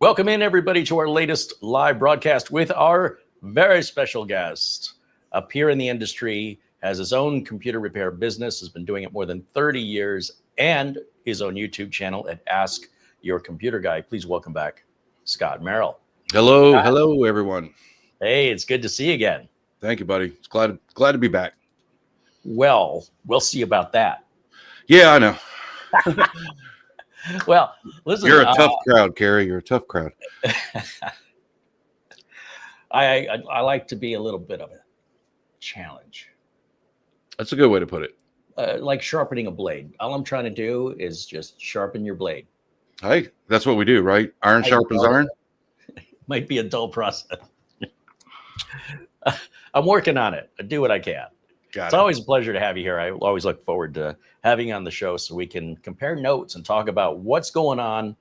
Welcome in, everybody, to our latest live broadcast with our very special guest. Up here in the industry, has his own computer repair business, has been doing it more than 30 years, and his own YouTube channel at Ask Your Computer Guy. Please welcome back Scott Merrill. Hello, Scott. hello, everyone. Hey, it's good to see you again. Thank you, buddy. It's glad to be back. Well, we'll see about that. Yeah, I know. Well, listen. You're a tough crowd, Carey. You're a tough crowd. I like to be a little bit of a challenge. That's a good way to put it. Like sharpening a blade. All I'm trying to do is just sharpen your blade. Hey, that's what we do, right? Iron sharpens iron. Might be a dull process. I'm working on it. I do what I can. It's always a pleasure to have you here. I always look forward to having you on the show so we can compare notes and talk about what's going on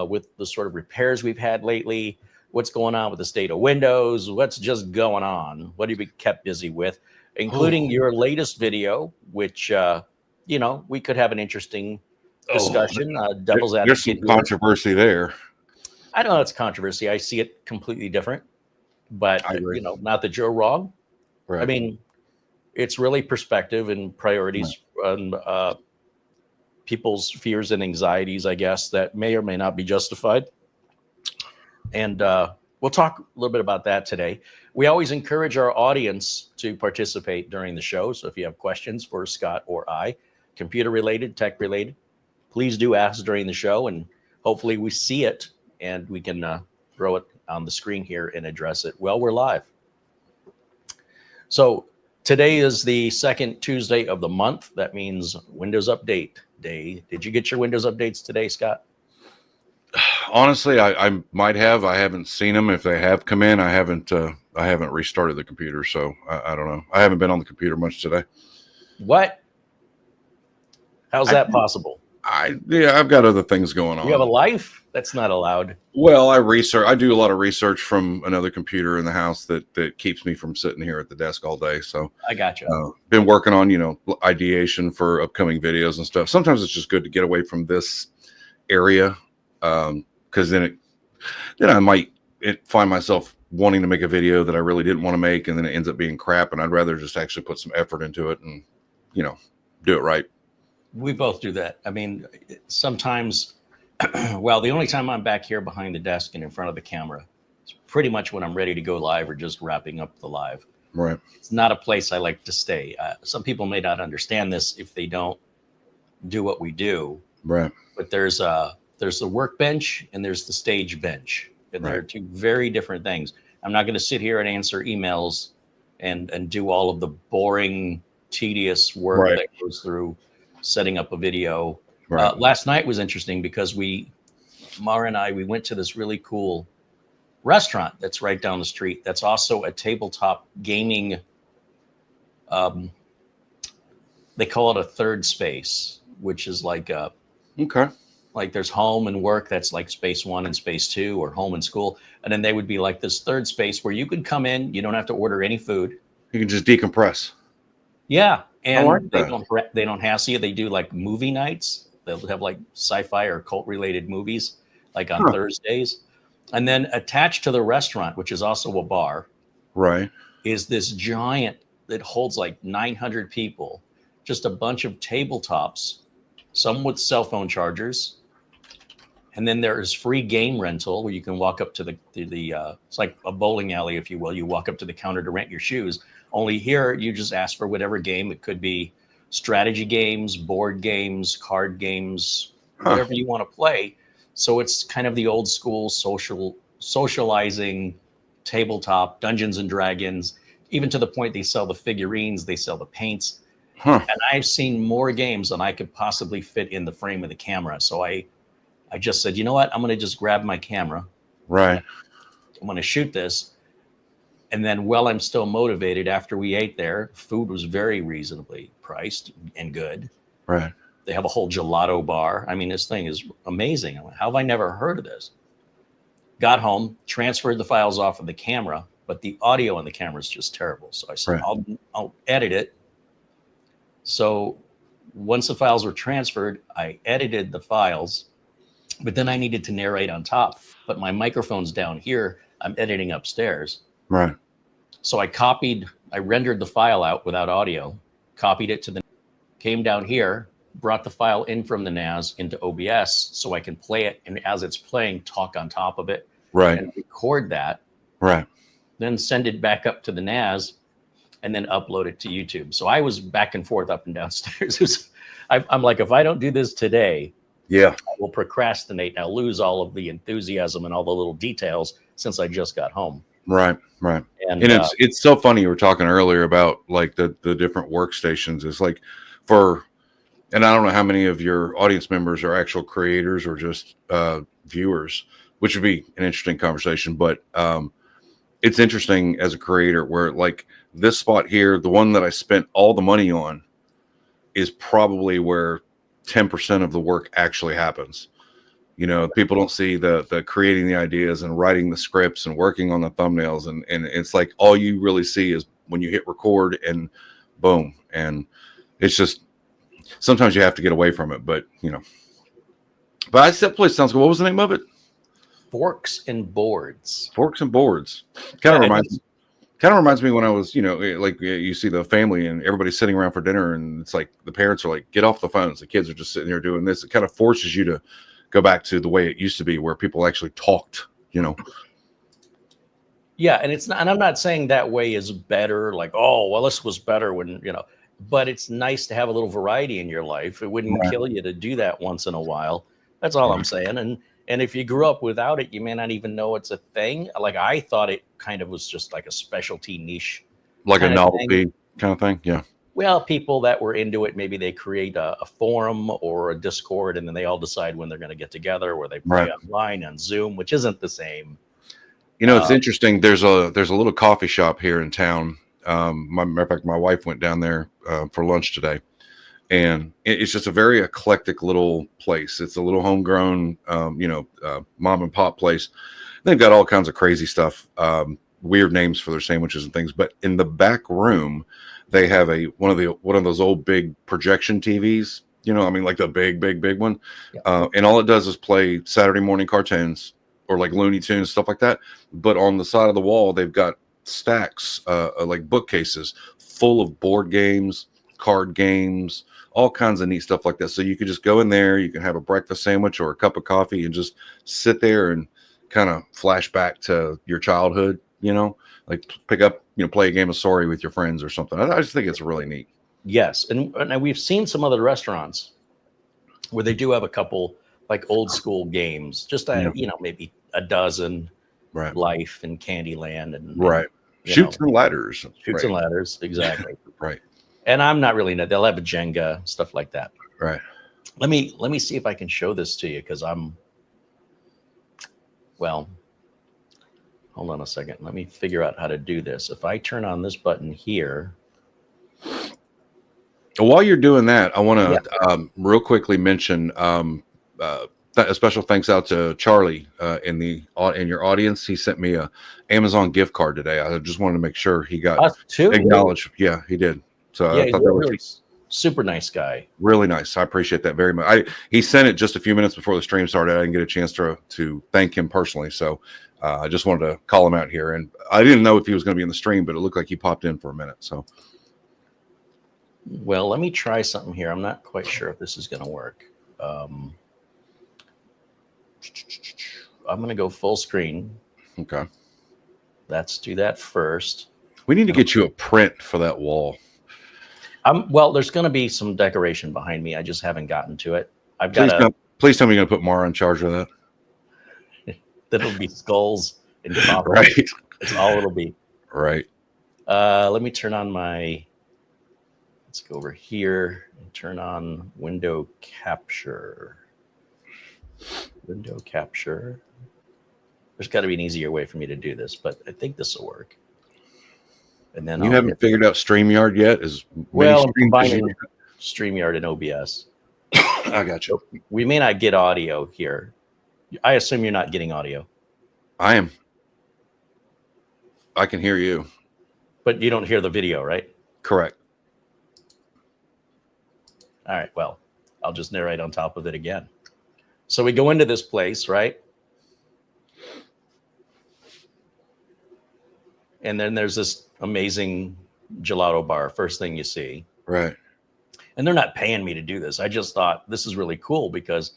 with the sort of repairs we've had lately, what's going on with the state of Windows, what's just going on, what have you been kept busy with, including your latest video, which, we could have an interesting discussion. Devil's advocate. There's some controversy there. I don't know it's controversy. I see it completely different, but, not that you're wrong. Right. I mean, it's really perspective and priorities and people's fears and anxieties, I guess, that may or may not be justified. And we'll talk a little bit about that today. We always encourage our audience to participate during the show. So if you have questions for Scott or I, computer related, tech related, please do ask during the show. And hopefully we see it and we can throw it on the screen here and address it while we're live. So today is the second Tuesday of the month. That means Windows Update Day. Did you get your Windows updates today, Scott? Honestly, I might have. I haven't seen them. If they have come in, I haven't restarted the computer, so I don't know. I haven't been on the computer much today. What? How's that possible? I've got other things going on. You have a life? That's not allowed. Well, I do a lot of research from another computer in the house that keeps me from sitting here at the desk all day. So I got you. Been working on, ideation for upcoming videos and stuff. Sometimes it's just good to get away from this area. Cause then I might find myself wanting to make a video that I really didn't want to make. And then it ends up being crap. And I'd rather just actually put some effort into it and, do it right. We both do that. I mean, sometimes, well, the only time I'm back here behind the desk and in front of the camera is pretty much when I'm ready to go live or just wrapping up the live. Right. It's not a place I like to stay. Some people may not understand this if they don't do what we do. Right. But there's the workbench and there's the stage bench. And they're two very different things. I'm not going to sit here and answer emails and do all of the boring, tedious work that goes through setting up a video. Right. Last night was interesting because Mara and I went to this really cool restaurant that's right down the street. That's also a tabletop gaming. They call it a third space, which is like like there's home and work. That's like space 1 and space 2, or home and school. And then they would be like this third space where you could come in. You don't have to order any food. You can just decompress. Yeah. And they don't hassle you. They do like movie nights. They'll have like sci-fi or cult related movies like on Thursdays. And then attached to the restaurant, which is also a bar, right, is this giant that holds like 900 people, just a bunch of tabletops, some with cell phone chargers. And then there is free game rental where you can walk up to the it's like a bowling alley, if you will. You walk up to the counter to rent your shoes. Only here, you just ask for whatever game. It could be strategy games, board games, card games, whatever you want to play. So it's kind of the old school socializing tabletop, Dungeons and Dragons, even to the point they sell the figurines, they sell the paints. And I've seen more games than I could possibly fit in the frame of the camera. So I just said, you know what? I'm going to just grab my camera. Right. I'm going to shoot this. And then while I'm still motivated, after we ate there, food was very reasonably priced and good. Right. They have a whole gelato bar. I mean, this thing is amazing. How have I never heard of this? Got home, transferred the files off of the camera, but the audio on the camera is just terrible. So I said, I'll edit it. So once the files were transferred, I edited the files, but then I needed to narrate on top. But my microphone's down here. I'm editing upstairs. Right. So I rendered the file out without audio, copied it to the, came down here, brought the file in from the NAS into OBS so I can play it. And as it's playing, talk on top of it. Right. And record that. Right. Then send it back up to the NAS and then upload it to YouTube. So I was back and forth up and downstairs. I'm like, if I don't do this today, yeah, I will procrastinate. I'll lose all of the enthusiasm and all the little details since I just got home. Right. Right. And it's so funny. You were talking earlier about like the different workstations. It's like and I don't know how many of your audience members are actual creators or just viewers, which would be an interesting conversation. But it's interesting as a creator where like this spot here, the one that I spent all the money on is probably where 10% of the work actually happens. You know, people don't see the creating the ideas and writing the scripts and working on the thumbnails. And it's like all you really see is when you hit record and boom. And it's just, sometimes you have to get away from it, but you know, but that place sounds good. What was the name of it? Forks and Boards. Forks and Boards. Kind of reminds me when I was, you know, like you see the family and everybody's sitting around for dinner and it's like the parents are like, get off the phones. The kids are just sitting there doing this. It kind of forces you to go back to the way it used to be where people actually talked, you know. Yeah, and it's not, and I'm not saying that way is better, like, oh, well, this was better when, you know, but it's nice to have a little variety in your life. It wouldn't kill you to do that once in a while. That's all I'm saying. And if you grew up without it, you may not even know it's a thing. Like I thought it kind of was just like a specialty niche. Like a novelty kind of thing. Yeah. Well, people that were into it, maybe they create a forum or a Discord and then they all decide when they're going to get together or they play online on Zoom, which isn't the same. You know, it's interesting. There's a little coffee shop here in town. Matter of fact, my wife went down there for lunch today. And it's just a very eclectic little place. It's a little homegrown, mom and pop place. They've got all kinds of crazy stuff, weird names for their sandwiches and things. But in the back room, they have one of those old big projection TVs. You know, I mean, like the big one. Yeah. And all it does is play Saturday morning cartoons or like Looney Tunes, stuff like that. But on the side of the wall, they've got stacks, like bookcases full of board games, card games, all kinds of neat stuff like that. So you could just go in there, you can have a breakfast sandwich or a cup of coffee and just sit there and kind of flash back to your childhood, you know, like pick up, play a game of Sorry with your friends or something. I just think it's really neat. Yes. And we've seen some other restaurants where they do have a couple like old school games, just, maybe a dozen, right? Life and Candyland and right. Shoots and ladders. And ladders. Exactly. Right. And I'm not really, they'll have a Jenga, stuff like that. Right. Let me see if I can show this to you because hold on a second. Let me figure out how to do this. If I turn on this button here. While you're doing that, I want to real quickly mention a special thanks out to Charlie in your audience. He sent me a Amazon gift card today. I just wanted to make sure he got acknowledged. Yeah, he did. So yeah, I thought that was really super nice guy. Really nice. I appreciate that very much. He sent it just a few minutes before the stream started. I didn't get a chance to thank him personally. So I just wanted to call him out here. And I didn't know if he was going to be in the stream, but it looked like he popped in for a minute. So, well, let me try something here. I'm not quite sure if this is going to work. I'm going to go full screen. Okay. Let's do that first. We need to get you a print for that wall. Well, there's going to be some decoration behind me. I just haven't gotten to it. Please tell me you're going to put Mara in charge of that. That'll be skulls and copper. Right. That's all it'll be. Right. Let me turn on let's go over here and turn on window capture. Window capture. There's got to be an easier way for me to do this, but I think this will work. And then you haven't figured out StreamYard yet? I'm combining StreamYard and OBS. I got you. So we may not get audio here. I assume you're not getting audio. I am. I can hear you. But you don't hear the video, right? Correct. All right. Well, I'll just narrate on top of it again. So we go into this place, right? And then there's this amazing gelato bar, first thing you see. Right. And they're not paying me to do this. I just thought this is really cool because,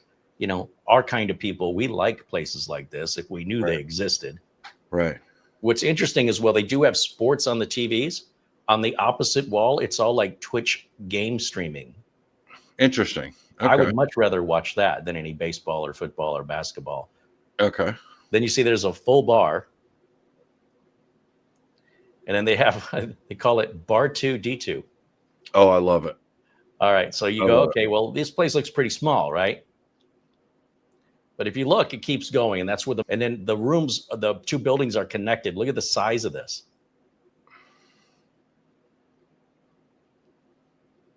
our kind of people, we like places like this if we knew they existed. Right. What's interesting is, well, they do have sports on the TVs. On the opposite wall, it's all like Twitch game streaming. Interesting. Okay. I would much rather watch that than any baseball or football or basketball. Okay. Then you see there's a full bar. And then they call it Bar 2 D2. Oh, I love it. All right. So you go, okay, well, this place looks pretty small, right? But if you look, it keeps going. And that's where and then the rooms, the two buildings are connected. Look at the size of this.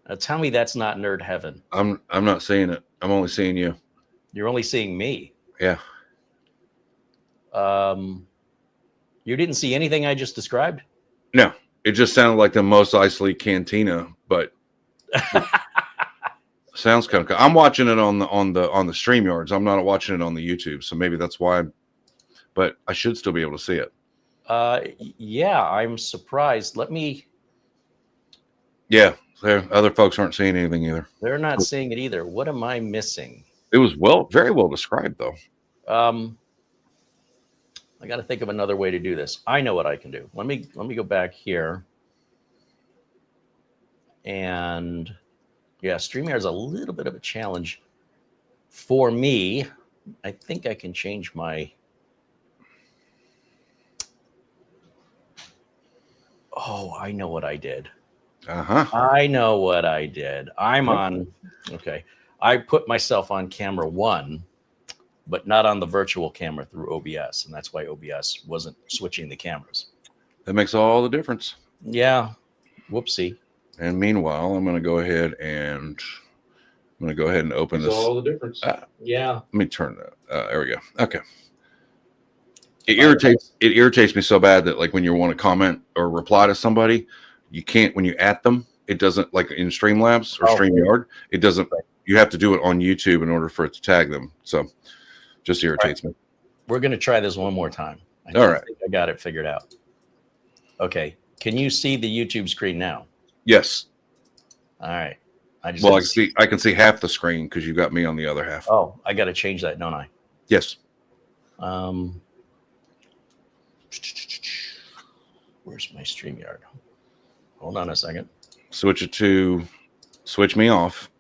Now tell me that's not nerd heaven. I'm not seeing it. I'm only seeing you. You're only seeing me. Yeah. You didn't see anything I just described? No, it just sounded like the Mos Eisley Cantina, but sounds kind of cool. I'm watching it on the StreamYards. I'm not watching it on the YouTube, so maybe that's why. But I should still be able to see it. Yeah, I'm surprised. Yeah, other folks aren't seeing anything either. They're not seeing it either. What am I missing? It was very well described, though. I got to think of another way to do this. I know what I can do. Let me go back here. And yeah, StreamYard is a little bit of a challenge for me. I think I can change my. Oh, I know what I did. I know what I did. I'm on. Okay. I put myself on camera 1, but not on the virtual camera through OBS. And that's why OBS wasn't switching the cameras. That makes all the difference. Yeah. Whoopsie. And meanwhile, I'm going to go ahead and open this. All the difference. Yeah. Let me turn that. There we go. Okay. It irritates me so bad that, like, when you want to comment or reply to somebody, you can't. When you at them, it doesn't, like in Streamlabs or StreamYard. It doesn't. You have to do it on YouTube in order for it to tag them. So, just irritates me. We're going to try this one more time. I think I got it figured out. Okay. Can you see the YouTube screen now? Yes. All right. I can see half the screen because you got me on the other half. Oh, I got to change that, don't I? Yes. Where's my StreamYard? Hold on a second. Switch me off,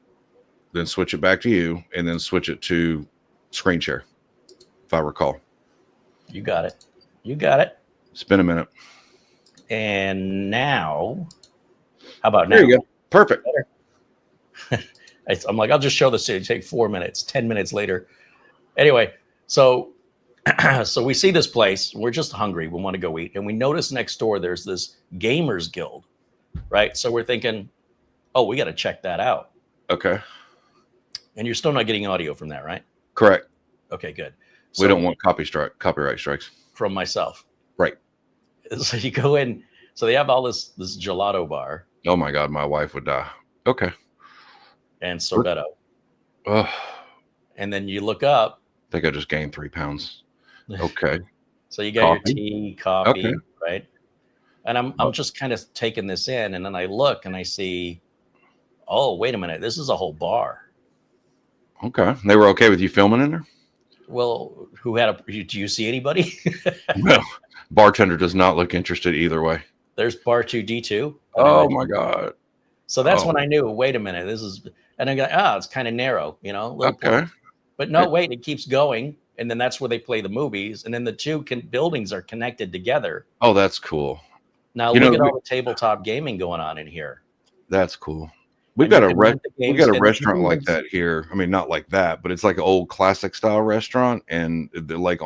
then switch it back to you, and then switch it to screen share, if I recall. You got it. It's been a minute. And now, how about now? There you go. Perfect. I'm like, I'll just show this to you. Take 4 minutes. 10 minutes later. Anyway, so we see this place. We're just hungry. We want to go eat. And we notice next door there's this Gamers Guild, right? So we're thinking, oh, we got to check that out. Okay. And you're still not getting audio from that, right? Correct. Okay, good. So, we don't want copyright strikes. From myself. Right. So you go in. So they have all this gelato bar. Oh my God, my wife would die. Okay. And sorbetto. Oh. And then you look up. I think I just gained 3 pounds. Okay. So you got your tea, coffee, right? And I'm just kind of taking this in, and then I look and I see, oh, wait a minute, this is a whole bar. Okay. They were okay with you filming in there? Well, do you see anybody? No. Bartender does not look interested either way. There's bar 2 D2. Oh my God. So that's when I knew, wait a minute, and I go, it's kind of narrow, Okay. But no, wait, it keeps going. And then that's where they play the movies. And then the two buildings are connected together. Oh, that's cool. Now look at all the tabletop gaming going on in here. That's cool. We got a restaurant like that here. I mean, not like that, but it's like an old classic style restaurant. And they're like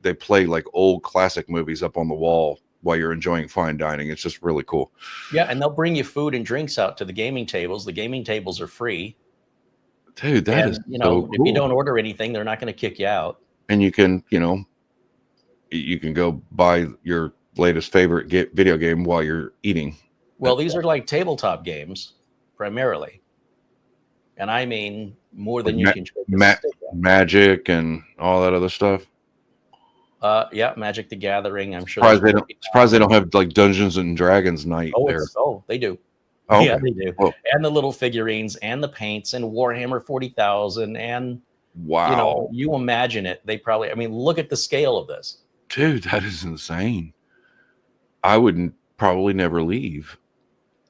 they play like old classic movies up on the wall while you're enjoying fine dining. It's just really cool. Yeah. And they'll bring you food and drinks out to the gaming tables. The gaming tables are free. Dude, that is so cool. If you don't order anything, they're not going to kick you out. And you can go buy your latest favorite video game while you're eating. Well, these are like tabletop games primarily. And I mean more than you can. Magic and all that other stuff. Yeah, Magic the Gathering. I'm sure. Surprised they don't have like Dungeons and Dragons night there. They do. Oh, yeah, okay. they do. Well, And the little figurines and the paints and Warhammer 40,000 and wow, you imagine it. They probably. I mean, look at the scale of this. dude, that is insane. I wouldn't probably never leave.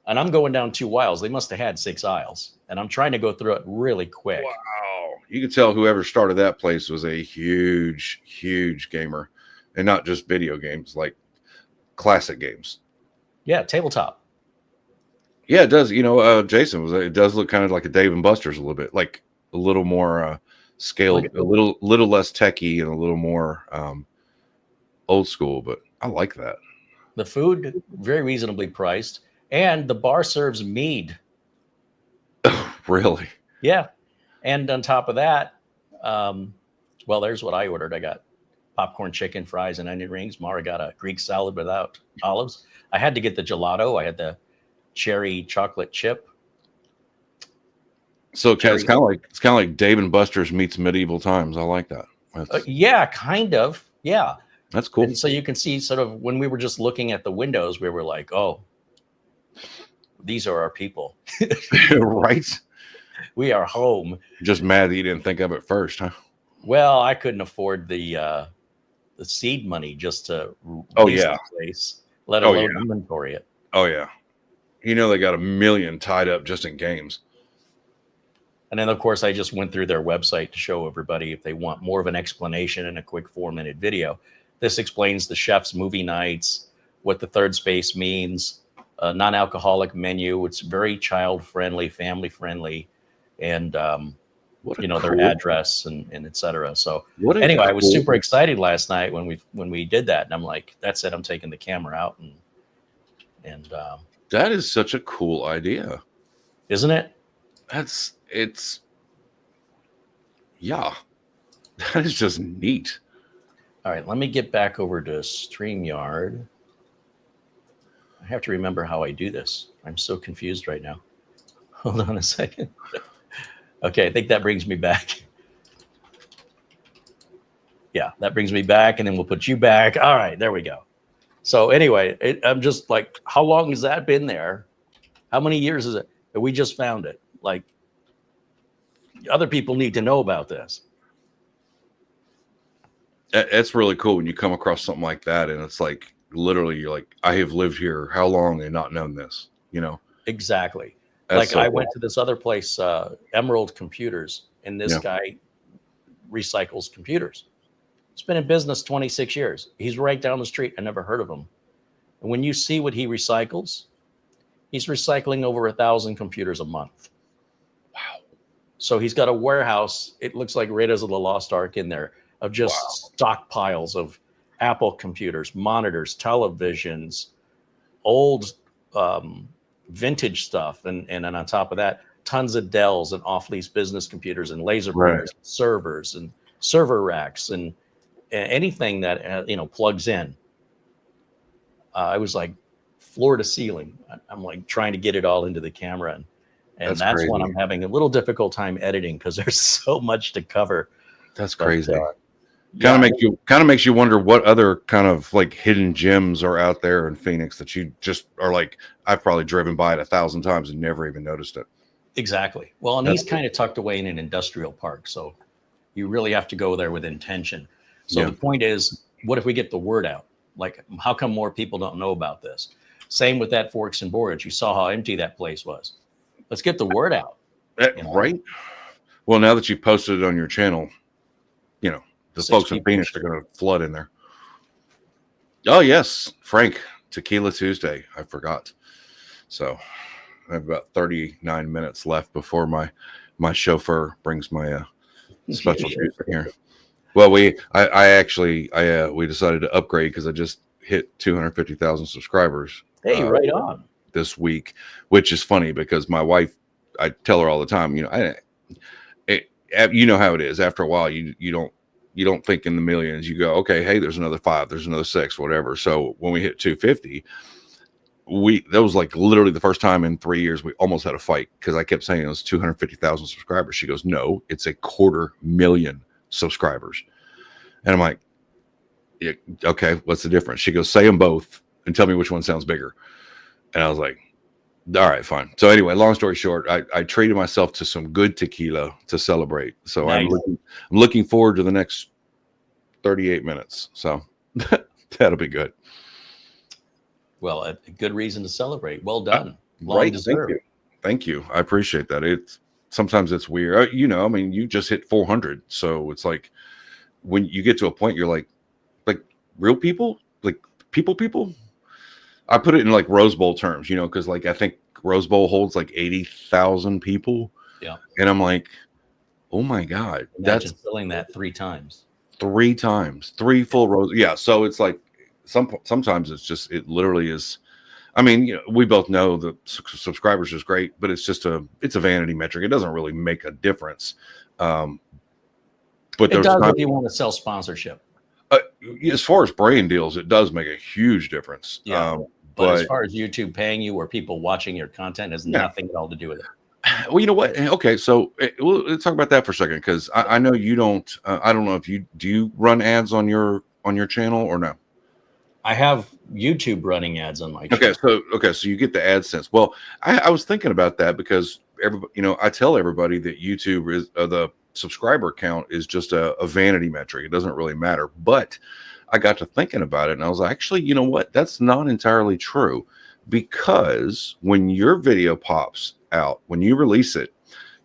And I'm going down 2 aisles. They must have had 6 aisles, and I'm trying to go through it really quick. Wow, you could tell whoever started that place was a huge, huge gamer, and not just video games, like classic games. Yeah, tabletop. Yeah, it does. Jason it does look kind of like a Dave and Buster's a little bit, like a little more scaled, a little less techy, and a little more old school. But I like that. The food very reasonably priced, and the bar serves mead. Really? Yeah, and on top of that, well, there's what I ordered. I got popcorn, chicken, fries, and onion rings. Mara got a Greek salad without olives. I had to get the gelato. I had the cherry chocolate chip. So it's kind of like Dave and Buster's meets medieval times. I like that. Yeah, kind of. Yeah, that's cool. And so you can see sort of when we were just looking at the windows, we were like, oh, these are our people. Right? We are home. Just mad that you didn't think of it first, huh? Well, I couldn't afford the seed money just to the place, let alone inventory it. Oh yeah. They got 1 million tied up just in games. And then, of course, I just went through their website to show everybody if they want more of an explanation in a quick 4-minute video. This explains the chef's movie nights, what the third space means, a non-alcoholic menu. It's very child-friendly, family-friendly, and their address and et cetera. So anyway, I was super excited last night when we did that, and I'm like, that's it. I'm taking the camera out and that is such a cool idea, isn't it? Yeah, that is just neat. All right, let me get back over to StreamYard. I have to remember how I do this. I'm so confused right now. Hold on a second. Okay, I think that brings me back. Yeah, that brings me back, and then we'll put you back. All right, there we go. So anyway, I'm just like, how long has that been there? How many years is it? And we just found it. Like, other people need to know about this. It's really cool when you come across something like that, and it's like literally you're like, I have lived here how long and not known this, Exactly. That's like so I cool. went to this other place, Emerald Computers, and this guy recycles computers. He's been in business 26 years. He's right down the street. I never heard of him. And when you see what he recycles, he's recycling over 1,000 computers a month. Wow. So he's got a warehouse. It looks like Raiders of the Lost Ark in there of just stockpiles of Apple computers, monitors, televisions, old vintage stuff. And on top of that, tons of Dells and off-lease business computers and laser printers, servers and server racks and anything that plugs in. I was like floor to ceiling. I'm like trying to get it all into the camera, and that's when I'm having a little difficult time editing because there's so much to cover. That's crazy. Kind of makes you wonder what other kind of like hidden gems are out there in Phoenix that you just are like, I've probably driven by it 1,000 times and never even noticed it. Exactly. Well, and he's kind of tucked away in an industrial park, so you really have to go there with intention. So the point is, what if we get the word out? Like, how come more people don't know about this? Same with that Forks and Boards. You saw how empty that place was. Let's get the word out. Right? Well, now that you posted it on your channel, the folks in Phoenix are going to flood in there. Oh, yes. Frank, Tequila Tuesday. I forgot. So I have about 39 minutes left before my chauffeur brings my special juice in here. Well, we decided to upgrade because I just hit 250,000 subscribers. Hey, right on. This week, which is funny because my wife, I tell her all the time, you know how it is. After a while, you don't think in the millions. You go, okay, hey, there's another 5, there's another 6, whatever. So when we hit 250, that was like literally the first time in 3 years we almost had a fight because I kept saying it was 250,000 subscribers. She goes, no, it's 250,000 subscribers. And I'm like, yeah, okay, what's the difference? She goes, say them both and tell me which one sounds bigger. And I was like, all right, fine. So anyway, long story short, I treated myself to some good tequila to celebrate. So Nice. I'm looking forward to the next 38 minutes. So that'll be good. Well, a good reason to celebrate. Well done. Right. Deserved. Thank you. I appreciate that. Sometimes it's weird. I mean, you just hit 400. So it's like when you get to a point, you're like real people, like people. I put it in like Rose Bowl terms, because like I think Rose Bowl holds like 80,000 people. Yeah. And I'm like, oh my God. Imagine filling that 3 times. 3 times. 3 full rows. Yeah. So it's like sometimes it literally is. I mean, we both know the subscribers is great, but it's a vanity metric. It doesn't really make a difference. But it does if you want to sell sponsorship. As far as brand deals, it does make a huge difference. Yeah. But as far as YouTube paying you or people watching your content has nothing at all to do with it. Well, you know what? Okay, so let's talk about that for a second because I know you don't. I don't know if do you run ads on your channel or no? I have YouTube running ads on my channel. So you get the AdSense. Well, I was thinking about that because I tell everybody that YouTube is the subscriber count is just a vanity metric. It doesn't really matter. But I got to thinking about it and I was like, actually, you know what? That's not entirely true because when your video pops out, when you release it,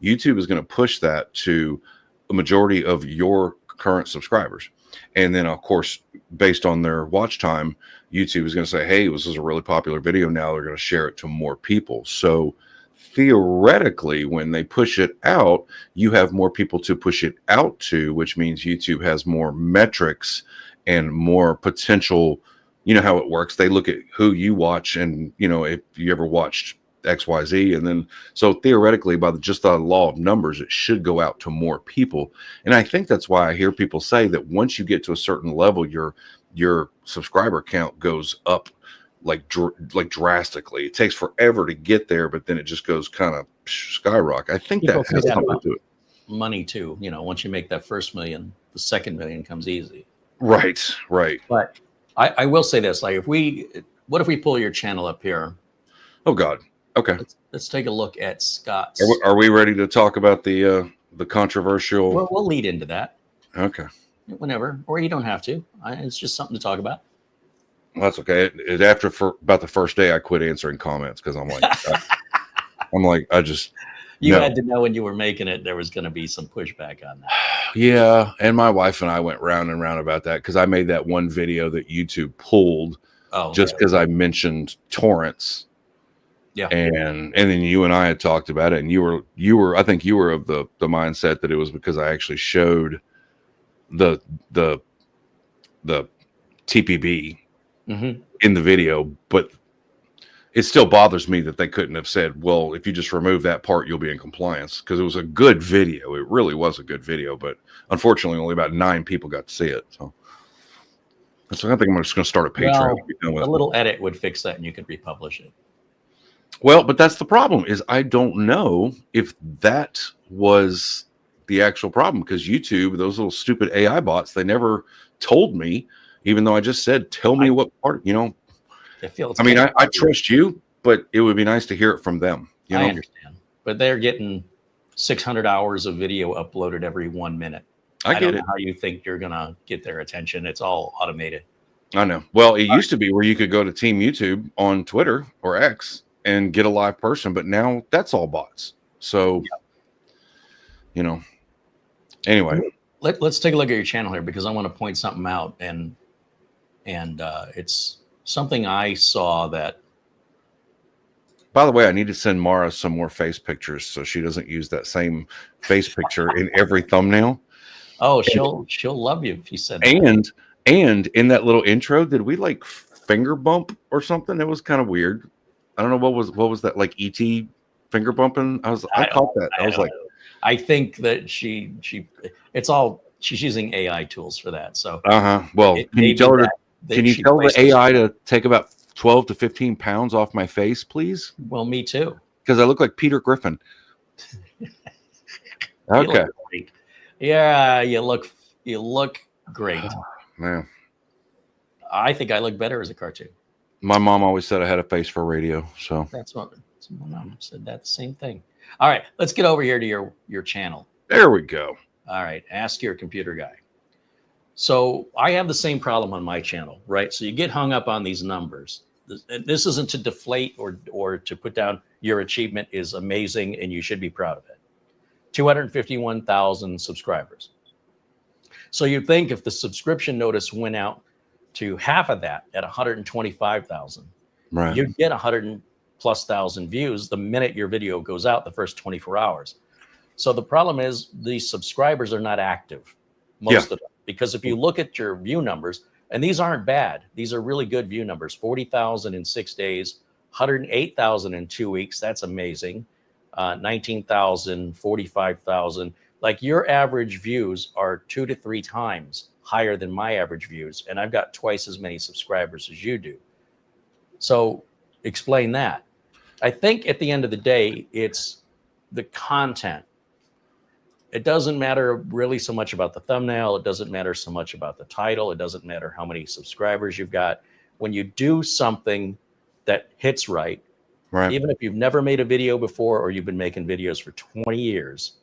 YouTube is going to push that to a majority of your current subscribers. And then, of course, based on their watch time, YouTube is going to say, hey, this is a really popular video. Now they're going to share it to more people. So theoretically, when they push it out, you have more people to push it out to, which means YouTube has more metrics and more potential. You know how it works. They look at who you watch and, if you ever watched XYZ. And then, so theoretically, by just the law of numbers, it should go out to more people. And I think that's why I hear people say that once you get to a certain level, your subscriber count goes up like drastically. It takes forever to get there, but then it just goes kind of skyrocket. I think that has something to do it. Money too. Once you make that first million, the second million comes easy. Right. But I will say this: like, what if we pull your channel up here? Oh God. Okay. Let's take a look at Scott's. Are we ready to talk about the controversial? Well, we'll lead into that. Okay. Whenever, or you don't have to. It's just something to talk about. Well, that's okay. About the first day, I quit answering comments because I'm like, I just. You had to know when you were making it, there was going to be some pushback on that. Yeah. And my wife and I went round and round about that because I made that one video that YouTube pulled because I mentioned torrents. Yeah. And then you and I had talked about it and I think you were of the mindset that it was because I actually showed the TPB in the video, but it still bothers me that they couldn't have said, well, if you just remove that part, you'll be in compliance, because it was a good video. It really was a good video, but unfortunately only about 9 people got to see it. So I think I'm just going to start a Patreon. A little edit would fix that and you could republish it. Well, but that's the problem is I don't know if that was the actual problem because YouTube, those little stupid AI bots, they never told me, even though I just said, tell me what part, I trust you, but it would be nice to hear it from them. I understand, but they're getting 600 hours of video uploaded every 1 minute. I don't know how you think you're going to get their attention. It's all automated. I know. Well, it used to be where you could go to Team YouTube on Twitter or X and get a live person, but now that's all bots. So, anyway, let's take a look at your channel here because I want to point something out, and it's something I saw that. By the way, I need to send Mara some more face pictures so she doesn't use that same face picture in every thumbnail. Oh, she'll love you if you said that. And in that little intro, did we like finger bump or something? It was kind of weird. I don't know what was that, like ET finger bumping. I caught that. I was like, I think that she's using AI tools for that. So well, can you tell the AI to take about 12 to 15 pounds off my face, please? Well, me too. Because I look like Peter Griffin. You Okay. look great. Yeah, you look great. Man, I think I look better as a cartoon. my mom always said I had a face for radio. So That's what my mom said. That same thing. All right, let's get over here to your channel. there we go. All right, ask your computer guy. So I have the same problem on my channel, right? So you get hung up on these numbers. This isn't to deflate or to put down your achievement is amazing and you should be proud of it. 251,000 subscribers. So you'd think if the subscription notice went out to half of that at 125,000, Right. you'd get 100+ views the minute your video goes out the first 24 hours. So the problem is these subscribers are not active, most of them. Because if you look at your view numbers, and these aren't bad, these are really good view numbers, 40,000 in 6 days, 108,000 in 2 weeks. That's amazing. 19,000, 45,000. Like your average views are 2 to 3 times higher than my average views. And I've got twice as many subscribers as you do. So explain that. I think at the end of the day, it's the content. It doesn't matter really so much about the thumbnail. It doesn't matter so much about the title. It doesn't matter how many subscribers you've got. When you do something that hits right, even if you've never made a video before or you've been making videos for 20 years,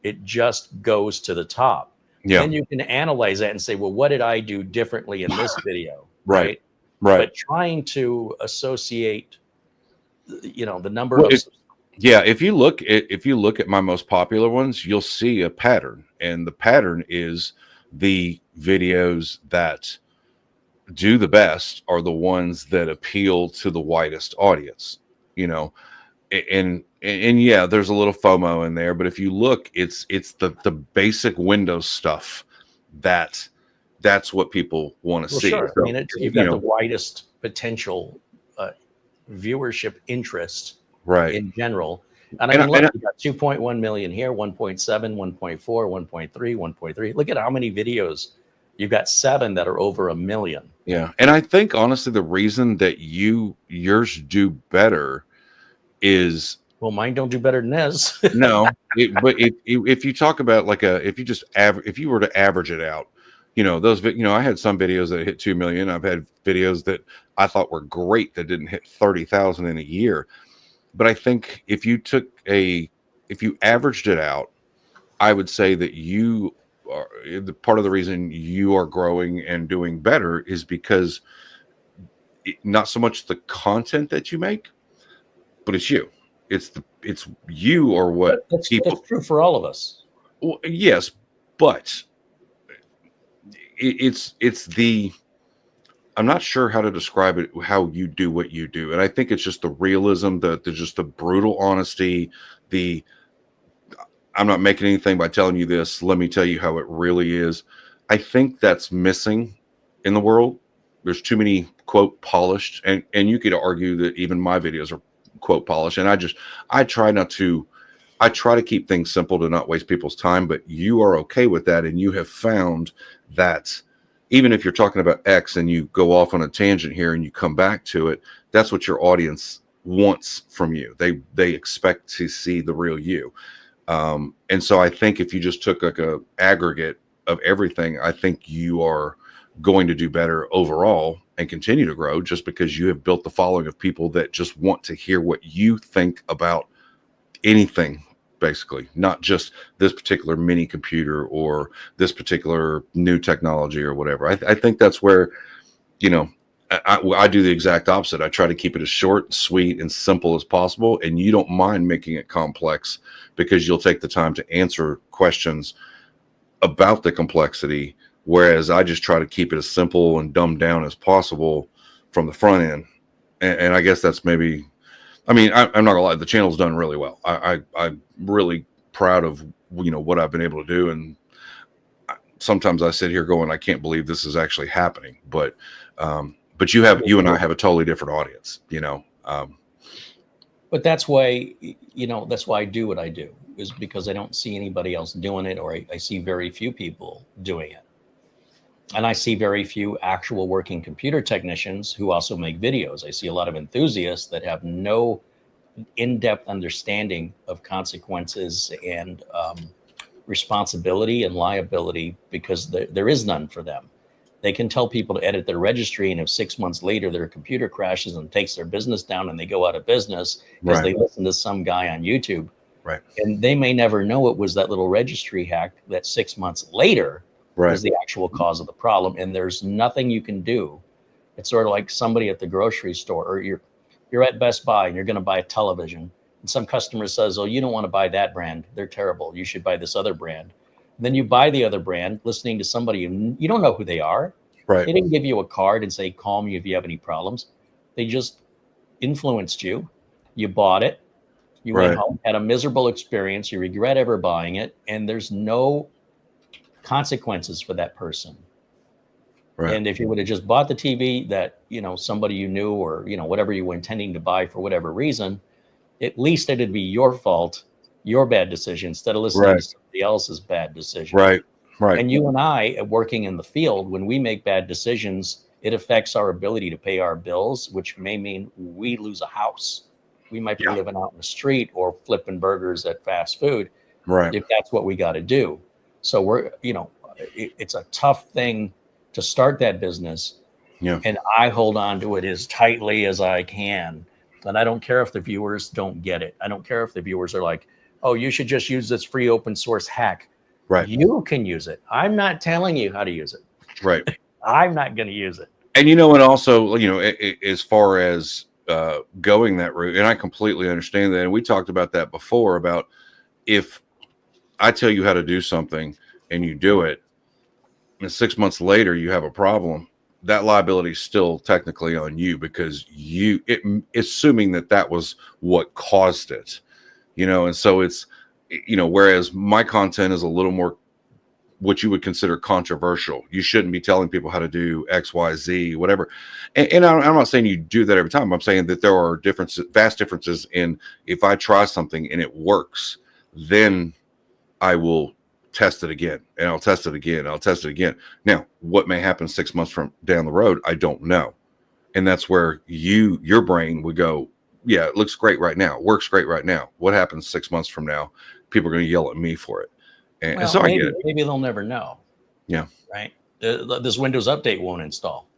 it just goes to the top. Yeah. Then you can analyze that and say, well, what did I do differently in this video? Right. But trying to associate, the number of yeah, if you look at my most popular ones, you'll see a pattern, and the pattern is the videos that do the best are the ones that appeal to the widest audience, and yeah, there's a little FOMO in there, but if you look, it's the basic Windows stuff that's what people want to see. Sure. So, I mean, you've got the widest potential viewership interest. Right. In general. And I mean, look, you got 2.1 million here, 1.7, 1.4, 1.3, 1.3. Look at how many videos. You've got 7 that are over 1 million. Yeah. And I think, honestly, the reason that yours do better is... Well, mine don't do better than this. No. But if you talk about if you were to average it out, those, I had some videos that hit 2 million. I've had videos that I thought were great that didn't hit 30,000 in a year. But I think if you averaged it out, I would say that you are part of the reason you are growing and doing better is because not so much the content that you make, but it's you. It's you or what that's people. That's true for all of us. Well, yes, but it's the. I'm not sure how to describe it, how you do what you do. And I think it's just the realism, just the brutal honesty, I'm not making anything by telling you this. Let me tell you how it really is. I think that's missing in the world. There's too many, quote, polished. And you could argue that even my videos are, quote, polished. And I try to keep things simple to not waste people's time. But you are okay with that. And you have found that even if you're talking about X and you go off on a tangent here and you come back to it, that's what your audience wants from you. They expect to see the real you. And so I think if you just took like a aggregate of everything, I think you are going to do better overall and continue to grow just because you have built the following of people that just want to hear what you think about anything. Basically, not just this particular mini computer or this particular new technology or whatever. I think that's where, I do the exact opposite. I try to keep it as short, sweet, and simple as possible. And you don't mind making it complex because you'll take the time to answer questions about the complexity. Whereas I just try to keep it as simple and dumbed down as possible from the front end. And I guess that's maybe... I'm not gonna lie. The channel's done really well. I'm really proud of what I've been able to do, and sometimes I sit here going, I can't believe this is actually happening. But you and I have a totally different audience, But that's why I do what I do, is because I don't see anybody else doing it, or I see very few people doing it. And I see very few actual working computer technicians who also make videos. I see a lot of enthusiasts that have no in-depth understanding of consequences and responsibility and liability, because there is none for them. They can tell people to edit their registry, and if 6 months later their computer crashes and takes their business down and they go out of business because they listen to some guy on YouTube, Right. and they may never know it was that little registry hack that 6 months later was the actual cause of the problem, and there's nothing you can do. It's sort of like somebody at the grocery store, or you're at Best Buy and you're going to buy a television, and some customer says, "Oh, you don't want to buy that brand. They're terrible. You should buy this other brand." And then you buy the other brand, listening to somebody you don't know who they are. Right. They didn't give you a card and say, "Call me if you have any problems." They just influenced you. You bought it. You went home, had a miserable experience. You regret ever buying it, and there's no consequences for that person. Right. And if you would have just bought the TV that, somebody you knew, or, whatever you were intending to buy for whatever reason, at least it'd be your fault, your bad decision, instead of listening to somebody else's bad decision. Right. Right. And you and I, working in the field, when we make bad decisions, it affects our ability to pay our bills, which may mean we lose a house. We might be living out in the street or flipping burgers at fast food, if that's what we got to do. So it's a tough thing to start that business. Yeah. And I hold on to it as tightly as I can. And I don't care if the viewers don't get it. I don't care if the viewers are like, "Oh, you should just use this free open source hack." Right. You can use it. I'm not telling you how to use it. Right. I'm not going to use it. And and also, as far as going that route, and I completely understand that. And we talked about that before, about if I tell you how to do something and you do it, and 6 months later you have a problem, that liability is still technically on you, because assuming that was what caused it, and so it's, whereas my content is a little more what you would consider controversial. You shouldn't be telling people how to do X, Y, Z, whatever. And I'm not saying you do that every time. I'm saying that there are vast differences in, if I try something and it works, then I will test it again, and I'll test it again. I'll test it again. Now, what may happen 6 months from down the road, I don't know. And that's where your brain would go, yeah, it looks great right now. Works great right now. What happens 6 months from now? People are going to yell at me for it. And so I get it. Maybe they'll never know. Yeah. Right. This Windows update won't install.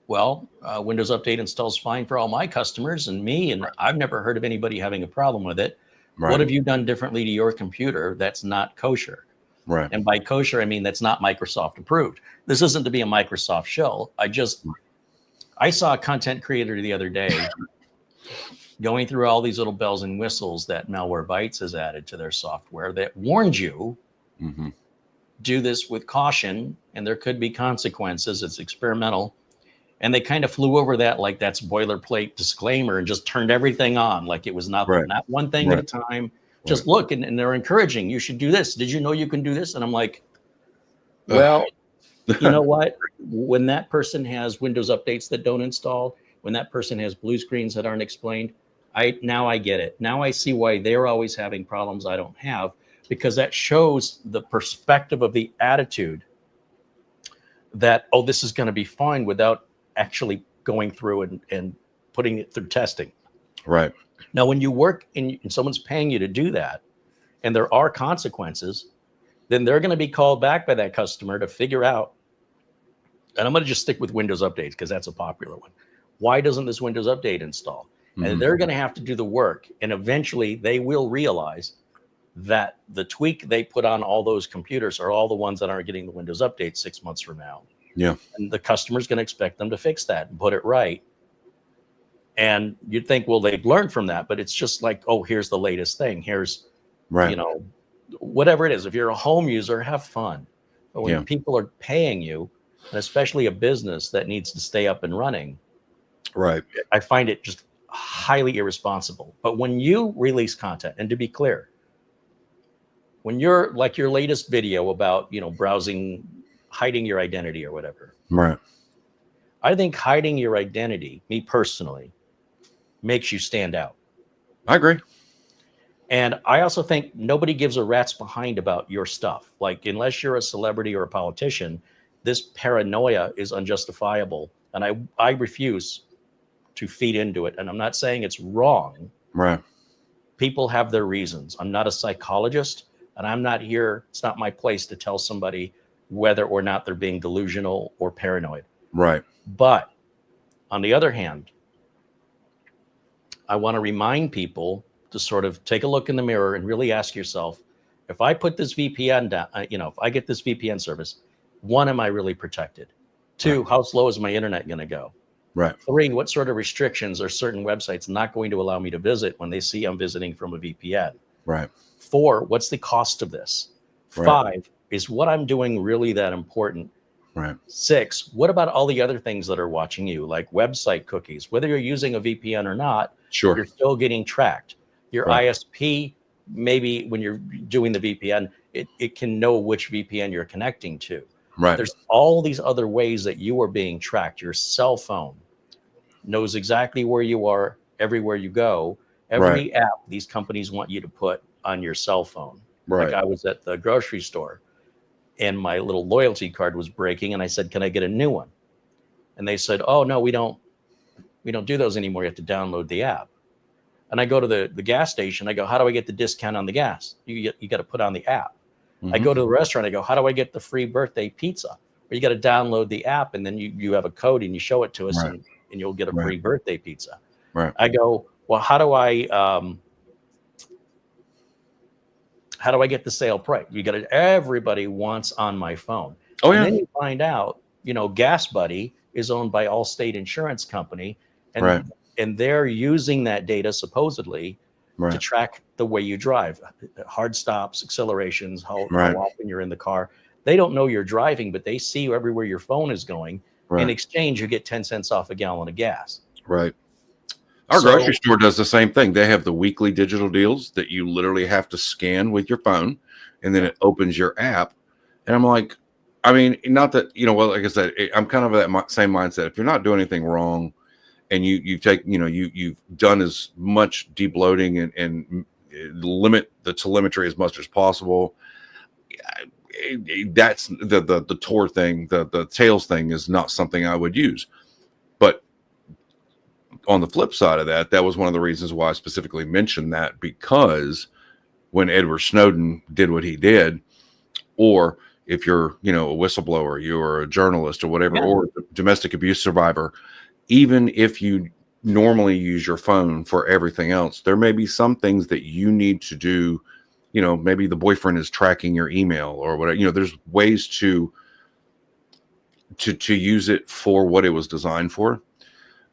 Well, Windows Update installs fine for all my customers and me, and I've never heard of anybody having a problem with it. Right. What have you done differently to your computer that's not kosher? Right. And by kosher, I mean that's not Microsoft approved. This isn't to be a Microsoft shill. I saw a content creator the other day going through all these little bells and whistles that Malwarebytes has added to their software that warned you, do this with caution, and there could be consequences. It's experimental. And they kind of flew over that like that's boilerplate disclaimer and just turned everything on like it was nothing, not one thing at a time. Just look, and they're encouraging, you should do this. Did you know you can do this? And I'm like, well, you know what? When that person has Windows updates that don't install, when that person has blue screens that aren't explained, now I get it. Now I see why they're always having problems I don't have, because that shows the perspective of the attitude that, oh, this is going to be fine, without actually going through and putting it through testing. Right. Now, when you work and someone's paying you to do that, and there are consequences, then they're going to be called back by that customer to figure out, and I'm going to just stick with Windows updates because that's a popular one. Why doesn't this Windows update install? And they're going to have to do the work. And eventually they will realize that the tweak they put on all those computers are all the ones that aren't getting the Windows update 6 months from now. Yeah. And the customer's going to expect them to fix that and put it right. And you'd think, well, they've learned from that, but it's just like, oh, here's the latest thing. Here's, whatever it is. If you're a home user, have fun. But when people are paying you, and especially a business that needs to stay up and running, right, I find it just highly irresponsible. But when you release content, and to be clear, when you're like your latest video about, browsing, hiding your identity or whatever. Right. I think hiding your identity, me personally, makes you stand out. I agree. And I also think nobody gives a rat's behind about your stuff. Like, unless you're a celebrity or a politician, this paranoia is unjustifiable, and I refuse to feed into it. And I'm not saying it's wrong. Right. People have their reasons. I'm not a psychologist, and I'm not here. It's not my place to tell somebody whether or not they're being delusional or paranoid. Right. But on the other hand, I want to remind people to sort of take a look in the mirror and really ask yourself, if I put this VPN down, if I get this VPN service, one, am I really protected? Two, how slow is my internet going to go? Right. Three, what sort of restrictions are certain websites not going to allow me to visit when they see I'm visiting from a VPN? Right. Four, what's the cost of this? Right. Five, is what I'm doing really that important? Right. Six, what about all the other things that are watching you, like website cookies? Whether you're using a VPN or not, Sure. you're still getting tracked. Your Right. ISP, maybe when you're doing the VPN, it can know which VPN you're connecting to. Right. There's all these other ways that you are being tracked. Your cell phone knows exactly where you are everywhere you go. Every app these companies want you to put on your cell phone. Right. Like I was at the grocery store and my little loyalty card was breaking, and I said, can I get a new one? And they said, oh no, we don't do those anymore. You have to download the app. And I go to the gas station. I go, how do I get the discount on the gas? You got to put on the app. Mm-hmm. I go to the restaurant. I go, how do I get the free birthday pizza? Well, you got to download the app, and then you have a code and you show it to us, Right. and you'll get a free birthday pizza. Right. I go, well, how do I get the sale price? You got it. Everybody wants on my phone. Oh, and yeah. then you find out, Gas Buddy is owned by Allstate Insurance Company, and Right. and they're using that data supposedly to Right. track the way you drive, hard stops, accelerations, how Right. often you're in the car. They don't know you're driving, but they see everywhere your phone is going. In Right. exchange, you get 10 cents off a gallon of gas. Right. Our grocery store does the same thing. They have the weekly digital deals that you literally have to scan with your phone, and then it opens your app. And I'm like, I mean, not that, well, like I said, I'm kind of that same mindset. If you're not doing anything wrong, and you take, you've done as much deep-loading and limit the telemetry as much as possible, that's the Tor thing, the Tails thing is not something I would use. But on the flip side of that, that was one of the reasons why I specifically mentioned that, because when Edward Snowden did what he did, or if you're, a whistleblower, you're a journalist or whatever, or a domestic abuse survivor, even if you normally use your phone for everything else, there may be some things that you need to do. Maybe the boyfriend is tracking your email or whatever. There's ways to use it for what it was designed for.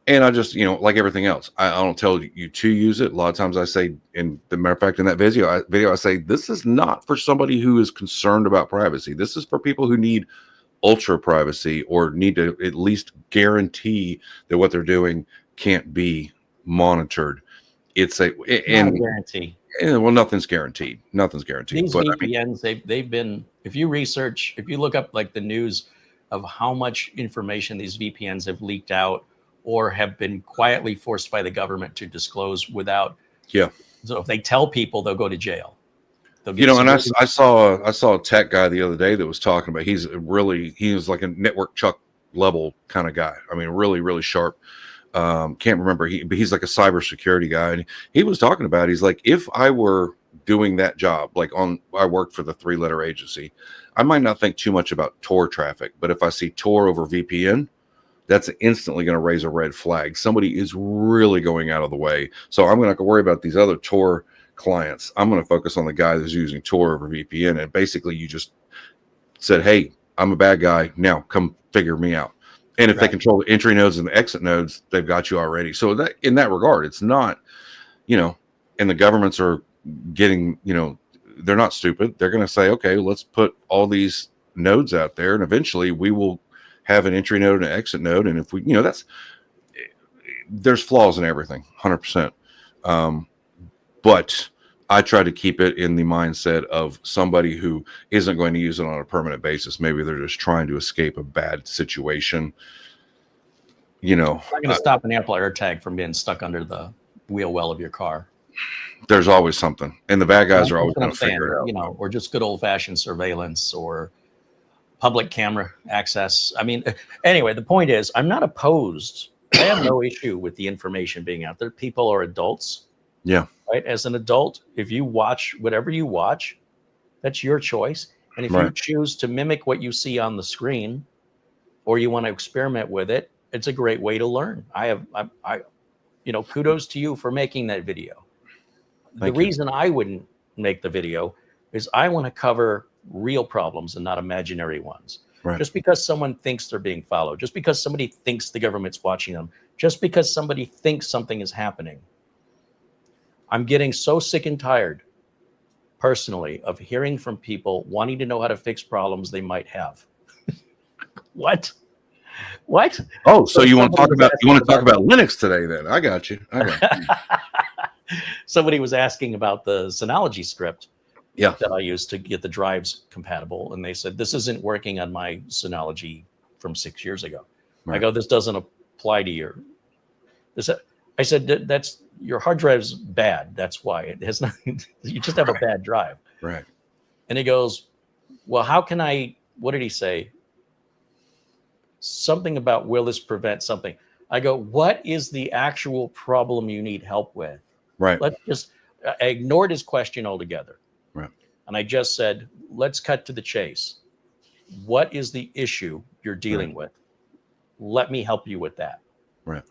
And I just, like everything else, I don't tell you to use it. A lot of times I say, in the matter of fact, in that video, I say, this is not for somebody who is concerned about privacy. This is for people who need ultra privacy or need to at least guarantee that what they're doing can't be monitored. It's a guarantee. Well, nothing's guaranteed. Nothing's guaranteed. These VPNs, they've been, if you look up like the news of how much information these VPNs have leaked out or have been quietly forced by the government to disclose without. Yeah. So if they tell people, they'll go to jail. And I saw a tech guy the other day that was talking about, he was like a network Chuck level kind of guy. I mean, really, really sharp. Can't remember. But he's like a cybersecurity guy. And he was talking about, he's like, if I were doing that job, I worked for the 3-letter agency, I might not think too much about Tor traffic, but if I see Tor over VPN, that's instantly going to raise a red flag. Somebody is really going out of the way. So I'm going to worry about these other Tor clients. I'm going to focus on the guy that's using Tor over VPN. And basically you just said, hey, I'm a bad guy. Now come figure me out. And if they control the entry nodes and the exit nodes, they've got you already. So that, in that regard, it's not, and the governments are getting, they're not stupid. They're going to say, okay, let's put all these nodes out there, and eventually we will have an entry node and an exit node. And if we, there's flaws in everything, 100%. But I try to keep it in the mindset of somebody who isn't going to use it on a permanent basis. Maybe they're just trying to escape a bad situation. I'm not going to stop an Apple AirTag from being stuck under the wheel well of your car. There's always something, and the bad guys are always going to figure it out. Or just good old fashioned surveillance or public camera access. I mean, anyway, the point is, I'm not opposed. I have no issue with the information being out there. People are adults. Yeah. Right. As an adult, if you watch whatever you watch, that's your choice. And if you choose to mimic what you see on the screen, or you want to experiment with it, it's a great way to learn. Kudos to you for making that video. The reason I wouldn't make the video is I want to cover real problems and not imaginary ones. Right. Just because someone thinks they're being followed, just because somebody thinks the government's watching them, just because somebody thinks something is happening. I'm getting so sick and tired, personally, of hearing from people wanting to know how to fix problems they might have. What? Oh, so you want to talk about Linux today? Then I got you. Somebody was asking about the Synology script that I used to get the drives compatible, and they said this isn't working on my Synology from 6 years ago. Right. I go, this doesn't apply to your. I said that's your hard drive's bad. That's why it has nothing. You just have a bad drive. Right. And he goes, well, how can I? What did he say? Something about, will this prevent something? I go, what is the actual problem you need help with? Right. I ignored his question altogether. Right. And I just said, let's cut to the chase. What is the issue you're dealing with? Let me help you with that. Right.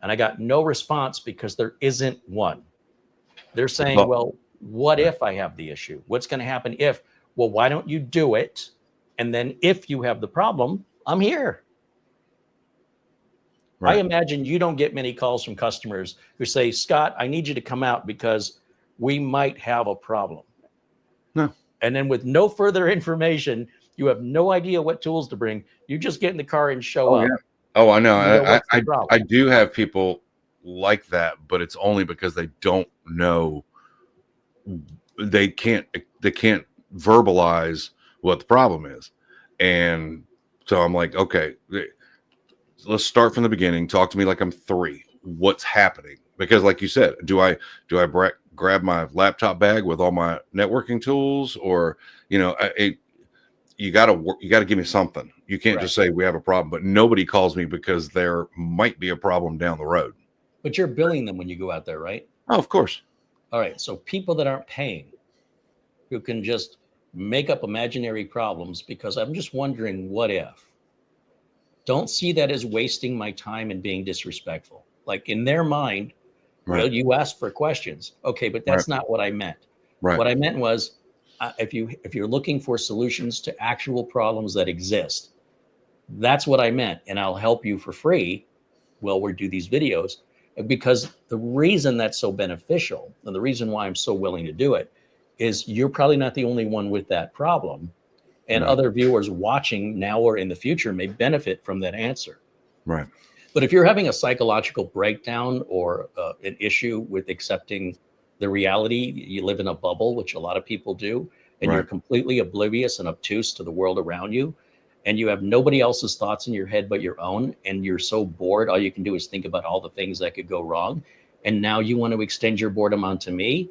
And I got no response because there isn't one. They're saying, well, what if I have the issue? What's going to happen if? Well, why don't you do it? And then if you have the problem, I'm here. Right. I imagine you don't get many calls from customers who say, Scott, I need you to come out because we might have a problem. No. And then with no further information, you have no idea what tools to bring. You just get in the car and show up. Yeah. Oh, I know. I do have people like that, but it's only because they don't know. They can't verbalize what the problem is. And so I'm like, okay, let's start from the beginning. Talk to me like I'm 3. What's happening? Because like you said, do I grab my laptop bag with all my networking tools, or, you got to give me something. You can't just say we have a problem, but nobody calls me because there might be a problem down the road. But you're billing them when you go out there, right? Oh, of course. All right. So people that aren't paying, who can just make up imaginary problems because I'm just wondering what if. Don't see that as wasting my time and being disrespectful. Like in their mind, well, you asked for questions. Okay, but that's not what I meant. Right. What I meant was, if you're looking for solutions to actual problems that exist, that's what I meant. And I'll help you for free while we do these videos. Because the reason that's so beneficial, and the reason why I'm so willing to do it, is you're probably not the only one with that problem. And other viewers watching now or in the future may benefit from that answer. Right. But if you're having a psychological breakdown or an issue with accepting the reality, you live in a bubble, which a lot of people do, and you're completely oblivious and obtuse to the world around you, and you have nobody else's thoughts in your head but your own, and you're so bored, all you can do is think about all the things that could go wrong, and now you want to extend your boredom onto me.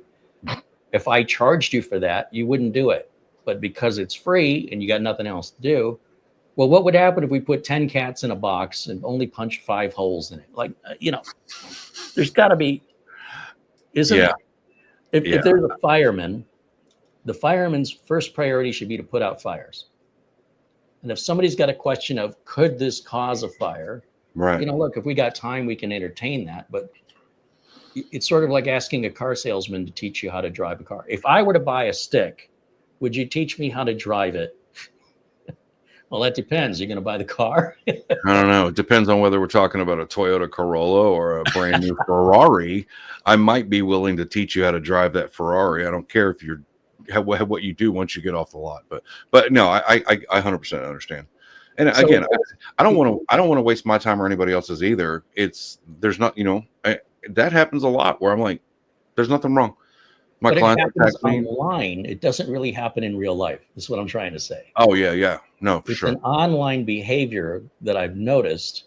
If I charged you for that, you wouldn't do it. But because it's free and you got nothing else to do, well, what would happen if we put 10 cats in a box and only punched 5 holes in it? Like, there's got to be, if there's a fireman, the fireman's first priority should be to put out fires. And if somebody's got a question of, could this cause a fire? Right. Look, if we got time, we can entertain that. But it's sort of like asking a car salesman to teach you how to drive a car. If I were to buy a stick, would you teach me how to drive it? Well, that depends. You're going to buy the car? I don't know. It depends on whether we're talking about a Toyota Corolla or a brand new Ferrari. I might be willing to teach you how to drive that Ferrari. I don't care if you're what you do once you get off the lot. But no, I 100% understand. And so, again, I don't want to waste my time or anybody else's either. There's not, that happens a lot where I'm like, there's nothing wrong. My client happens online. It doesn't really happen in real life. That's what I'm trying to say. Oh yeah. No, for sure. It's an online behavior that I've noticed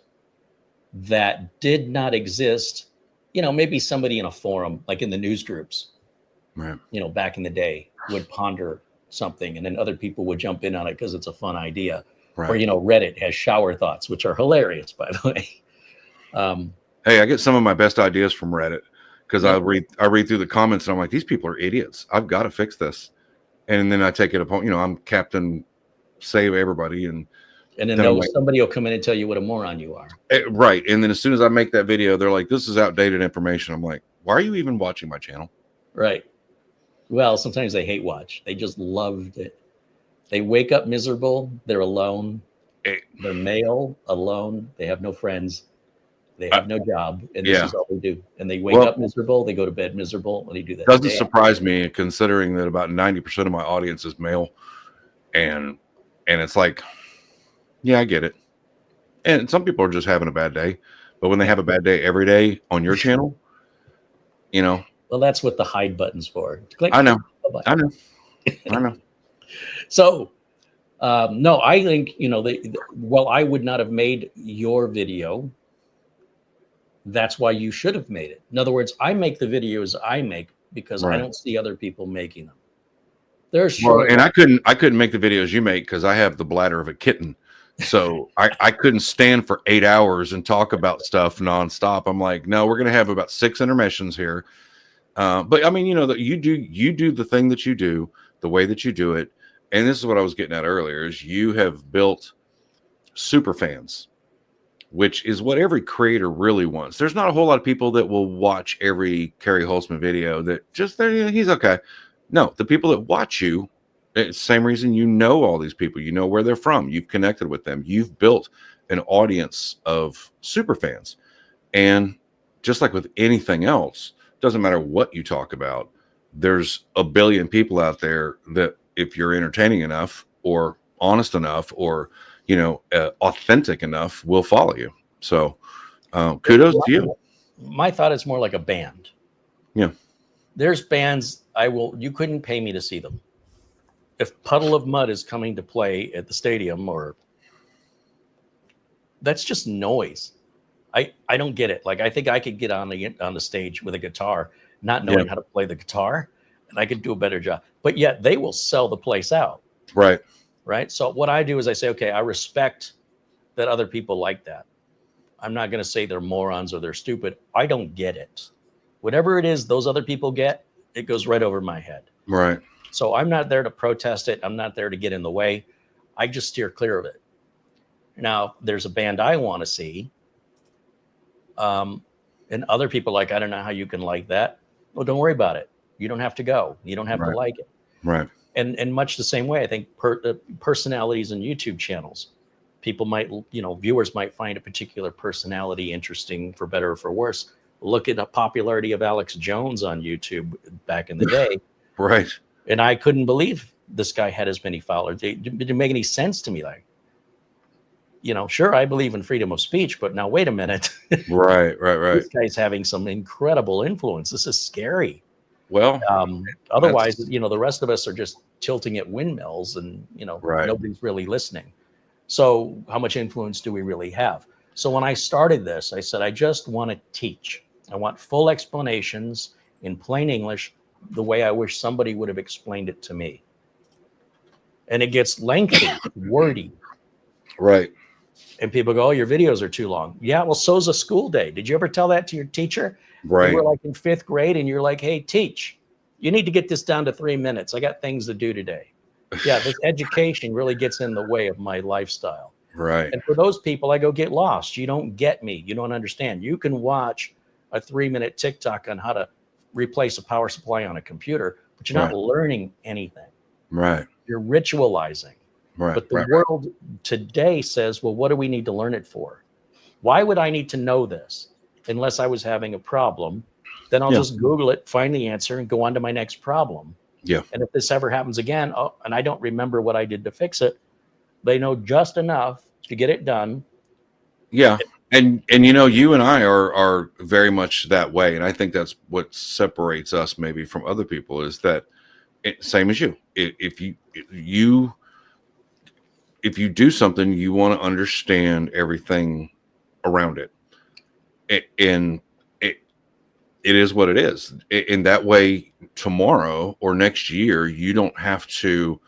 that did not exist. Maybe somebody in a forum, like in the news groups, right? Back in the day, would ponder something, and then other people would jump in on it because it's a fun idea. Or, Reddit has shower thoughts, which are hilarious, by the way. Hey, I get some of my best ideas from Reddit because I read through the comments and I'm like, these people are idiots. I've got to fix this. And then I take it upon, I'm Captain Save Everybody. And then somebody will come in and tell you what a moron you are. Right. And then as soon as I make that video, they're like, this is outdated information. I'm like, why are you even watching my channel? Right. Well, sometimes they hate watch. They just loved it. They wake up miserable. They're alone. They're male, alone. They have no friends. They have no job. And this is all they do. And they wake up miserable. They go to bed miserable. And they do that. Doesn't surprise me, considering that about 90% of my audience is male. And it's like, yeah, I get it. And some people are just having a bad day. But when they have a bad day every day on your channel, Well, that's what the hide button's for. Click. I know. So, no, I think, I would not have made your video. That's why you should have made it. In other words, I make the videos I make because I don't see other people making them. And I couldn't make the videos you make because I have the bladder of a kitten. So I couldn't stand for 8 hours and talk about stuff nonstop. I'm like, no, we're going to have about 6 intermissions here. But I mean, that you do the thing that you do, the way that you do it. And this is what I was getting at earlier is you have built super fans, which is what every creator really wants. There's not a whole lot of people that will watch every CareyHolzman video that just he's okay. No, the people that watch you, it's the same reason all these people. You know where they're from. You've connected with them. You've built an audience of super fans. And just like with anything else, doesn't matter what you talk about, there's a billion people out there that if you're entertaining enough or honest enough or, authentic enough, will follow you. So kudos to you. My thought is more like a band. Yeah. There's bands you couldn't pay me to see them. If Puddle of Mud is coming to play at the stadium that's just noise. I don't get it. Like, I think I could get on the stage with a guitar, not knowing how to play the guitar, and I could do a better job. But yet they will sell the place out. Right. Right. So what I do is I say, okay, I respect that other people like that. I'm not going to say they're morons or they're stupid. I don't get it. Whatever it is those other people get, it goes right over my head. Right. So I'm not there to protest it. I'm not there to get in the way. I just steer clear of it. Now, there's a band I want to see. And other people I don't know how you can like that. Well, don't worry about it. You don't have to go. You don't have to like it. Right. And much the same way, I think personalities and YouTube channels, people might, viewers might find a particular personality interesting for better or for worse. Look at the popularity of Alex Jones on YouTube back in the day. Right. And I couldn't believe this guy had as many followers. It didn't make any sense to me. Sure, I believe in freedom of speech, but now wait a minute. Right. This guy's having some incredible influence. This is scary. Well, otherwise, the rest of us are just tilting at windmills and, nobody's really listening. So how much influence do we really have? So when I started this, I said, I just want to teach. I want full explanations in plain English, the way I wish somebody would have explained it to me. And it gets lengthy, wordy. Right. And people go, oh, your videos are too long. Yeah, well, so's a school day. Did you ever tell that to your teacher? Right. You were in 5th grade and you're like, hey, teach. You need to get this down to 3 minutes. I got things to do today. Yeah, this education really gets in the way of my lifestyle. Right. And for those people, I go, get lost. You don't get me. You don't understand. You can watch a 3-minute TikTok on how to replace a power supply on a computer, but you're not learning anything. Right. You're ritualizing. Right. But the world today says, well, what do we need to learn it for? Why would I need to know this unless I was having a problem? Then I'll just Google it, find the answer, and go on to my next problem. Yeah. And if this ever happens again, and I don't remember what I did to fix it, they know just enough to get it done. Yeah. And you and I are very much that way. And I think that's what separates us maybe from other people is that same as you. If you do something, you want to understand everything around it. And it is what it is. In that way, tomorrow or next year, you don't have to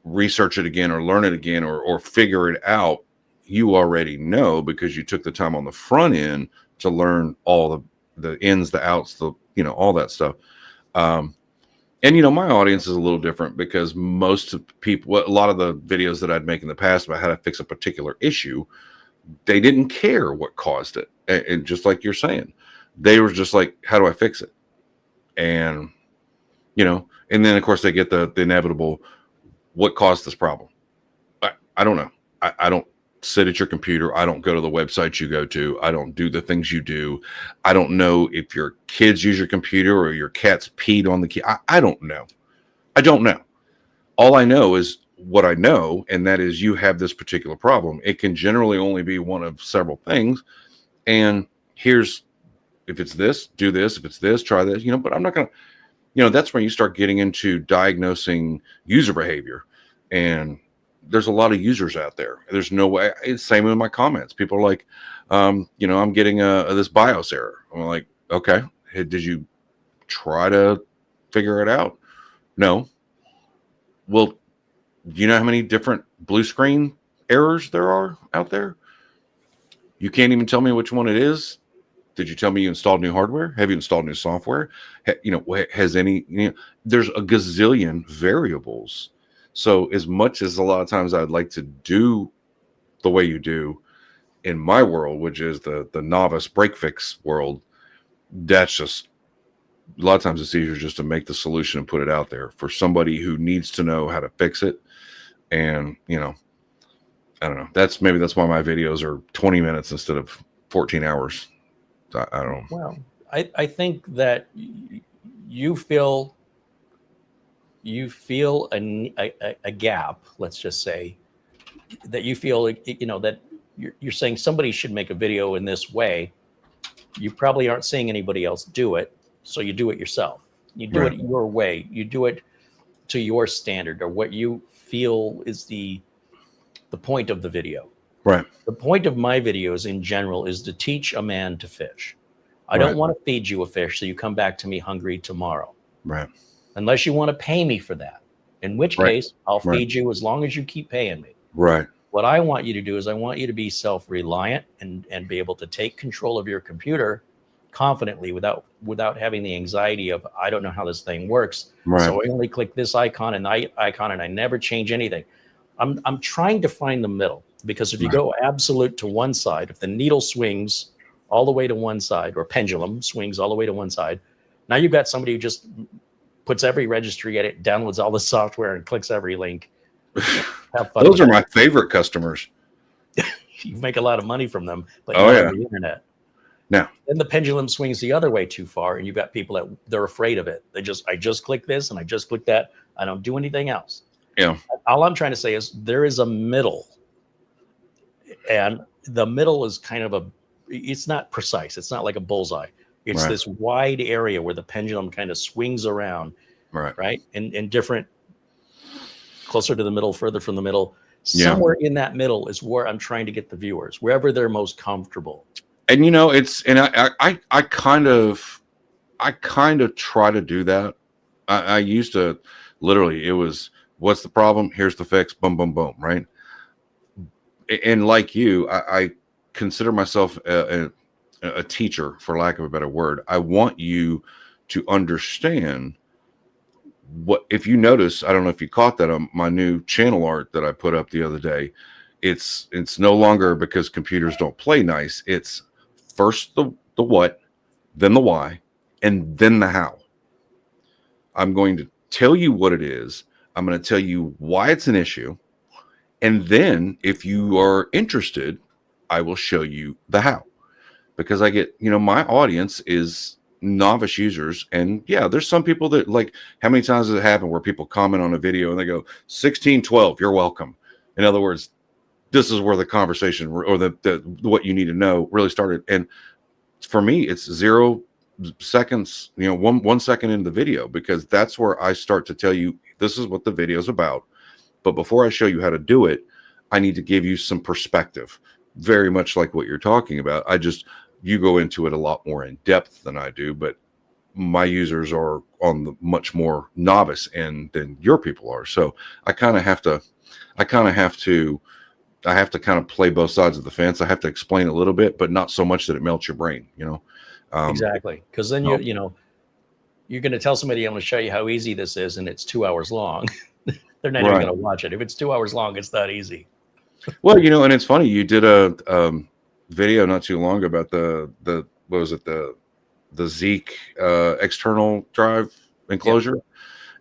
research it again or learn it again or figure it out, you already know because you took the time on the front end to learn all the ins, the outs, the, you know, all that stuff. And, you know, my audience is a little different because most of people, a lot of the videos that I'd make in the past about how to fix a particular issue, they didn't care what caused it. And just like you're saying, they were just like, how do I fix it? And, you know, and then of course they get the inevitable, what caused this problem? I don't know. I don't sit at your computer. I don't go to the websites you go to. I don't do the things you do. I don't know if your kids use your computer or your cat's peed on the key. I don't know. I don't know. All I know is what I know, and that is you have this particular problem. It can generally only be one of several things. And here's, if it's this, do this. If it's this, try this, you know, but I'm not going to, you know, that's when you start getting into diagnosing user behavior. And there's a lot of users out there. There's no way. It's same with my comments. People are like, you know, I'm getting this BIOS error. I'm like, okay, hey, did you try to figure it out? No. Well, do you know how many different blue screen errors there are out there? You can't even tell me which one it is. Did you tell me you installed new hardware? Have you installed new software? You know, has any, you know, there's a gazillion variables. So as much as a lot of times I'd like to do the way you do in my world, which is the novice break fix world, that's just, a lot of times it's easier just to make the solution and put it out there for somebody who needs to know how to fix it. And, you know, I don't know. That's why my videos are 20 minutes instead of 14 hours. I don't know. Well, I think that you feel a gap, let's just say, that you feel, you know, that you're saying somebody should make a video in this way. You probably aren't seeing anybody else do it, so you do it yourself. You do it your way. You do it to your standard or what you feel is the point of the video. Right. The point of my videos in general is to teach a man to fish. I don't want to feed you a fish so you come back to me hungry tomorrow. Right. Unless you want to pay me for that, in which case I'll feed you as long as you keep paying me. Right. What I want you to do is I want you to be self-reliant and be able to take control of your computer confidently without having the anxiety of, I don't know how this thing works. Right. So I only click this icon and that icon and I never change anything. I'm trying to find the middle, because if you go absolute to one side, if the needle swings all the way to one side, or pendulum swings all the way to one side, now you've got somebody who just puts every registry at it, downloads all the software and clicks every link. Have fun. Those are my favorite customers. You make a lot of money from them, but not on the internet. Now, then the pendulum swings the other way too far, and you've got people that they're afraid of it. I just click this and I just click that. I don't do anything else. Yeah. All I'm trying to say is there is a middle, and the middle is kind of it's not precise. It's not like a bullseye. It's this wide area where the pendulum kind of swings around, right? And different, closer to the middle, further from the middle. Somewhere in that middle is where I'm trying to get the viewers, wherever they're most comfortable. And you know, I kind of try to do that. I used to literally, it was, what's the problem? Here's the fix. Boom, boom, boom. Right. And like you, I consider myself a teacher, for lack of a better word. I want you to understand what, if you notice, I don't know if you caught that on my new channel art that I put up the other day. It's no longer because computers don't play nice. It's first the what, then the why, and then the how. I'm going to tell you what it is. I'm going to tell you why it's an issue. And then if you are interested, I will show you the how. Because I get, you know, my audience is novice users. And yeah, there's some people that, like, how many times does it happen where people comment on a video and they go, 1612, you're welcome. In other words, this is where the conversation or the what you need to know really started. And for me, it's 0 seconds, you know, one second into the video, because that's where I start to tell you, this is what the video is about. But before I show you how to do it, I need to give you some perspective, very much like what you're talking about. You go into it a lot more in depth than I do, but my users are on the much more novice end than your people are. So I kind of have to kind of play both sides of the fence. I have to explain a little bit, but not so much that it melts your brain, you know? Exactly. Because then no. you know, you're going to tell somebody, I'm going to show you how easy this is, and it's 2 hours long. They're not even Right. going to watch it. If it's 2 hours long, it's not easy. Well, you know, and it's funny, you did a video not too long about the what was it, the Zeek external drive enclosure.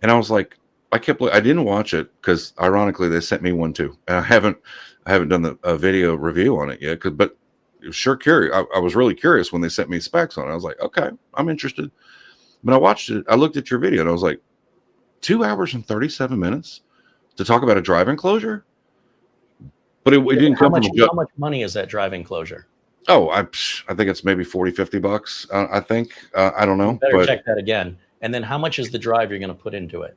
And I was like, I didn't watch it because ironically they sent me one too. And I haven't done a video review on it yet. But sure curious. I was really curious when they sent me specs on it. I was like, okay, I'm interested. But I watched it. I looked at your video and I was like, 2 hours and 37 minutes to talk about a drive enclosure. But it didn't come from how much money is that drive enclosure? Oh, I think it's maybe $40-$50. I think I don't know. You better check that again. And then how much is the drive you're going to put into it?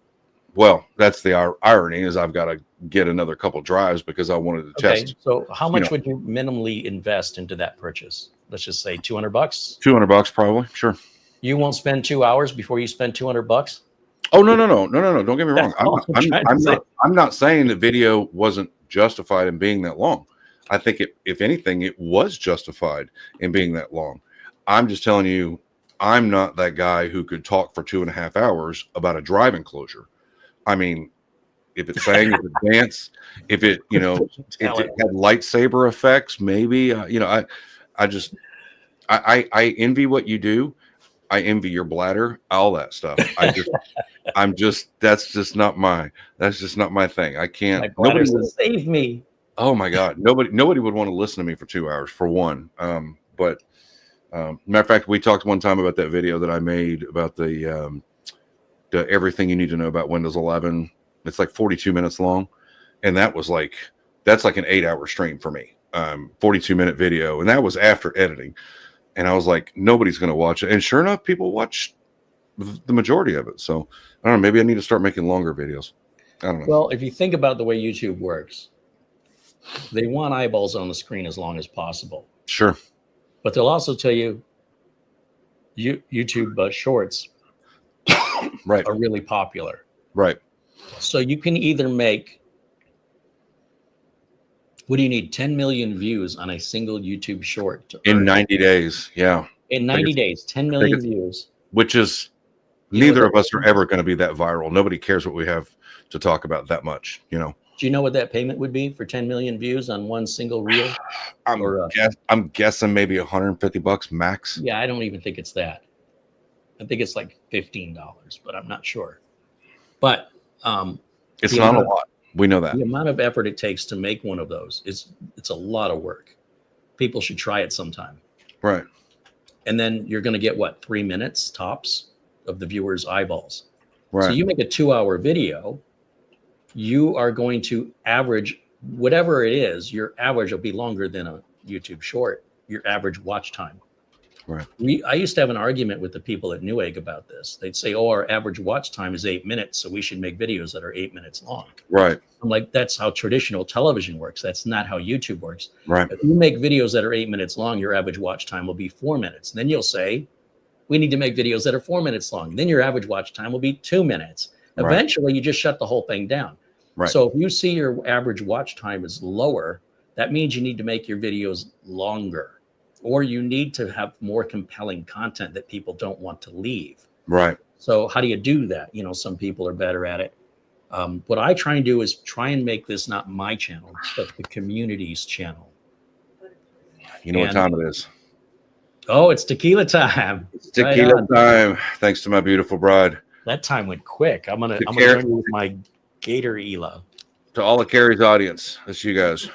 Well, that's the irony is I've got to get another couple drives because I wanted to test. So how much would you minimally invest into that purchase? Let's just say $200. $200 probably. Sure. You won't spend 2 hours before you spend $200. Oh no! Don't get me wrong. I'm not saying the video wasn't justified in being that long. I think if anything, it was justified in being that long. I'm just telling you, I'm not that guy who could talk for 2.5 hours about a drive enclosure. I mean, if it sang, if it danced, if it, you know, if it had lightsaber effects, maybe, you know, I envy what you do. I envy your bladder, all that stuff. That's just not my thing. I can't. My bladder says, save me. Oh my God. Nobody would want to listen to me for 2 hours for one. But matter of fact, we talked one time about that video that I made about the everything you need to know about Windows 11. It's like 42 minutes long. And that's like an 8-hour stream for me. 42-minute video. And that was after editing. And I was like, nobody's going to watch it. And sure enough, people watch the majority of it. So I don't know. Maybe I need to start making longer videos. I don't know. Well, if you think about the way YouTube works, they want eyeballs on the screen as long as possible. Sure. But they'll also tell you YouTube shorts right. are really popular. Right. So you can either make, what do you need? 10 million views on a single YouTube short. In 90 days. Yeah. In 90 days, 10 million views. Which is, neither of us are ever going to be that viral. Nobody cares what we have to talk about that much, you know. Do you know what that payment would be for 10 million views on one single reel? I'm guessing maybe $150 max. Yeah, I don't even think it's that. I think it's like $15, but I'm not sure. But it's not a lot. We know that. The amount of effort it takes to make one of those it's a lot of work. People should try it sometime. Right. And then you're going to get 3 minutes tops of the viewer's eyeballs. Right. So you make a 2-hour video, you are going to average whatever it is. Your average will be longer than a YouTube short. Your average watch time. Right. I used to have an argument with the people at Newegg about this. They'd say, "Oh, our average watch time is 8 minutes, so we should make videos that are 8 minutes long." Right. I'm like, that's how traditional television works. That's not how YouTube works. Right. If you make videos that are 8 minutes long, your average watch time will be 4 minutes. Then you'll say, we need to make videos that are 4 minutes long. Then your average watch time will be 2 minutes. Right. Eventually, you just shut the whole thing down. Right. So if you see your average watch time is lower, that means you need to make your videos longer, or you need to have more compelling content that people don't want to leave. Right. So how do you do that? You know, some people are better at it. What I try and do is try and make this not my channel, but the community's channel. You know what time it is? Oh, it's tequila time. It's tequila time. Thanks to my beautiful bride. That time went quick. I'm gonna join you with my Gator Ela. To all of Carey's audience, that's you guys.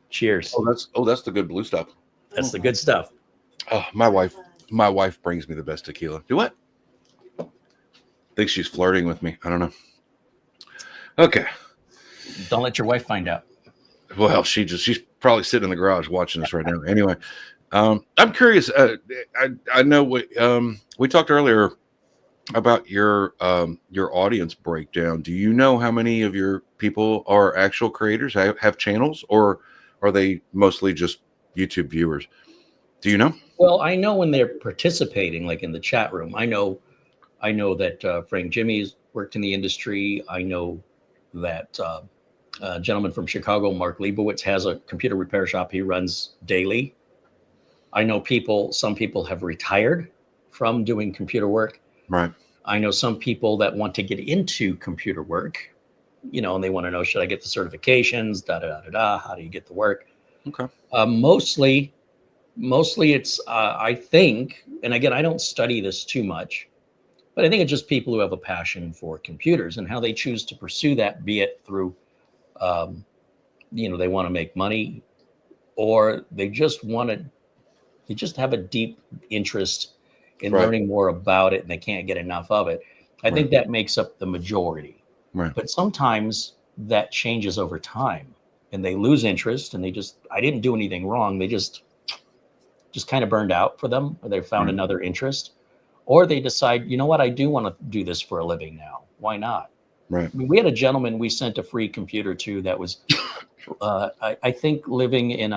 Cheers. That's the good blue stuff. That's the good stuff. Oh, my wife brings me the best tequila. Do what? I think she's flirting with me. I don't know. Okay. Don't let your wife find out. Well, she's probably sitting in the garage watching this right now. Anyway, I'm curious. I know we talked earlier about your audience breakdown. Do you know how many of your people are actual creators, have channels, or are they mostly just YouTube viewers? Do you know? Well, I know when they're participating, like in the chat room. I know that Frank Jimmy's worked in the industry. I know that a gentleman from Chicago, Mark Leibowitz, has a computer repair shop he runs daily. I know some people have retired from doing computer work. Right. I know some people that want to get into computer work, and they want to know, should I get the certifications, da da da da da, how do you get the work? Okay. Mostly it's, I think, and again, I don't study this too much, but I think it's just people who have a passion for computers and how they choose to pursue that, be it through, they want to make money, or they just have a deep interest in Right. learning more about it and they can't get enough of it. I think that makes up the majority. Right. But sometimes that changes over time and they lose interest and I didn't do anything wrong. They just kind of burned out for them, or they found another interest, or they decide, you know what, I do want to do this for a living now. Why not? Right. I mean, we had a gentleman we sent a free computer to that was, I think, living in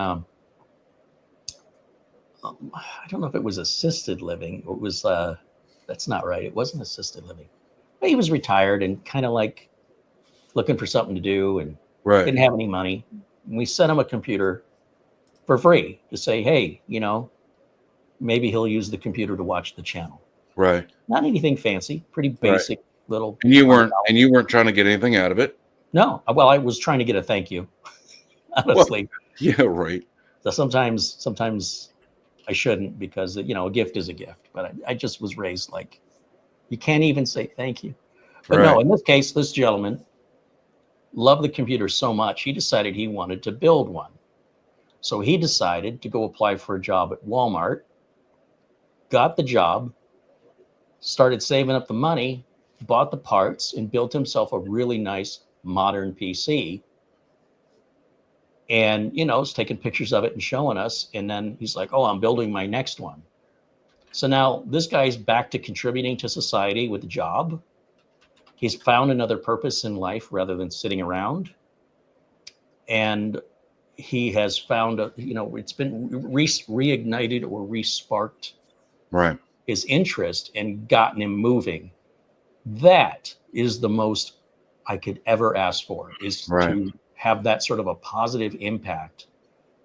I don't know if it was assisted living. It was, that's not right. It wasn't assisted living. But he was retired and kind of like looking for something to do and didn't have any money. And we sent him a computer for free to say, hey, maybe he'll use the computer to watch the channel. Right. Not anything fancy, pretty basic little. And you weren't trying to get anything out of it. No. Well, I was trying to get a thank you, honestly. Well, yeah, right. So sometimes I shouldn't, because a gift is a gift. But I just was raised like, you can't even say thank you. But no, in this case, this gentleman loved the computer so much, he decided he wanted to build one. So he decided to go apply for a job at Walmart, got the job, started saving up the money, bought the parts, and built himself a really nice modern PC. And, was taking pictures of it and showing us. And then he's like, oh, I'm building my next one. So now this guy's back to contributing to society with a job. He's found another purpose in life rather than sitting around. And he has found it's been reignited or resparked his interest and gotten him moving. That is the most I could ever ask for, is to have that sort of a positive impact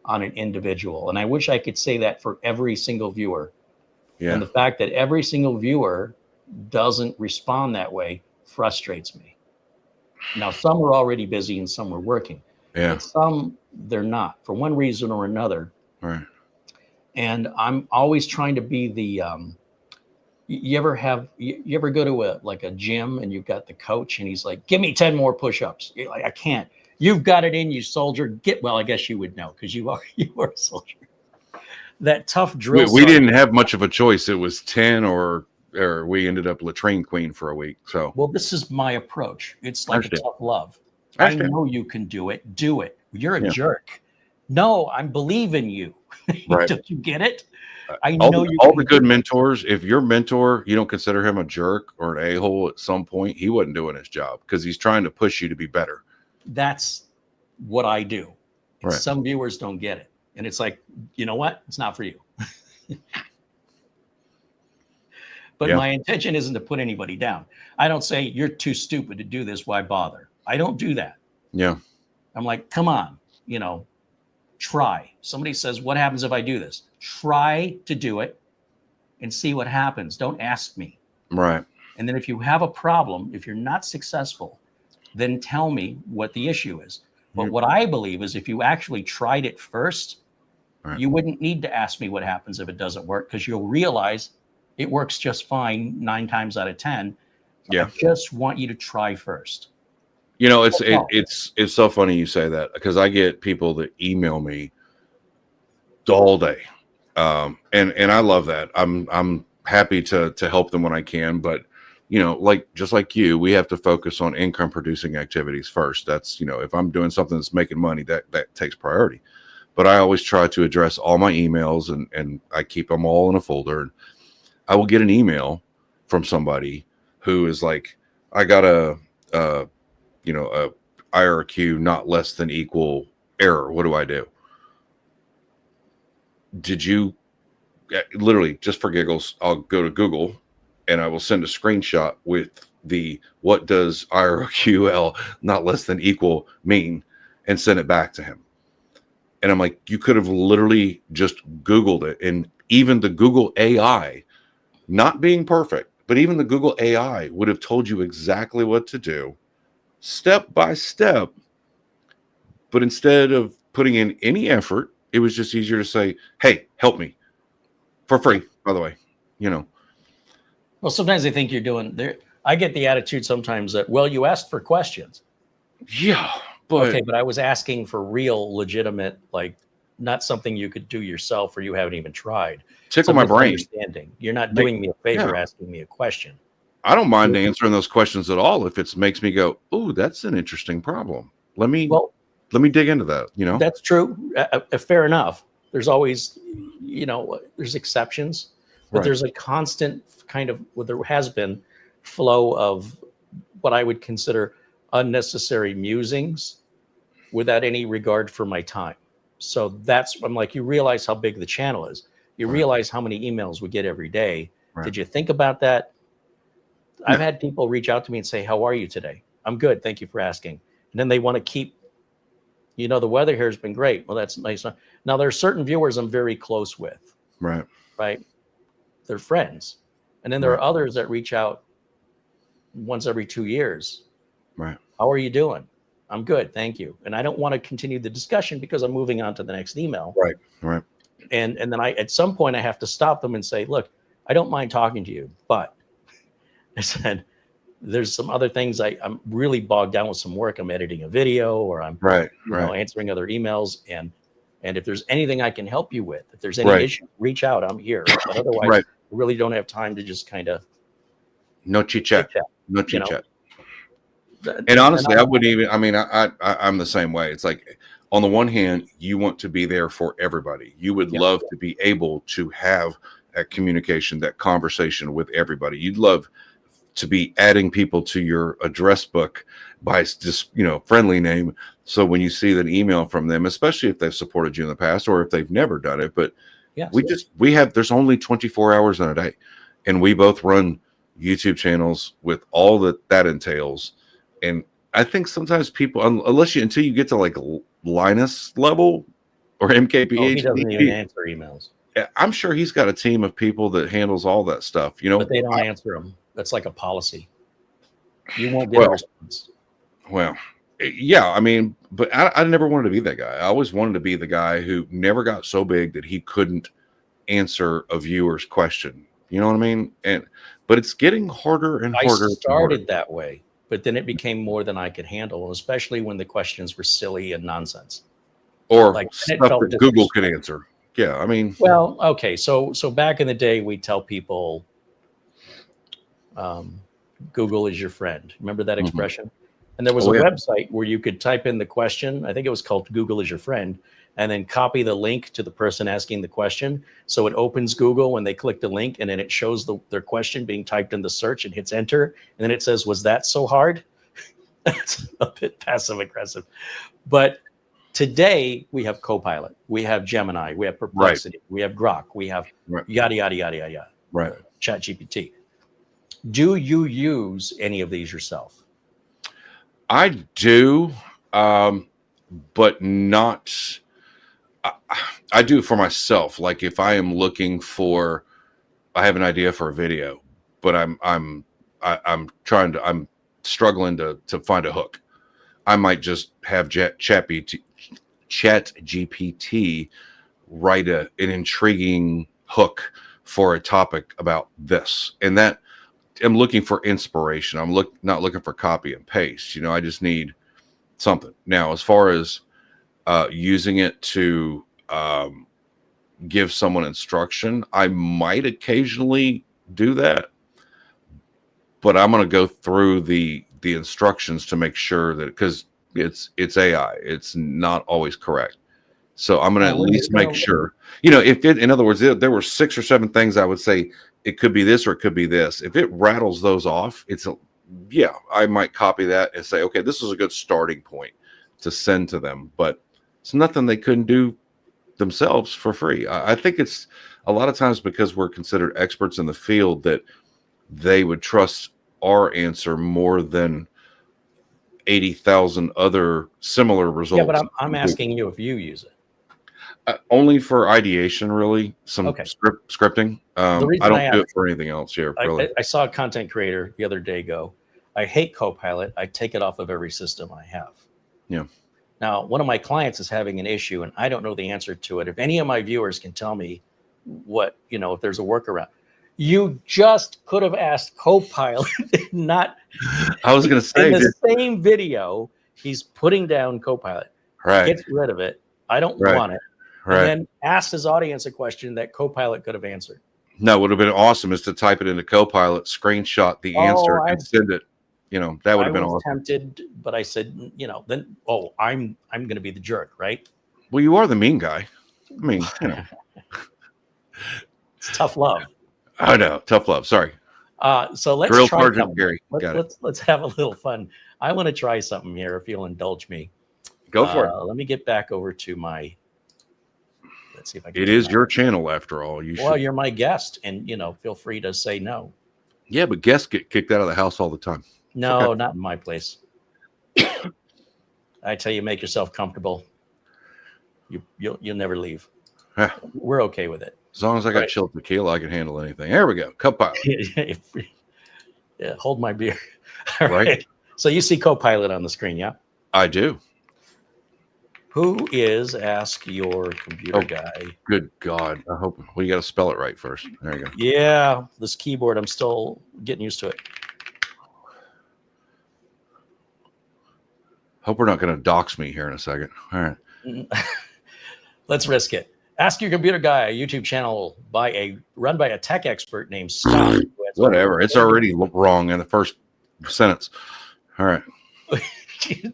on an individual. And I wish I could say that for every single viewer. Yeah. And the fact that every single viewer doesn't respond that way frustrates me. Now, some are already busy and some are working. Yeah. But some, they're not, for one reason or another. Right. And I'm always trying to be the, you ever go to a gym and you've got the coach and he's like, give me 10 more push-ups. You're like, I can't. You've got it in you, soldier. Well, I guess you would know because you are a soldier. That tough drill. We didn't have much of a choice. It was 10 or we ended up latrine queen for a week. So, well, this is my approach. It's like a tough love. I know you can do it. Do it. You're a jerk. No, I'm believing you. Right. Don't you get it? All the good mentors, if your mentor, you don't consider him a jerk or an a-hole at some point, he wasn't doing his job because he's trying to push you to be better. That's what I do. Right. Some viewers don't get it. And it's like, you know what? It's not for you. But my intention isn't to put anybody down. I don't say you're too stupid to do this. Why bother? I don't do that. Yeah. I'm like, come on, try. Somebody says, what happens if I do this? Try to do it and see what happens. Don't ask me. Right. And then if you have a problem, if you're not successful, then tell me what the issue is. But what I believe is if you actually tried it first, you wouldn't need to ask me what happens if it doesn't work, because you'll realize it works just fine 9 times out of 10. Yeah. I just want you to try first. It's so funny you say that, because I get people that email me all day. And I love that. I'm happy to help them when I can, but just like you, we have to focus on income producing activities first. That's, if I'm doing something that's making money, that takes priority. But I always try to address all my emails and I keep them all in a folder. And I will get an email from somebody who is like, I got a IRQ not less than equal error. What do I do? Did you literally just for giggles, I'll go to Google and I will send a screenshot with the what does IRQL not less than equal mean and send it back to him. And I'm like, you could have literally just Googled it. And even the Google AI, not being perfect, but even the Google AI would have told you exactly what to do, step by step. But instead of putting in any effort, it was just easier to say, hey, help me for free, by the way, you know. Well, sometimes they think you're doing there. I get the attitude sometimes that, well, you asked for questions. Yeah, but Okay, but I was asking for real, legitimate, like not something you could do yourself or you haven't even tried. tickle Some my brain. misunderstanding. You're not doing me a favor asking me a question. I don't mind answering those questions at all if it makes me go, oh, that's an interesting problem. Let me dig into that, you know. That's true. Fair enough. There's always, there's exceptions, but there's a constant kind of, well, there has been flow of what I would consider unnecessary musings without any regard for my time. So I'm like, you realize how big the channel is. You realize how many emails we get every day. Did you think about that? I've had people reach out to me and say, how are you today? I'm good. Thank you for asking. And then they want to keep, the weather here has been great. Well, that's nice. Now there are certain viewers I'm very close with. Right. They're friends. And then there are others that reach out once every 2 years. Right. How are you doing? I'm good. Thank you. And I don't want to continue the discussion because I'm moving on to the next email. Right. And then at some point I have to stop them and say, look, I don't mind talking to you, but I said, there's some other things I'm really bogged down with some work. I'm editing a video or I'm answering other emails. And if there's anything I can help you with, if there's any issue, reach out. I'm here. But otherwise, I really don't have time to just kind of no chit chat. And honestly, I wouldn't even. I mean, I'm the same way. It's like, on the one hand, you want to be there for everybody. You would love to be able to have that communication, that conversation with everybody. You'd love to be adding people to your address book by just, friendly name. So when you see that email from them, especially if they've supported you in the past or if they've never done it, but there's only 24 hours in a day, and we both run YouTube channels with all that entails. And I think sometimes people, until you get to like Linus level or MKBH, he doesn't even answer emails. I'm sure he's got a team of people that handles all that stuff, But they don't answer them. That's like a policy. You won't get a response. Well, yeah, I mean, but I never wanted to be that guy. I always wanted to be the guy who never got so big that he couldn't answer a viewer's question. You know what I mean? But it's getting harder and harder. I started that way, but then it became more than I could handle, especially when the questions were silly and nonsense. Or like stuff that Google could answer. Yeah, I mean. Well, okay, so back in the day, we tell people, Google is your friend. Remember that expression? And there was a website where you could type in the question. I think it was called Google is your friend, and then copy the link to the person asking the question. So it opens Google when they click the link, and then it shows their question being typed in the search and hits enter. And then it says, was that so hard? That's a bit passive aggressive. But today we have Copilot, we have Gemini, we have Perplexity, we have Grok, we have yada, yada, yada, yada, yada. Right. Chat GPT. Do you use any of these yourself? I do, but not. I do for myself. Like if I am looking for, I have an idea for a video, but I'm struggling to find a hook. I might just have Chat GPT write an intriguing hook for a topic about this, and that. I'm looking for inspiration. I'm not looking for copy and paste. I just need something. Now, as far as using it to give someone instruction, I might occasionally do that, but I'm going to go through the instructions to make sure that, because it's AI, it's not always correct. So I'm going to at least make sure, in other words, there were 6 or 7 things I would say, it could be this or it could be this. If it rattles those off, I might copy that and say, okay, this is a good starting point to send to them. But it's nothing they couldn't do themselves for free. I think it's a lot of times because we're considered experts in the field that they would trust our answer more than 80,000 other similar results. Yeah, but I'm asking you if you use it. Only for ideation, really. Some Okay. scripting. The reason I don't I do asked- it for anything else here, really. I saw a content creator the other day go, I hate Copilot. I take it off of every system I have. Yeah. Now, one of my clients is having an issue and I don't know the answer to it. If any of my viewers can tell me what, if there's a workaround, you just could have asked Copilot, not. I was going to say, in the same video, he's putting down Copilot, right, gets rid of it. I don't want it. right. And then asked his audience a question that Copilot could have answered. No, what would have been awesome is to type it into Copilot, screenshot the answer, and send it. That would have been awesome. Tempted, but I said, then I'm going to be the jerk, right? Well, you are the mean guy. I mean, it's tough love. I know, tough love. Sorry. So let's Drill try Sergeant something. Carey. Let's have a little fun. I want to try something here, if you'll indulge me. Go for it. Let me get back over to my. Let's see if I can. It is your channel, after all. You're my guest, and feel free to say no. Yeah, but guests get kicked out of the house all the time. No, not in my place. I tell you, make yourself comfortable. You'll never leave. We're okay with it. As long as I got chilled tequila, I can handle anything. There we go. Copilot. Yeah, hold my beer. All right. So you see Copilot on the screen, yeah? I do. Who is Ask Your Computer Guy? Good God. I hope you got to spell it right first. There you go. Yeah, this keyboard, I'm still getting used to it. Hope we're not going to dox me here in a second. All right. Let's risk it. Ask Your Computer Guy, a YouTube channel run by a tech expert named Scott. Whatever. It's already wrong in the first sentence. All right.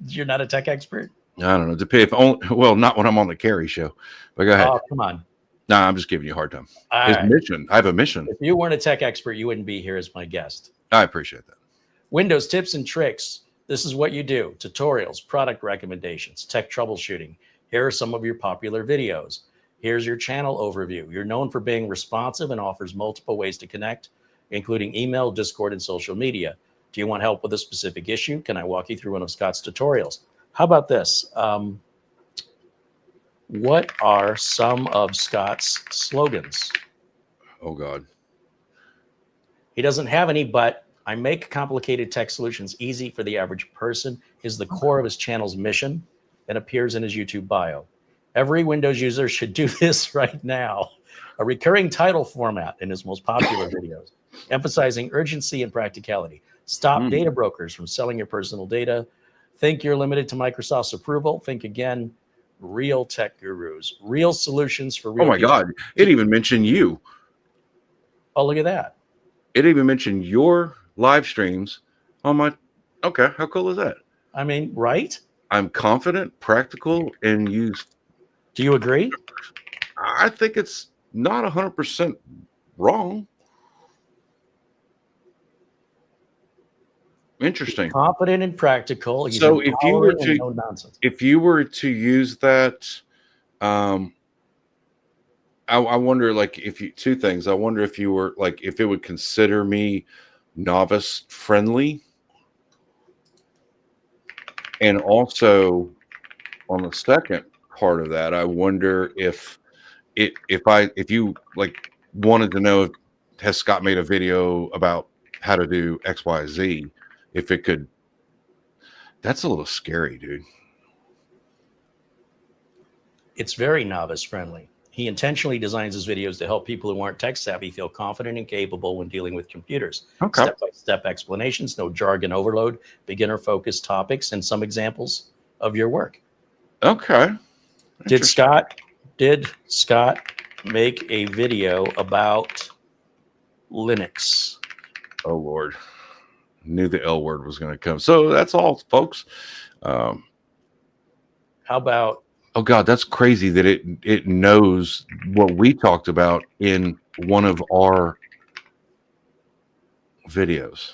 You're not a tech expert? I don't know. Not when I'm on the Carey show. But go ahead. Oh, come on. Nah, I'm just giving you a hard time. Mission. I have a mission. If you weren't a tech expert, you wouldn't be here as my guest. I appreciate that. Windows tips and tricks. This is what you do. Tutorials, product recommendations, tech troubleshooting. Here are some of your popular videos. Here's your channel overview. You're known for being responsive and offers multiple ways to connect, including email, Discord, and social media. Do you want help with a specific issue? Can I walk you through one of Scott's tutorials? How about this? What are some of Scott's slogans? Oh, God. He doesn't have any, but I make complicated tech solutions easy for the average person is the core of his channel's mission and appears in his YouTube bio. Every Windows user should do this right now. A recurring title format in his most popular videos, emphasizing urgency and practicality. Stop data brokers from selling your personal data. Think you're limited to Microsoft's approval. Think again. Real tech gurus, real solutions for real. Oh my God. It even mentioned you. Oh, look at that. It even mentioned your live streams on my. Okay. How cool is that? I mean, right? I'm confident, practical, and use. Do you agree? I think it's not 100% wrong. Interesting. Confident and practical. So if you were to use that, I wonder, like, two things. I wonder if you were like, if it would consider me novice friendly, and also on the second part of that, I wonder if you like wanted to know, has Scott made a video about how to do X, Y, Z? If it could, that's a little scary, dude. It's very novice friendly. He intentionally designs his videos to help people who aren't tech savvy feel confident and capable when dealing with computers. Okay. Step-by-step explanations, no jargon overload, beginner focused topics, and some examples of your work. Okay. Did Scott make a video about Linux? Oh, Lord. Knew the L word was going to come. So that's all, folks. How about? Oh God, that's crazy that it knows what we talked about in one of our videos.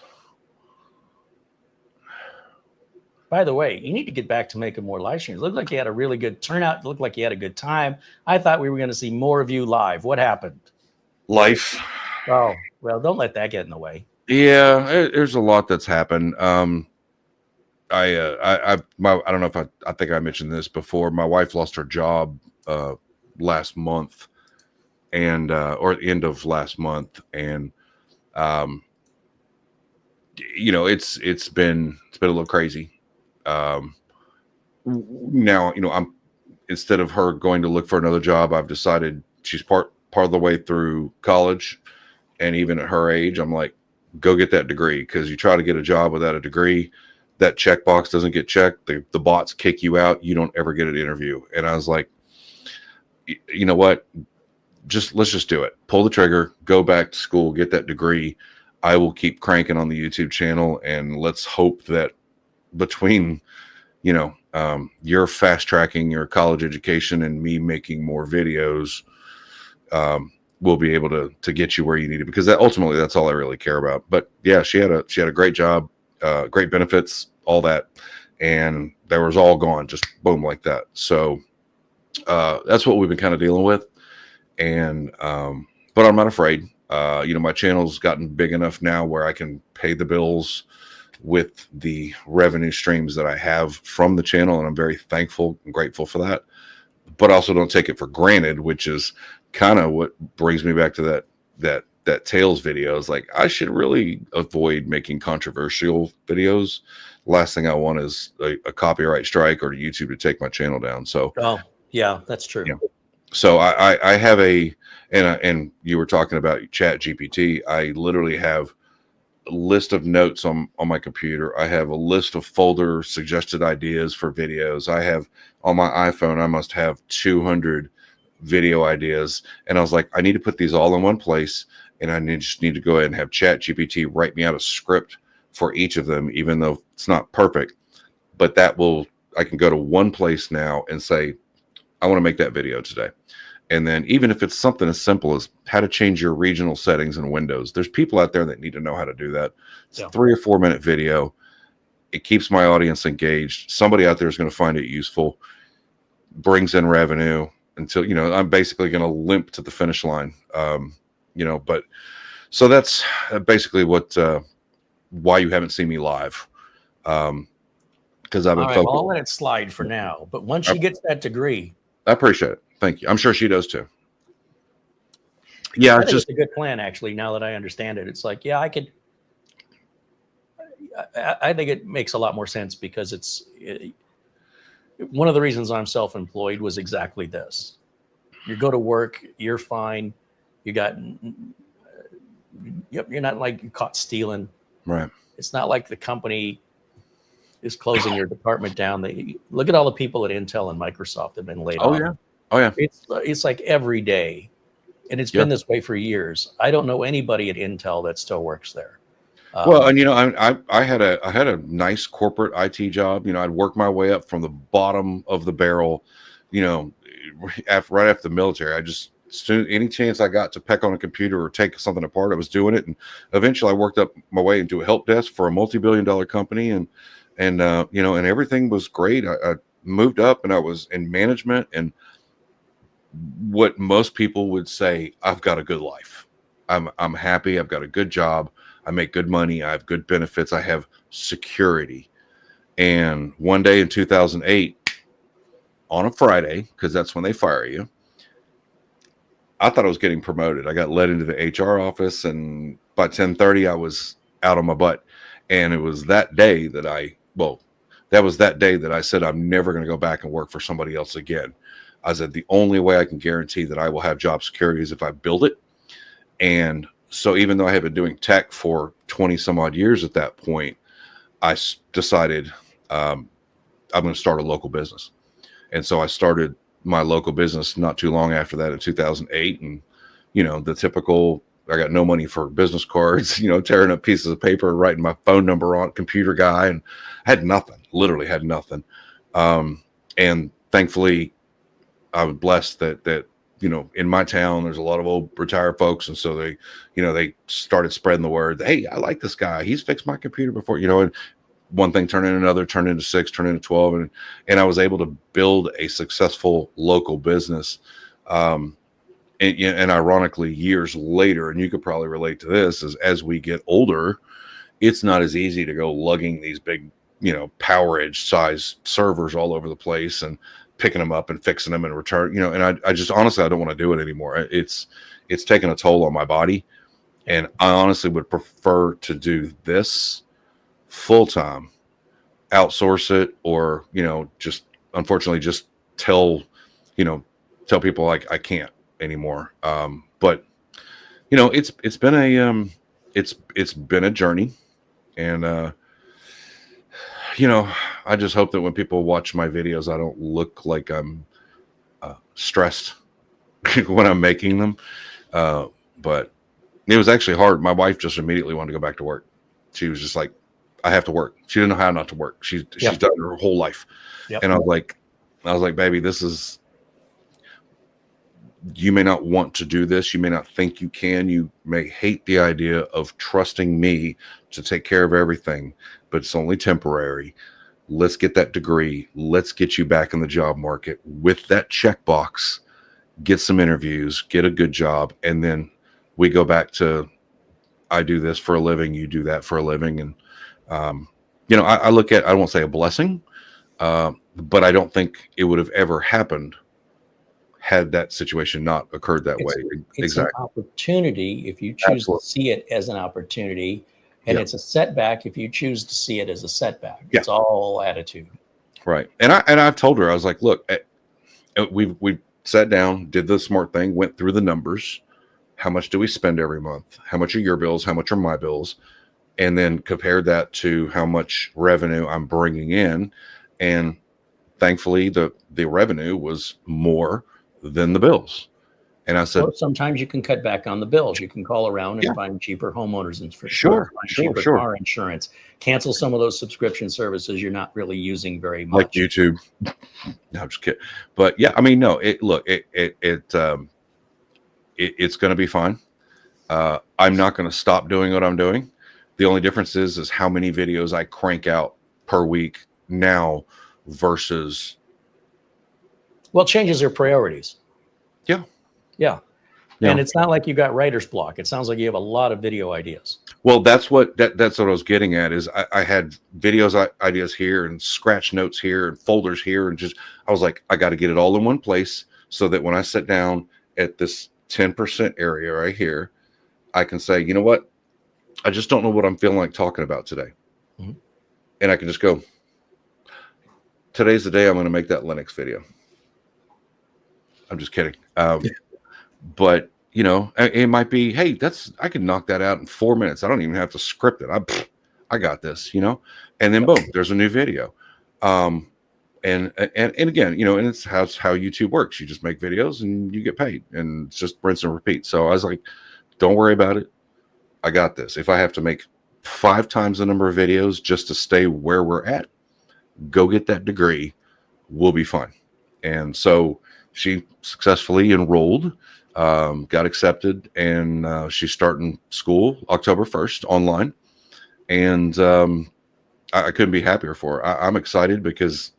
By the way, you need to get back to making more live streams. It looked like you had a really good turnout. It looked like you had a good time. I thought we were going to see more of you live. What happened? Life. Oh, well, don't let that get in the way. Yeah, there's a lot that's happened. I don't know if I think I mentioned this before. My wife lost her job last month, and or at the end of last month, and it's been a little crazy. Now I'm instead of her going to look for another job, I've decided she's part of the way through college, and even at her age, I'm like, go get that degree, because you try to get a job without a degree, that checkbox doesn't get checked. The bots kick you out. You don't ever get an interview. And I was like, you know what? Let's just do it. Pull the trigger, go back to school, get that degree. I will keep cranking on the YouTube channel, and let's hope that between, your fast tracking your college education and me making more videos, we'll be able to get you where you need it, because ultimately that's all I really care about. But yeah, she had a great job, great benefits, all that, and there was all gone, just boom, like that. So that's what we've been kind of dealing with, and but I'm not afraid. My channel's gotten big enough now where I can pay the bills with the revenue streams that I have from the channel, and I'm very thankful and grateful for that. But also don't take it for granted, which is kind of what brings me back to that Tails video. Is like, I should really avoid making controversial videos. Last thing I want is a copyright strike or YouTube to take my channel down. So, oh yeah, that's true. Yeah. So I have and you were talking about Chat GPT. I literally have a list of notes on my computer. I have a list of folder suggested ideas for videos. I have on my iPhone, I must have 200 video ideas. And I was like, I need to put these all in one place, and I just need to go ahead and have Chat GPT write me out a script for each of them, even though it's not perfect. But I can go to one place now and say, I want to make that video today. And then even if it's something as simple as how to change your regional settings in Windows, there's people out there that need to know how to do that. It's a 3 or 4 minute video. It keeps my audience engaged. Somebody out there is going to find it useful, brings in revenue until, I'm basically going to limp to the finish line. But so that's basically why you haven't seen me live. Because I've been Well, I'll let it slide for now. But once she gets that degree, I appreciate it. Thank you. I'm sure she does too. Yeah, it's a good plan, actually. Now that I understand it, it's like, yeah, I could. I think it makes a lot more sense, because one of the reasons I'm self-employed was exactly this. You go to work, you're fine. You're not like caught stealing. Right. It's not like the company is closing your department down. Look at all the people at Intel and Microsoft that have been laid off. Oh yeah. It's like every day, and it's been this way for years. I don't know anybody at Intel that still works there. Well, and I had a nice corporate IT job. I'd work my way up from the bottom of the barrel. Right after the military, I just any chance I got to peck on a computer or take something apart, I was doing it. And eventually, I worked up my way into a help desk for a multi-billion-dollar company, and everything was great. I moved up, and I was in management, and what most people would say, I've got a good life. I'm happy. I've got a good job. I make good money. I have good benefits. I have security. And one day in 2008, on a Friday, because that's when they fire you, I thought I was getting promoted. I got led into the HR office, and by 10:30, I was out on my butt. And it was that day that I said, I'm never going to go back and work for somebody else again. I said, the only way I can guarantee that I will have job security is if I build it. And so even though I had been doing tech for 20 some odd years at that point, I decided I'm going to start a local business. And so I started my local business not too long after that in 2008. And, the typical, I got no money for business cards, tearing up pieces of paper, writing my phone number on computer guy, and I had nothing, literally had nothing. And thankfully, I was blessed that in my town, there's a lot of old retired folks. And so they started spreading the word. Hey, I like this guy. He's fixed my computer before, and one thing turned into another, turned into 6, turned into 12, and I was able to build a successful local business. And ironically, years later, and you could probably relate to this, is as we get older, it's not as easy to go lugging these big, Power Edge size servers all over the place and picking them up and fixing them and return, and I just honestly, I don't want to do it anymore. It's taken a toll on my body. And I honestly would prefer to do this full time, outsource it, or, just unfortunately just tell people like I can't anymore. But it's been a journey, and I just hope that when people watch my videos, I don't look like I'm stressed when I'm making them. But it was actually hard. My wife just immediately wanted to go back to work. She was just like, I have to work. She didn't know how not to work. She's done it her whole life. Yep. And I was like, baby, you may not want to do this. You may not think you can. You may hate the idea of trusting me to take care of everything, but it's only temporary. Let's get that degree. Let's get you back in the job market with that checkbox, get some interviews, get a good job. And then we go back to, I do this for a living, you do that for a living. And, I look at, I won't say a blessing, but I don't think it would have ever happened had that situation not occurred that way. It's an opportunity if you choose to see it as an opportunity, and it's a setback if you choose to see it as a setback. Yeah. It's all attitude. Right. And I've told her, I was like, look, we sat down, did the smart thing, went through the numbers. How much do we spend every month? How much are your bills? How much are my bills? And then compared that to how much revenue I'm bringing in. And thankfully, the revenue was more than the bills. And I said, well, sometimes you can cut back on the bills. You can call around and find cheaper homeowners insurance, cheaper car insurance, cancel some of those subscription services you're not really using very much. Like YouTube. No, I'm just kidding. But yeah, I mean, no, it's going to be fine. I'm not going to stop doing what I'm doing. The only difference is how many videos I crank out per week now versus. Well, it changes your priorities. Yeah. And it's not like you got writer's block. It sounds like you have a lot of video ideas. Well, that's what I was getting at is I had videos ideas here and scratch notes here and folders here. And I was like, I got to get it all in one place so that when I sit down at this 10% area right here, I can say, you know what? I just don't know what I'm feeling like talking about today. Mm-hmm. And I can just go, today's the day I'm going to make that Linux video. I'm just kidding. But it might be, hey, I can knock that out in 4 minutes. I don't even have to script it. I got this, and then boom, there's a new video. And again, and it's how YouTube works. You just make videos and you get paid, and it's just rinse and repeat. So I was like, don't worry about it. I got this. If I have to make 5 times the number of videos just to stay where we're at, go get that degree. We'll be fine. And so she successfully enrolled, got accepted, and she's starting school October 1st online. And I couldn't be happier for her. I'm excited because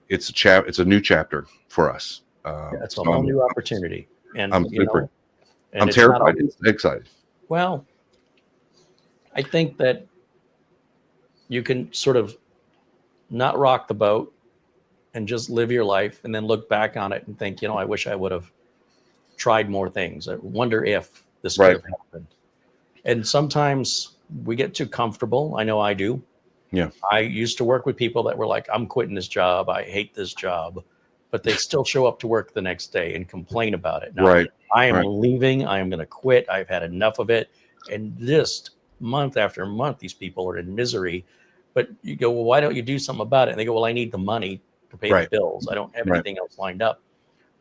it's a new chapter for us. It's a whole new opportunity. And I'm super. I'm terrified. Excited. Well, I think that you can sort of not rock the boat and just live your life and then look back on it and think, I wish I would have tried more things. I wonder if this could have happened. And sometimes we get too comfortable. I know I do. Yeah. I used to work with people that were like, I'm quitting this job. I hate this job. But they still show up to work the next day and complain about it. Now, I am leaving. I am going to quit. I've had enough of it. And just month after month, these people are in misery. But you go, well, why don't you do something about it? And they go, well, I need the money to pay the bills. I don't have anything else lined up.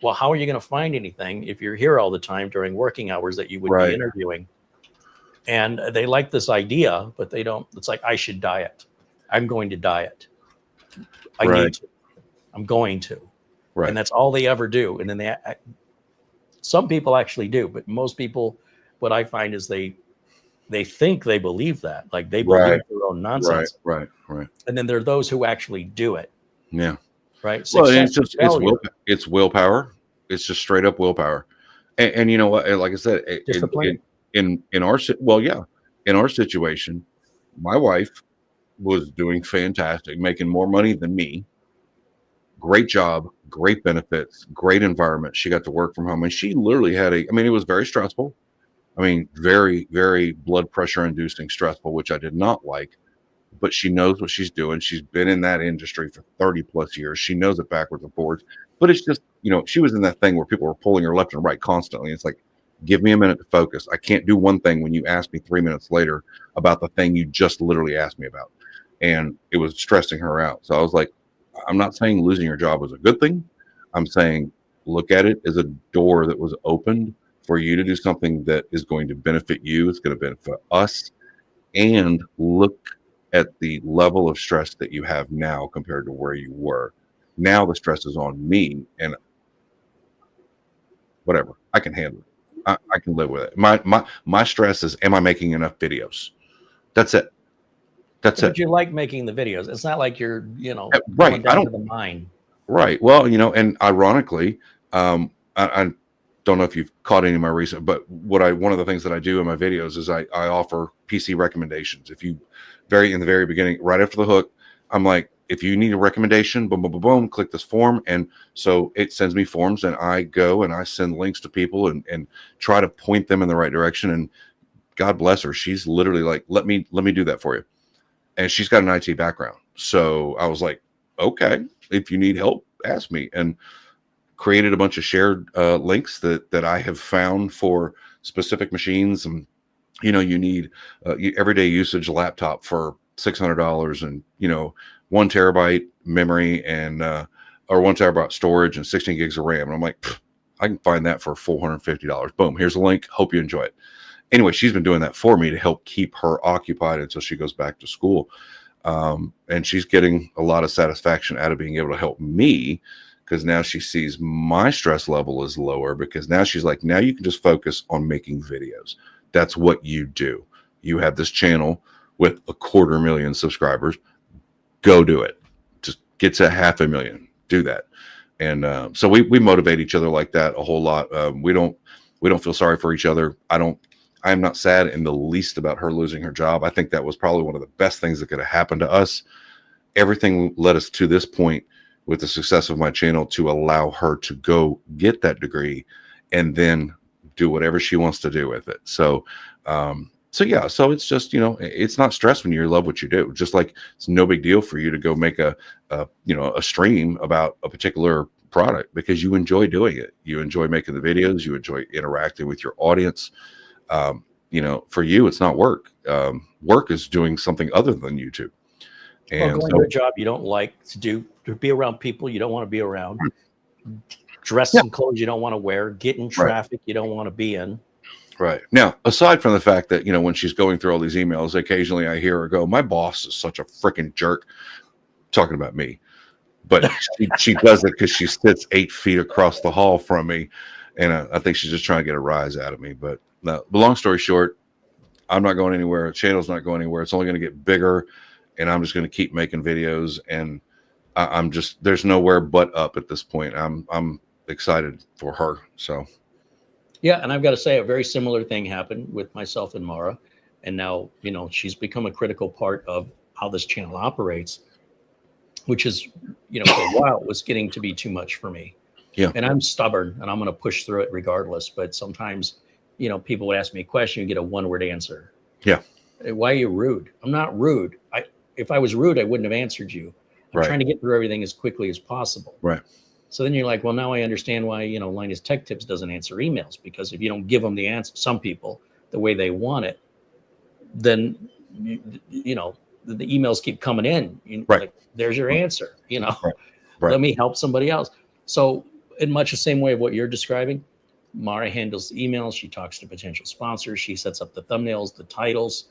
Well, how are you going to find anything if you're here all the time during working hours that you would be interviewing? And they like this idea, but they don't. It's like, I should diet. I'm going to diet. I need to. I'm going to. And that's all they ever do. And then some people actually do, but most people, what I find is they they think they believe that, like they Right, believe their own right, nonsense. right, right. And then there are those who actually do it, Yeah. right? Well, and Success and failure, it's willpower. It's just straight up willpower. And you know what? And like I said, discipline. in our well, yeah, in our situation, my wife was doing fantastic, making more money than me. Great job, great benefits, great environment. She got to work from home, and she literally had a. I mean, it was very stressful. I mean, very, very blood pressure inducing stressful, which I did not like. But she knows what she's doing. She's been in that industry for 30 plus years. She knows it backwards and forwards. But it's just, she was in that thing where people were pulling her left and right constantly. It's like, give me a minute to focus. I can't do one thing when you ask me 3 minutes later about the thing you just literally asked me about. And it was stressing her out. So I was like, I'm not saying losing your job was a good thing. I'm saying look at it as a door that was opened for you to do something that is going to benefit you. It's going to benefit us. And look at the level of stress that you have now compared to where you were. Now the stress is on me, and whatever, I can handle it. I can live with it. My stress is, am I making enough videos? That's it. That's But it. you like making the videos. It's not like you're, Right. going down to the mine. Right. Well, and ironically, I don't know if you've caught any of my recent, but one of the things that I do in my videos is I offer PC recommendations. If you in the very beginning, right after the hook, I'm like, if you need a recommendation, boom, boom, boom, boom, click this form. And so it sends me forms, and I go and I send links to people and try to point them in the right direction. And God bless her. She's literally like, let me do that for you. And she's got an IT background. So I was like, okay, if you need help, ask me. And created a bunch of shared links that I have found for specific machines. And, you need everyday usage laptop for $600 and, 1 terabyte memory and, or 1 terabyte storage and 16 gigs of RAM. And I'm like, I can find that for $450. Boom. Here's a link. Hope you enjoy it. Anyway, she's been doing that for me to help keep her occupied until she goes back to school. And she's getting a lot of satisfaction out of being able to help me, because now she sees my stress level is lower, because now she's like, now you can just focus on making videos. That's what you do. You have this channel with 250,000 subscribers. Go do it. Just get to 500,000. Do that. And so we motivate each other like that a whole lot. We don't feel sorry for each other. I'm not sad in the least about her losing her job. I think that was probably one of the best things that could have happened to us. Everything led us to this point with the success of my channel to allow her to go get that degree and then do whatever she wants to do with it. So it's just, it's not stress when you love what you do. Just like it's no big deal for you to go make a stream about a particular product because you enjoy doing it. You enjoy making the videos. You enjoy interacting with your audience. For you, it's not work. Work is doing something other than YouTube. And going to a job you don't like to do, to be around people you don't want to be around, dress in clothes you don't want to wear, get in traffic you don't want to be in. Right. Now, aside from the fact that, when she's going through all these emails, occasionally I hear her go, my boss is such a freaking jerk, talking about me. But she does it because she sits 8 feet across the hall from me. And I think she's just trying to get a rise out of me. But long story short, I'm not going anywhere. The channel's not going anywhere. It's only going to get bigger. And I'm just going to keep making videos. And I'm just, there's nowhere but up at this point. I'm excited for her. So. Yeah. And I've got to say a very similar thing happened with myself and Mara. And now, she's become a critical part of how this channel operates, which is, for a while was getting to be too much for me. Yeah. And I'm stubborn and I'm going to push through it regardless. But sometimes, people would ask me a question, you get a 1-word answer. Yeah. Why are you rude? I'm not rude. If I was rude, I wouldn't have answered you. I'm trying to get through everything as quickly as possible. Right. So then you're like, well, now I understand why, Linus Tech Tips doesn't answer emails, because if you don't give them the answer, some people, the way they want it, then, the emails keep coming in. Like, there's your answer, Right. Let me help somebody else. So in much the same way of what you're describing, Mara handles the emails. She talks to potential sponsors. She sets up the thumbnails, the titles.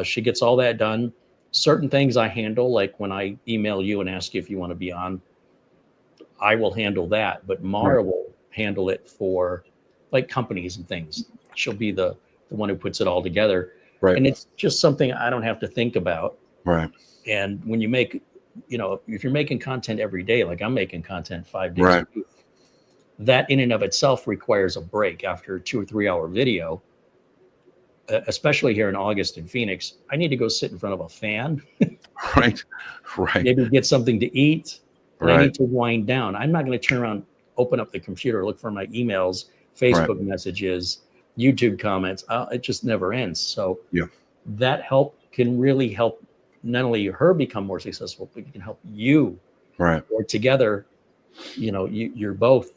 She gets all that done. Certain things I handle, like when I email you and ask you if you want to be on, I will handle that. But Mara will handle it for like companies and things. She'll be the one who puts it all together. Right. And it's just something I don't have to think about. Right. And when you make, if you're making content every day, like I'm making content 5 days Right. a week, that in and of itself requires a break after a 2 or 3 hour video. Especially here in August in Phoenix, I need to go sit in front of a fan, Right. Right. maybe get something to eat, and I Right. need to wind down. I'm not going to turn around, open up the computer, look for my emails, Right. Facebook messages, YouTube comments. It just never ends. So Yeah. that can really help not only her become more successful, but it can help you. Right. Or together, you're both,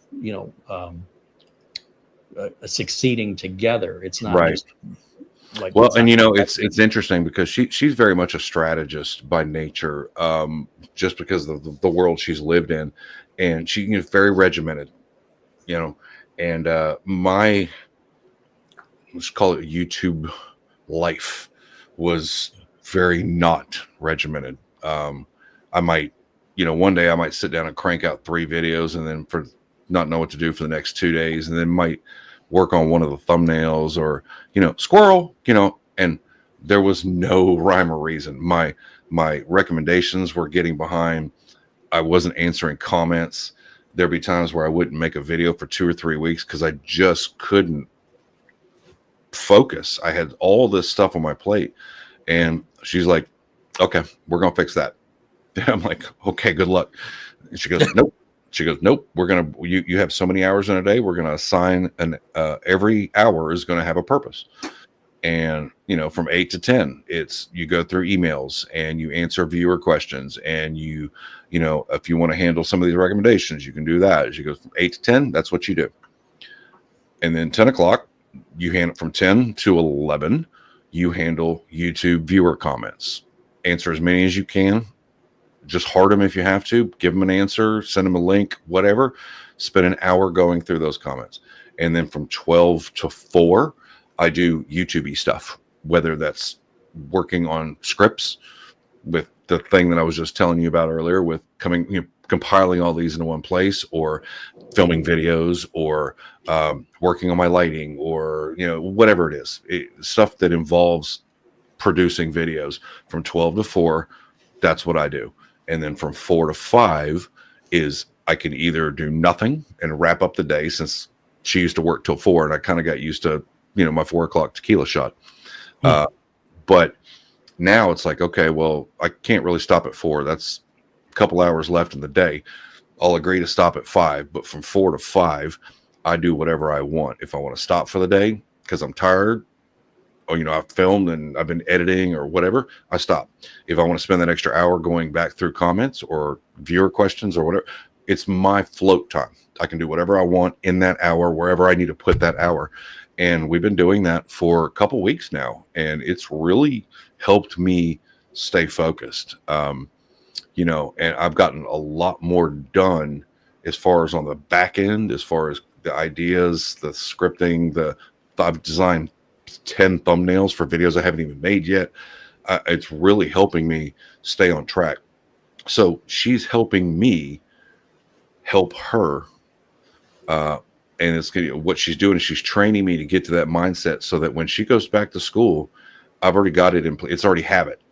succeeding together. It's not Right. just like, Well, and it's interesting because she's very much a strategist by nature, just because of the world she's lived in, and she's very regimented, and let's call it YouTube life was very not regimented. I might, one day I might sit down and crank out 3 videos, and then for not know what to do for the next 2 days, and then might work on one of the thumbnails or squirrel, and there was no rhyme or reason. My recommendations were getting behind. I wasn't answering comments. There'd be times where I wouldn't make a video for 2 or 3 weeks because I just couldn't focus. I had all this stuff on my plate, and she's like, okay, we're gonna fix that. And I'm like, okay, good luck. And she goes, nope. She goes, nope, you have so many hours in a day. We're going to assign every hour is going to have a purpose. And, from 8 to 10, you go through emails and you answer viewer questions. And if you want to handle some of these recommendations, you can do that. She goes from 8 to 10, that's what you do. And then 10 o'clock, you handle from 10 to 11, you handle YouTube viewer comments, answer as many as you can. Just heart them if you have to, give them an answer, send them a link, whatever. Spend an hour going through those comments. And then from 12 to 4, I do YouTube-y stuff, whether that's working on scripts with the thing that I was just telling you about earlier with compiling all these into one place, or filming videos, or working on my lighting, or, whatever it is, stuff that involves producing videos. From 12 to 4, that's what I do. And then from 4 to 5 is I can either do nothing and wrap up the day, since she used to work till 4 and I kind of got used to, my 4 o'clock tequila shot. But now it's like, okay, well, I can't really stop at 4. That's a couple hours left in the day. I'll agree to stop at 5, but from 4 to 5, I do whatever I want. If I want to stop for the day because I'm tired, or I've filmed and I've been editing or whatever, I stop. If I want to spend that extra hour going back through comments or viewer questions or whatever, it's my float time. I can do whatever I want in that hour, wherever I need to put that hour. And we've been doing that for a couple weeks now, and it's really helped me stay focused. And I've gotten a lot more done as far as on the back end, as far as the ideas, the scripting, I've designed 10 thumbnails for videos I haven't even made yet. It's really helping me stay on track. So she's helping me help her. And it's what she's doing is she's training me to get to that mindset so that when she goes back to school, I've already got it in place. It's already habit.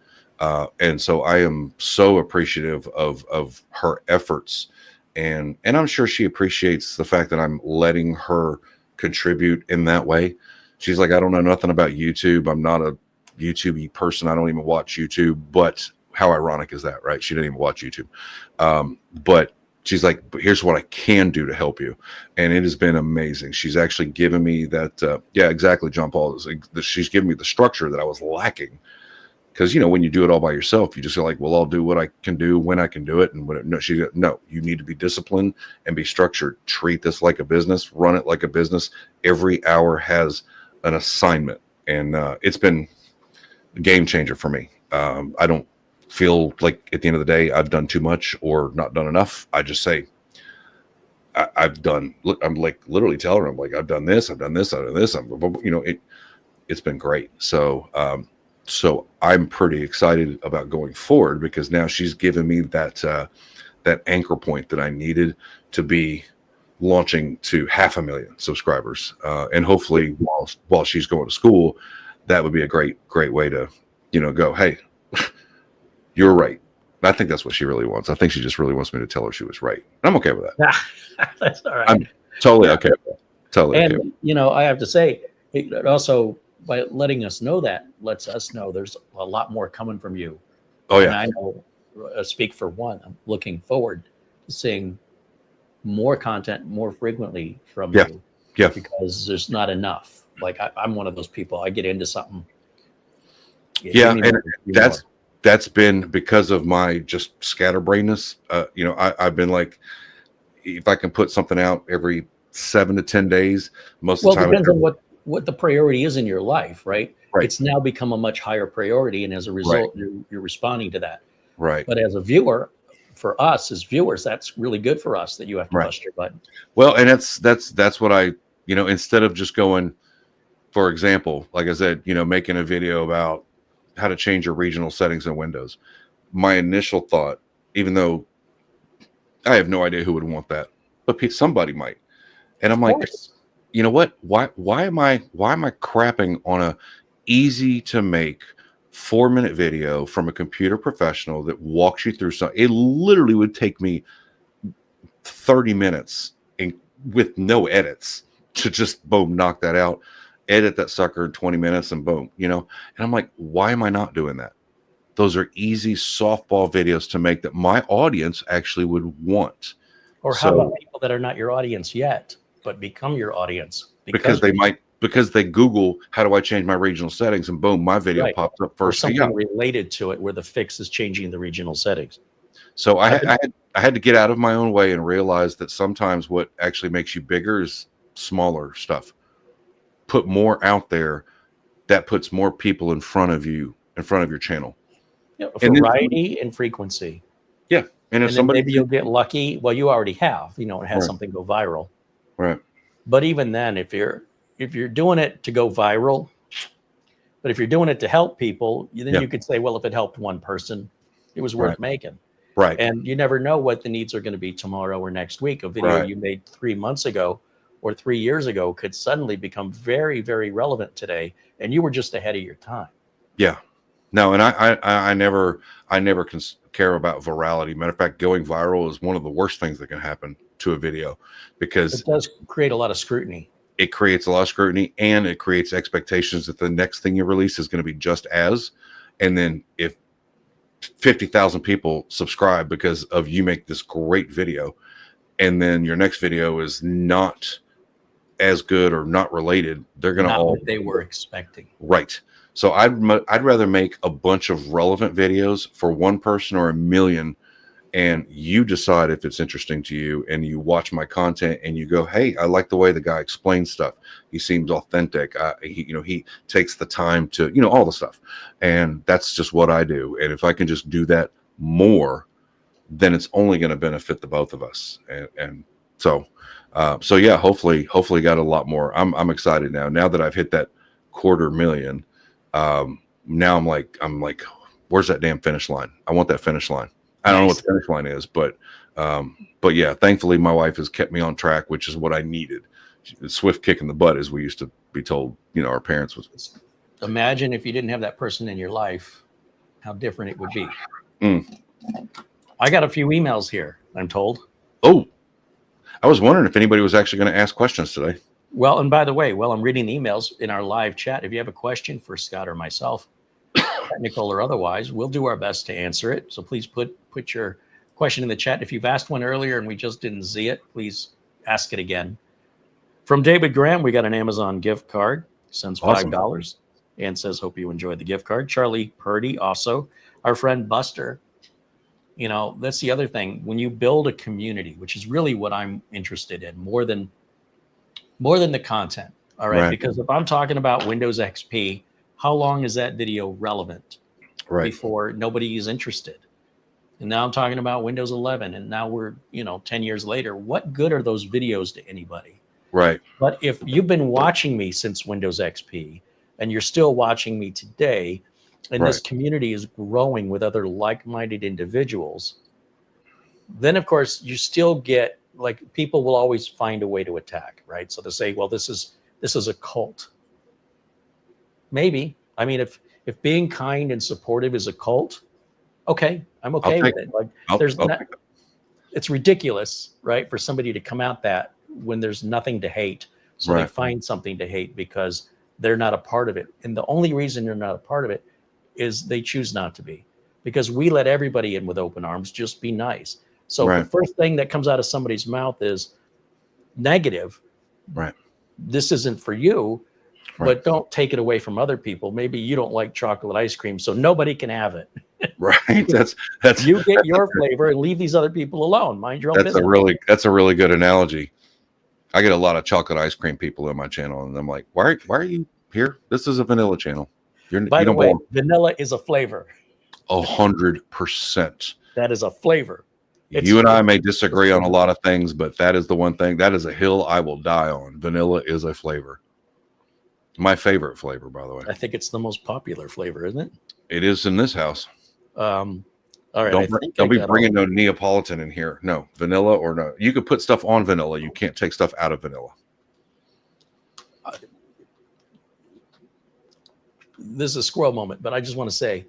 And so I am so appreciative of her efforts. And I'm sure she appreciates the fact that I'm letting her contribute in that way. She's like, I don't know nothing about YouTube. I'm not a YouTube-y person. I don't even watch YouTube. But how ironic is that, right? She didn't even watch YouTube. But she's like, but here's what I can do to help you. And it has been amazing. She's actually given me that. Yeah, exactly, John Paul. She's given me the structure that I was lacking. Because, when you do it all by yourself, you just go like, well, I'll do what I can do when I can do it. And no, you need to be disciplined and be structured. Treat this like a business. Run it like a business. Every hour has an assignment. And it's been a game changer for me. I don't feel like at the end of the day I've done too much or not done enough. I just say I've done. Look, I'm like literally telling her, I'm like, I've done this, I've done this, I've done this. It's been great. So I'm pretty excited about going forward, because now she's given me that anchor point that I needed to be launching to 500,000 subscribers. And hopefully while she's going to school, that would be a great way to, go, hey, you're right. I think that's what she really wants. I think she just really wants me to tell her she was right. I'm okay with that. That's all right. I'm totally okay with that. Totally And, okay. I have to say, it also, by letting us know that, lets us know there's a lot more coming from you. Oh, And yeah. I know, speak for one, I'm looking forward to seeing more content more frequently from Yeah. you. Yeah. Because there's not enough. Like I'm one of those people. I get into something. Yeah. And More. that's been because of my just scatterbrainness. I've been like, if I can put something out every 7 to 10 days, most of the Well, it time. depends on what the priority is in your life, right? Right. It's now become a much higher priority, and as a result, you're responding to that. Right. But as a viewer, for us as viewers, that's really good for us that you have to Right. bust your butt. Well, and that's what I, instead of just going, for example, like I said, making a video about how to change your regional settings in Windows. My initial thought, even though I have no idea who would want that, but somebody might. And I'm Of like, course. you know what? Why am I crapping on a easy to make 4-minute video from a computer professional that walks you through something? It literally would take me 30 minutes with no edits to just boom, knock that out, edit that sucker in 20 minutes and boom, and I'm like, why am I not doing that? Those are easy softball videos to make that my audience actually would want. Or how about people that are not your audience yet, but become your audience because they Google, how do I change my regional settings, and boom, my video right. pops up Or first. something related to it where the fix is changing the regional settings. So I had to get out of my own way and realize that sometimes what actually makes you bigger is smaller stuff. Put more out there that puts more people in front of you, in front of your channel. Variety and frequency. Yeah. And then maybe you'll get lucky. Well, you already have, and have something go viral. Right. But even then, if you're doing it to go viral, but if you're doing it to help people, then you could say, well, if it helped one person, it was worth making. Right. And you never know what the needs are going to be tomorrow or next week. A video you made 3 months ago or 3 years ago could suddenly become very, very relevant today. And you were just ahead of your time. Yeah. No, and I never care about virality. Matter of fact, going viral is one of the worst things that can happen to a video, because it does create a lot of scrutiny. It creates a lot of scrutiny, and it creates expectations that the next thing you release is going to be just as. And then if 50,000 people subscribe because of you make this great video, and then your next video is not as good or not related, they're going to all what they were expecting. Right. So I'd rather make a bunch of relevant videos for one person or a million, and you decide if it's interesting to you, and you watch my content and you go, hey, I like the way the guy explains stuff. He seems authentic. He takes the time to, all the stuff. And that's just what I do. And if I can just do that more, then it's only going to benefit the both of us. And so yeah, hopefully got a lot more. I'm excited now that I've hit that 250,000. Now I'm like, where's that damn finish line? I want that finish line. I don't know what the finish line is, but yeah, thankfully my wife has kept me on track, which is what I needed. Swift kick in the butt, as we used to be told, our parents was. Imagine if you didn't have that person in your life, how different it would be. I got a few emails here, I'm told. Oh, I was wondering if anybody was actually going to ask questions today. Well, and by the way, while I'm reading the emails in our live chat, if you have a question for Scott or myself, technical or otherwise, we'll do our best to answer it. So please put your question in the chat. If you've asked one earlier and we just didn't see it, please ask it again. From David Graham, we got an Amazon gift card. Sends $5 and says, hope you enjoyed the gift card. Charlie Purdy also. Our friend Buster. That's the other thing. When you build a community, which is really what I'm interested in, more than the content. All right. Because if I'm talking about Windows XP, how long is that video relevant before nobody is interested? And now I'm talking about Windows 11, and now we're 10 years later. What good are those videos to anybody? Right. But if you've been watching me since Windows XP and you're still watching me today, and this community is growing with other like-minded individuals, then of course you still get, like, people will always find a way to attack, right? So to say, well, this is a cult. maybe. I mean, if being kind and supportive is a cult, okay, I'm okay with it. Like it's ridiculous, right, for somebody to come out that when there's nothing to hate. So they find something to hate because they're not a part of it. And the only reason you're not a part of it is they choose not to be, because we let everybody in with open arms. Just be nice. So if the first thing that comes out of somebody's mouth is negative, this isn't for you, but don't take it away from other people. Maybe you don't like chocolate ice cream, so nobody can have it. Right. That's you get your flavor and leave these other people alone. Mind your own business. That's a really good analogy. I get a lot of chocolate ice cream people in my channel, and I'm like, why are you here? This is a vanilla channel. By the way, vanilla is a flavor. 100%. That is a flavor. You and I may disagree on a lot of things, but that is the one thing. That is a hill I will die on. Vanilla is a flavor. My favorite flavor, by the way. I think it's the most popular flavor, isn't it? It is in this house. All right. Don't be bringing no Neapolitan in here. No, vanilla or no. You could put stuff on vanilla. You can't take stuff out of vanilla. This is a squirrel moment, but I just want to say,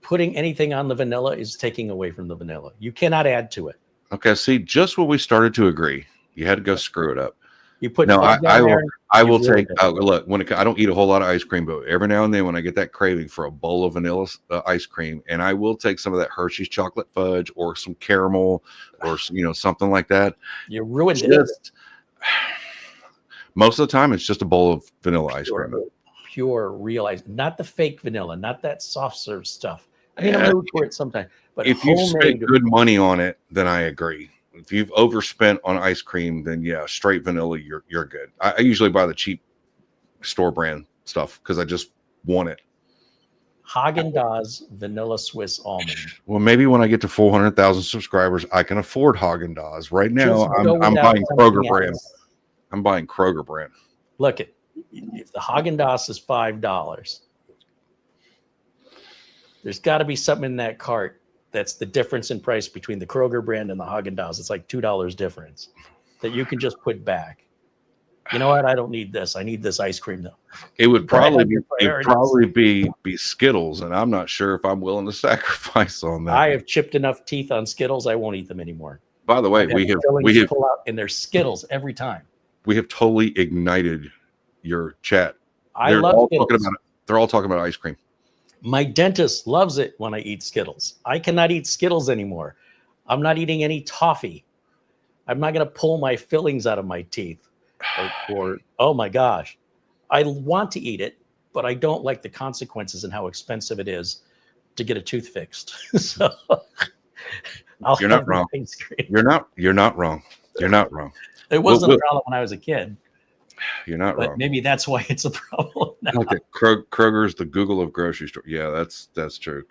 putting anything on the vanilla is taking away from the vanilla. You cannot add to it. Okay, see, just when we started to agree, you had to go screw it up. You put no, I will take. Look, I don't eat a whole lot of ice cream, but every now and then when I get that craving for a bowl of vanilla ice cream, and I will take some of that Hershey's chocolate fudge or some caramel or something like that. You ruined it. Most of the time, it's just a bowl of vanilla ice cream. Pure, real ice, not the fake vanilla, not that soft serve stuff. I mean, I'm for it sometimes, but if you've spent good money on it, then I agree. If you've overspent on ice cream, then yeah, straight vanilla, you're good. I usually buy the cheap store brand stuff because I just want it. Haagen-Dazs vanilla Swiss almond. Well, maybe when I get to 400,000 subscribers, I can afford Haagen-Dazs. Right now, I'm buying Kroger brand. I'm buying Kroger brand. Look, if the Haagen-Dazs is $5, there's got to be something in that cart that's the difference in price between the Kroger brand and the Haagen-Dazs. It's like $2 difference that you can just put back. You know what? I don't need this. I need this ice cream though. It would probably be Skittles, and I'm not sure if I'm willing to sacrifice on that. I have chipped enough teeth on Skittles. I won't eat them anymore. By the way, we have pull out, and they're Skittles every time. We have totally ignited your chat. They're all talking about ice cream. My dentist loves it when I eat Skittles. I cannot eat Skittles anymore. I'm not eating any toffee. I'm not going to pull my fillings out of my teeth. Or oh my gosh, I want to eat it, but I don't like the consequences and how expensive it is to get a tooth fixed. So you're not wrong. You're not wrong. You're not wrong. It wasn't a problem when I was a kid. You're not wrong. Maybe that's why it's a problem now. Okay. Kroger's the Google of grocery store. Yeah, that's true.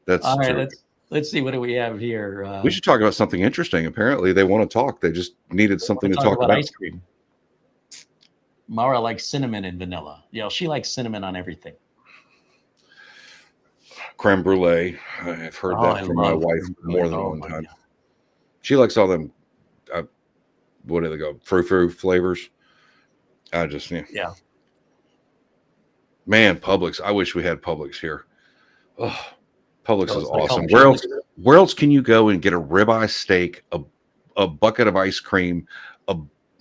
That's all right. True. Let's see. What do we have here? We should talk about something interesting. Apparently, they want to talk. They just needed something to talk about. Ice cream. Mara likes cinnamon and vanilla. Yeah, she likes cinnamon on everything. Creme brulee. I've heard that from my wife more than one time. Yeah. She likes all them. What do they go? Frou flavors. Yeah. Man, Publix. I wish we had Publix here. Oh, Publix is awesome. Where else can you go and get a ribeye steak, a bucket of ice cream,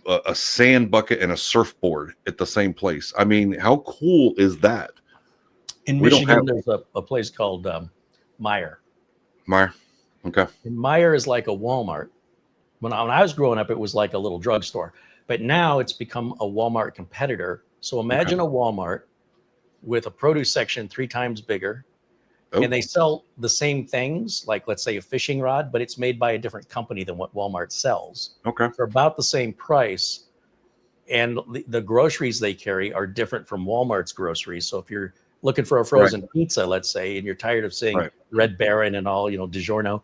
a sand bucket, and a surfboard at the same place? I mean, how cool is that? In Michigan, there's a place called Meijer. Meijer, okay. And Meijer is like a Walmart. When I was growing up, it was like a little drugstore. But now it's become a Walmart competitor. So imagine a Walmart with a produce section 3 times bigger. Oh. And they sell the same things, like let's say a fishing rod, but it's made by a different company than what Walmart sells. Okay. For about the same price. And the groceries they carry are different from Walmart's groceries. So if you're looking for a frozen pizza, let's say, and you're tired of seeing Red Baron and all, DiGiorno,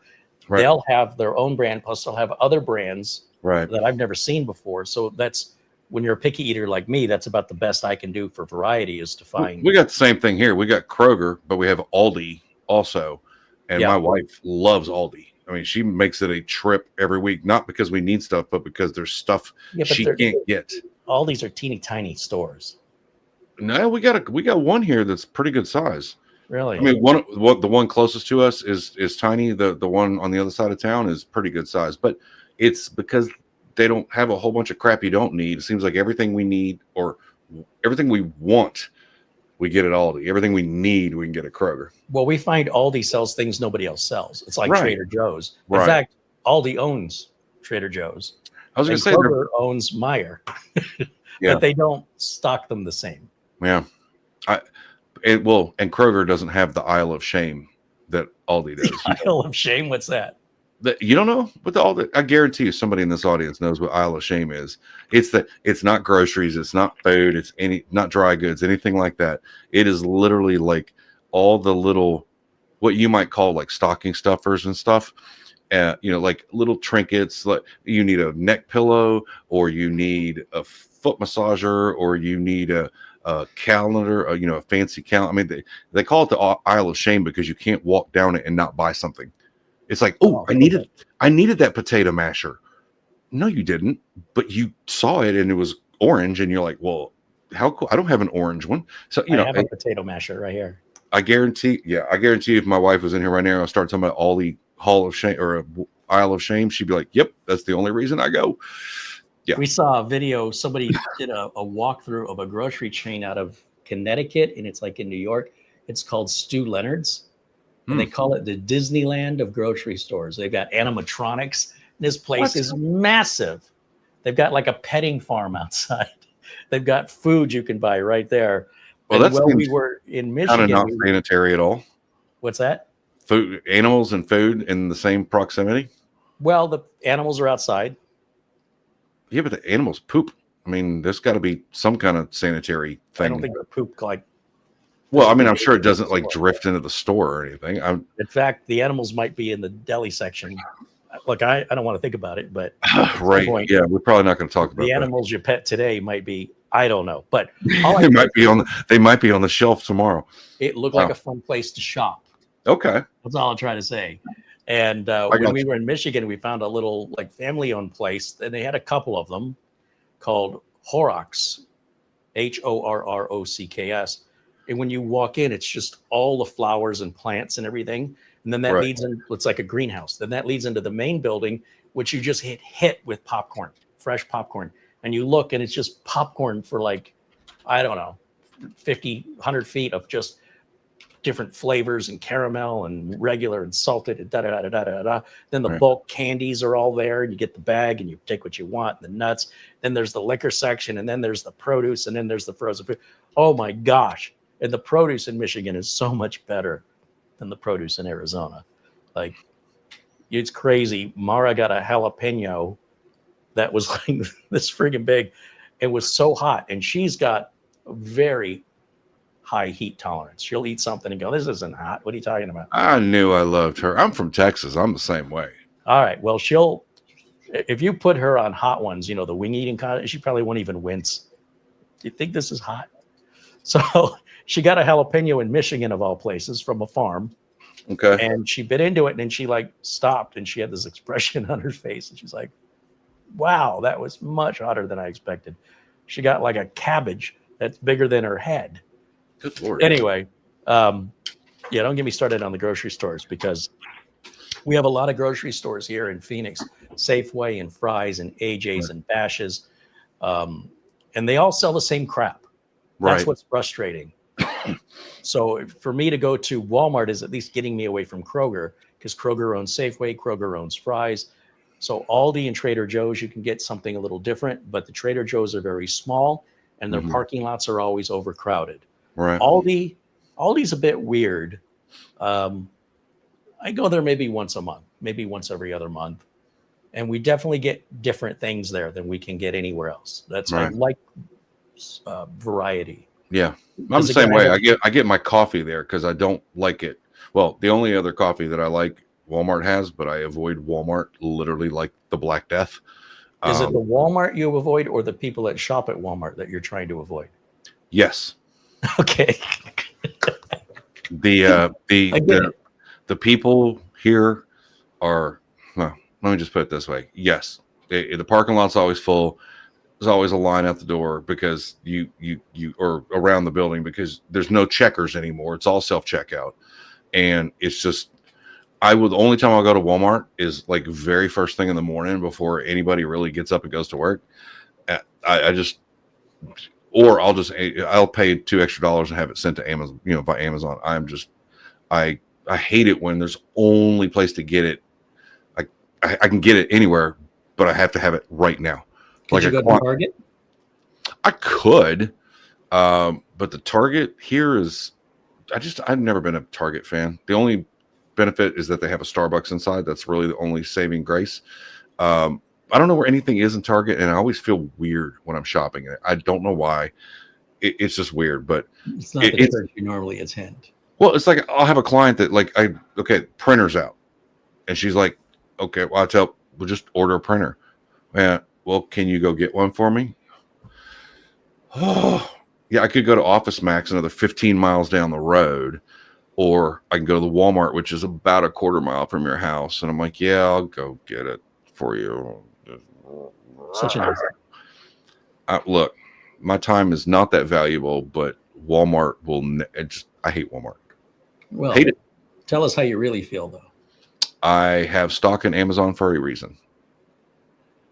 they'll have their own brand, plus they'll have other brands that I've never seen before. So that's, when you're a picky eater like me, that's about the best I can do for variety, is to find. We got the same thing here. We got Kroger, but we have Aldi also. And my wife loves Aldi. I mean, she makes it a trip every week, not because we need stuff, but because there's stuff she can't get. All these are teeny tiny stores. No, we got one here that's pretty good size. Really? I mean, the one closest to us is tiny. The one on the other side of town is pretty good size, but it's because they don't have a whole bunch of crap you don't need. It seems like everything we need or everything we want, we get at Aldi. Everything we need, we can get at Kroger. Well, we find Aldi sells things nobody else sells. It's like Right. Trader Joe's. In Right. fact, Aldi owns Trader Joe's. I was going And to say, Kroger owns Meyer, Yeah. but they don't stock them the same. yeah, and Kroger doesn't have the Isle of Shame that Aldi does. Isle of Shame. What's that? You don't know what I guarantee you somebody in this audience knows what Isle of Shame is. It's not groceries, it's not food, it's not dry goods, anything like that. It is literally like all the little, what you might call like stocking stuffers and stuff. Like little trinkets, like you need a neck pillow, or you need a foot massager, or you need a calendar, a fancy calendar. I mean, they call it the Isle of Shame because you can't walk down it and not buy something. It's like, I needed that potato masher. No, you didn't, but you saw it and it was orange, and you're like, well, how cool? I don't have an orange one. So I have a potato masher right here. I guarantee if my wife was in here right now, I'll start talking about all the Hall of Shame or Isle of Shame, she'd be like, yep, that's the only reason I go. Yeah. We saw a video, somebody did a walkthrough of a grocery chain out of Connecticut, and it's like in New York. It's called Stu Leonard's. And they call it the Disneyland of grocery stores. They've got animatronics. This place is massive. They've got like a petting farm outside. They've got food you can buy right there. Well, we were in Michigan. Kind of not sanitary at all. What's that? Food, animals and food in the same proximity? Well, the animals are outside. Yeah, but the animals poop. I mean, there's got to be some kind of sanitary thing. I don't think they poop like. Well, I mean, I'm sure it doesn't like drift into the store or anything. In fact, the animals might be in the deli section. Look, I don't want to think about it, but right. Yeah, we're probably not going to talk about the animals you pet today might be, I don't know, but they might be on the shelf tomorrow. It looked like a fun place to shop. Okay. That's all I'm trying to say. And when we were in Michigan, we found a little like family-owned place, and they had a couple of them called Horrocks, Horrocks. And when you walk in, it's just all the flowers and plants and everything. And then that leads in, it's like a greenhouse. Then that leads into the main building, which you just hit with popcorn, fresh popcorn. And you look, and it's just popcorn for like, I don't know, 50, 100 feet of just different flavors and caramel and regular and salted and da-da-da-da-da-da. Then the bulk candies are all there. You get the bag and you take what you want, the nuts. Then there's the liquor section, and then there's the produce, and then there's the frozen food. Oh my gosh. And the produce in Michigan is so much better than the produce in Arizona. Like, it's crazy. Mara got a jalapeno that was like this friggin' big. It was so hot. And she's got a very high heat tolerance. She'll eat something and go, this isn't hot. What are you talking about? I knew I loved her. I'm from Texas. I'm the same way. All right. Well, if you put her on hot ones, the wing eating contest, she probably won't even wince. Do you think this is hot? So she got a jalapeno in Michigan, of all places, from a farm. Okay. And she bit into it, and then she like stopped, and she had this expression on her face, and she's like, wow, that was much hotter than I expected. She got like a cabbage that's bigger than her head. Good Lord. Anyway, don't get me started on the grocery stores, because we have a lot of grocery stores here in Phoenix, Safeway and Fry's and AJ's and Bash's, and they all sell the same crap. That's what's frustrating. So for me to go to Walmart is at least getting me away from Kroger, because Kroger owns Safeway, Kroger owns Fry's. So Aldi and Trader Joe's, you can get something a little different, but the Trader Joe's are very small, and their parking lots are always overcrowded. Right. Aldi's a bit weird. I go there maybe once a month, maybe once every other month. And we definitely get different things there than we can get anywhere else. That's I like variety. Yeah, I'm the same way. I get my coffee there because I don't like it. Well, the only other coffee that I like Walmart has, but I avoid Walmart literally like the Black Death. Is it the Walmart you avoid, or the people that shop at Walmart that you're trying to avoid? Yes. Okay. The people here are, well, let me just put it this way. Yes, the parking lot's always full. there's always a line out the door because you or around the building because there's no checkers anymore. It's all self checkout, and it's just the only time I'll go to Walmart is like very first thing in the morning before anybody really gets up and goes to work. I just, or I'll pay $2 extra and have it sent to Amazon, by Amazon. I hate it when there's only place to get it. I can get it anywhere, but I have to have it right now. Could you go to Target? I could, but the Target here is, I've never been a Target fan. The only benefit is that they have a Starbucks inside. That's really the only saving grace. I don't know where anything is in Target, and I always feel weird when I'm shopping in it. I don't know why. It's just weird, but it's not the church you normally attend. Well, it's like I'll have a client that printer's out, and she's like, okay, well, we'll just order a printer. Man, well, can you go get one for me? Oh, yeah, I could go to Office Max another 15 miles down the road, or I can go to the Walmart, which is about a quarter mile from your house. And I'm like, yeah, I'll go get it for you. Such an look, my time is not that valuable, but Walmart I hate Walmart. Well, hate it. Tell us how you really feel, though. I have stock in Amazon for a reason.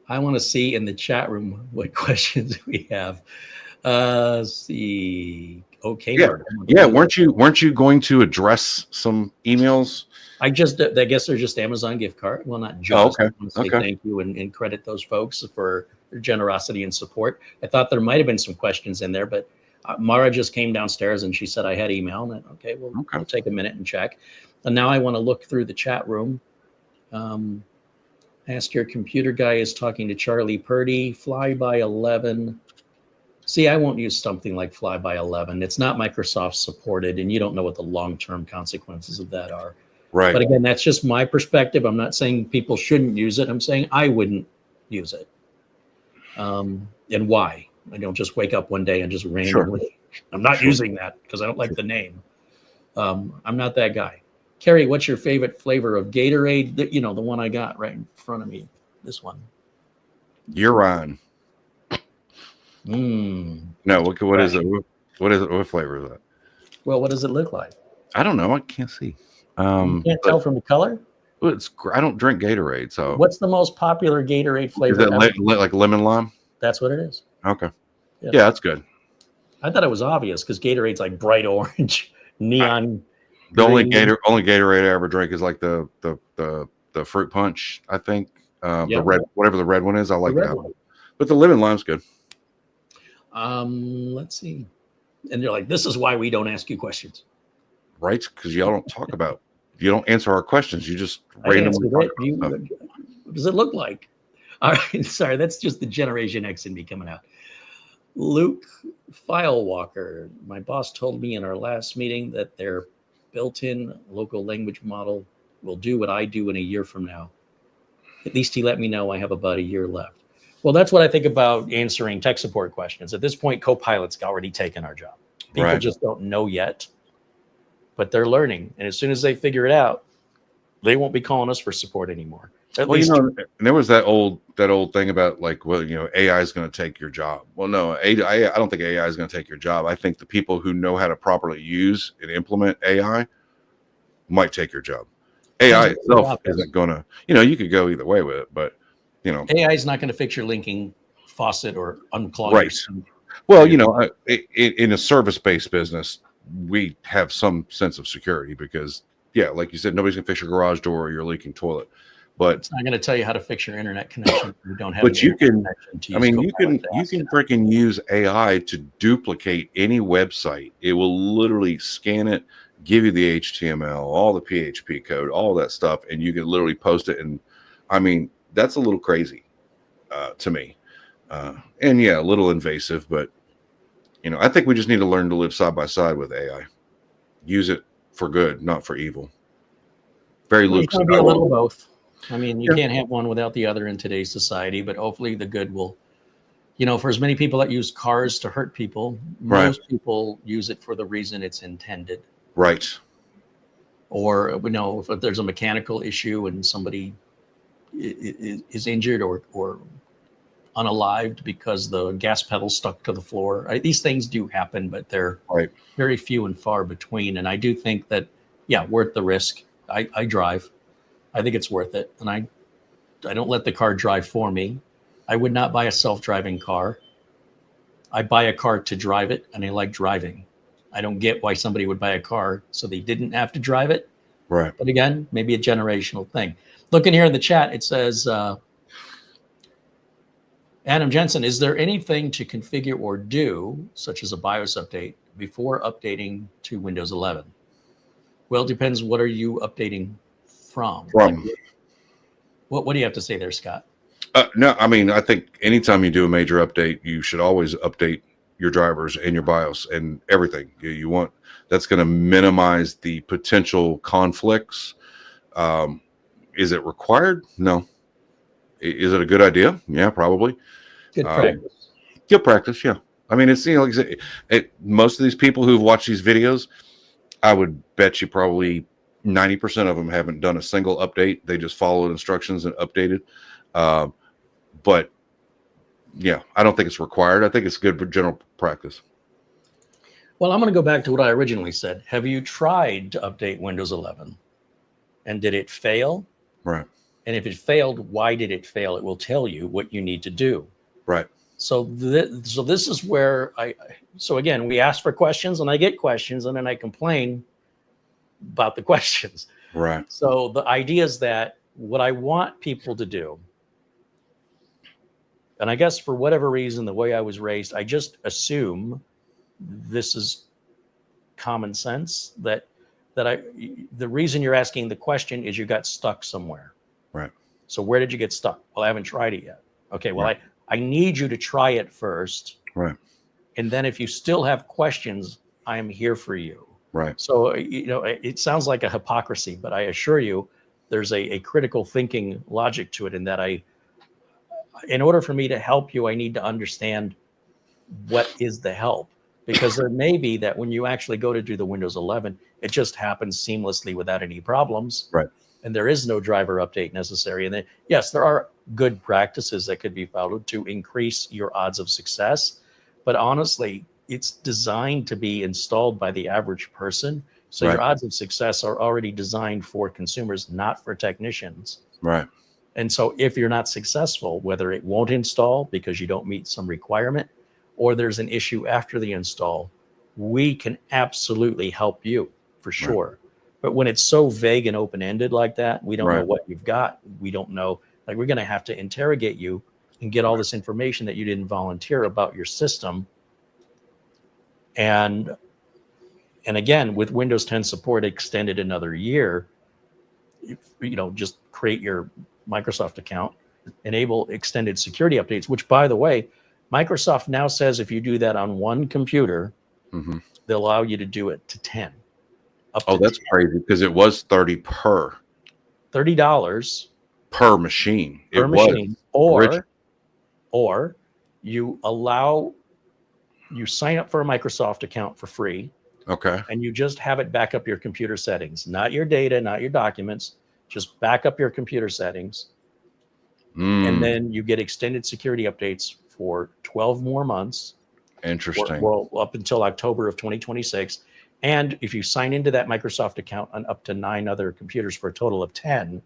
I want to see in the chat room what questions we have. Let's see. Okay. Yeah. Weren't you going to address some emails? I guess they're just Amazon gift card. Well, not just. Oh, okay. I want to say thank you and credit those folks for their generosity and support. I thought there might have been some questions in there, but Mara just came downstairs and she said I had email. And we'll take a minute and check. And now I want to look through the chat room. Ask Your Computer Guy is talking to Charlie Purdy. Fly by 11. See, I won't use something like Fly by 11. It's not Microsoft supported, and you don't know what the long-term consequences of that are. Right. But again, that's just my perspective. I'm not saying people shouldn't use it. I'm saying I wouldn't use it. And why? I don't just wake up one day and just randomly. Sure. I'm not using that because I don't like the name. I'm not that guy. Carey, what's your favorite flavor of Gatorade? The one I got right in front of me. This one. Urine. No, what is it? What is it? What flavor is that? Well, what does it look like? I don't know. I can't see. You can't tell from the color? I don't drink Gatorade, so. What's the most popular Gatorade flavor? Is it like lemon lime? That's what it is. Okay. Yeah, that's good. I thought it was obvious because Gatorade's like bright orange, neon. The only Gatorade I ever drink is like the fruit punch, I think. The red, whatever the red one is, I like that one. But the lemon lime's good. Let's see. And they're like, this is why we don't ask you questions. Right? Because you don't answer our questions. You just randomly talk about stuff. What does it look like? All right. Sorry, that's just the Generation X in me coming out. Luke Filewalker. My boss told me in our last meeting that their built-in local language model will do what I do in a year from now. At least he let me know I have about a year left. Well, that's what I think about answering tech support questions. At this point, Copilot's already taken our job. People just don't know yet, but they're learning. And as soon as they figure it out, they won't be calling us for support anymore. And there was that old thing about like, AI is going to take your job. Well, no, I don't think AI is going to take your job. I think the people who know how to properly use and implement AI might take your job. AI itself isn't going to, you could go either way with it, but AI is not going to fix your linking faucet or unclog. Right. Well, in a service-based business, we have some sense of security because, like you said, nobody's going to fix your garage door or your leaking toilet. But it's not going to tell you how to fix your internet connection. You don't have. But you can. You can freaking use AI to duplicate any website. It will literally scan it, give you the HTML, all the PHP code, all that stuff, and you can literally post it. And that's a little crazy to me, and a little invasive. But I think we just need to learn to live side by side with AI. Use it for good, not for evil. It's going to be a little both. You can't have one without the other in today's society, but hopefully the good will, for as many people that use cars to hurt people, most people use it for the reason it's intended. Right. Or, if there's a mechanical issue and somebody is injured or unalived because the gas pedal stuck to the floor. These things do happen, but they're Right. very few and far between. And I do think that, yeah, worth the risk. I drive. I think it's worth it. And I don't let the car drive for me. I would not buy a self-driving car. I buy a car to drive it, and I like driving. I don't get why somebody would buy a car so they didn't have to drive it. Right. But again, maybe a generational thing. Looking here in the chat, it says, Adam Jensen, is there anything to configure or do, such as a BIOS update, before updating to Windows 11? Well, it depends. What are you updating from? What do you have to say there, Scott? No, I mean, I think anytime you do a major update, you should always update your drivers and your BIOS and everything you want. That's going to minimize the potential conflicts. Is it required? No. Is it a good idea? Yeah, probably. Good practice. Good practice, yeah. I mean, it's, like I say, most of these people who've watched these videos, I would bet you probably 90% of them haven't done a single update. They just followed instructions and updated. But yeah, I don't think it's required. I think it's good for general practice. Well, I'm going to go back to what I originally said. Have you tried to update Windows 11? And did it fail? Right. And if it failed, why did it fail? It will tell you what you need to do. Right. So this is where so again, we ask for questions and I get questions and then I complain about the questions. Right. So the idea is that what I want people to do, and I guess for whatever reason, the way I was raised, I just assume this is common sense that the reason you're asking the question is you got stuck somewhere. Right. So where did you get stuck? Well, I haven't tried it yet. Okay. Well, right. I need you to try it first. Right. And then if you still have questions, I am here for you. Right. So, it sounds like a hypocrisy, but I assure you there's a critical thinking logic to it in that in order for me to help you, I need to understand what is the help, because there may be that when you actually go to do the Windows 11, it just happens seamlessly without any problems. Right. And there is no driver update necessary. And then, yes, there are good practices that could be followed to increase your odds of success. But honestly, it's designed to be installed by the average person. So right. your odds of success are already designed for consumers, not for technicians. Right. And so if you're not successful, whether it won't install because you don't meet some requirement, or there's an issue after the install, we can absolutely help you for sure. Right. But when it's so vague and open-ended like that, we don't right. know what you've got. We don't know, like, we're going to have to interrogate you and get all this information that you didn't volunteer about your system. And again, with Windows 10 support extended another year, just create your Microsoft account, enable extended security updates, which, by the way, Microsoft now says if you do that on one computer, mm-hmm. they'll allow you to do it to 10. That's 10. Crazy, because it was $30 per machine. Or you sign up for a Microsoft account for free. Okay. And you just have it back up your computer settings, not your data, not your documents, just back up your computer settings. And then you get extended security updates for 12 more months. Interesting. Well, up until October of 2026. And if you sign into that Microsoft account on up to 9 other computers for a total of 10,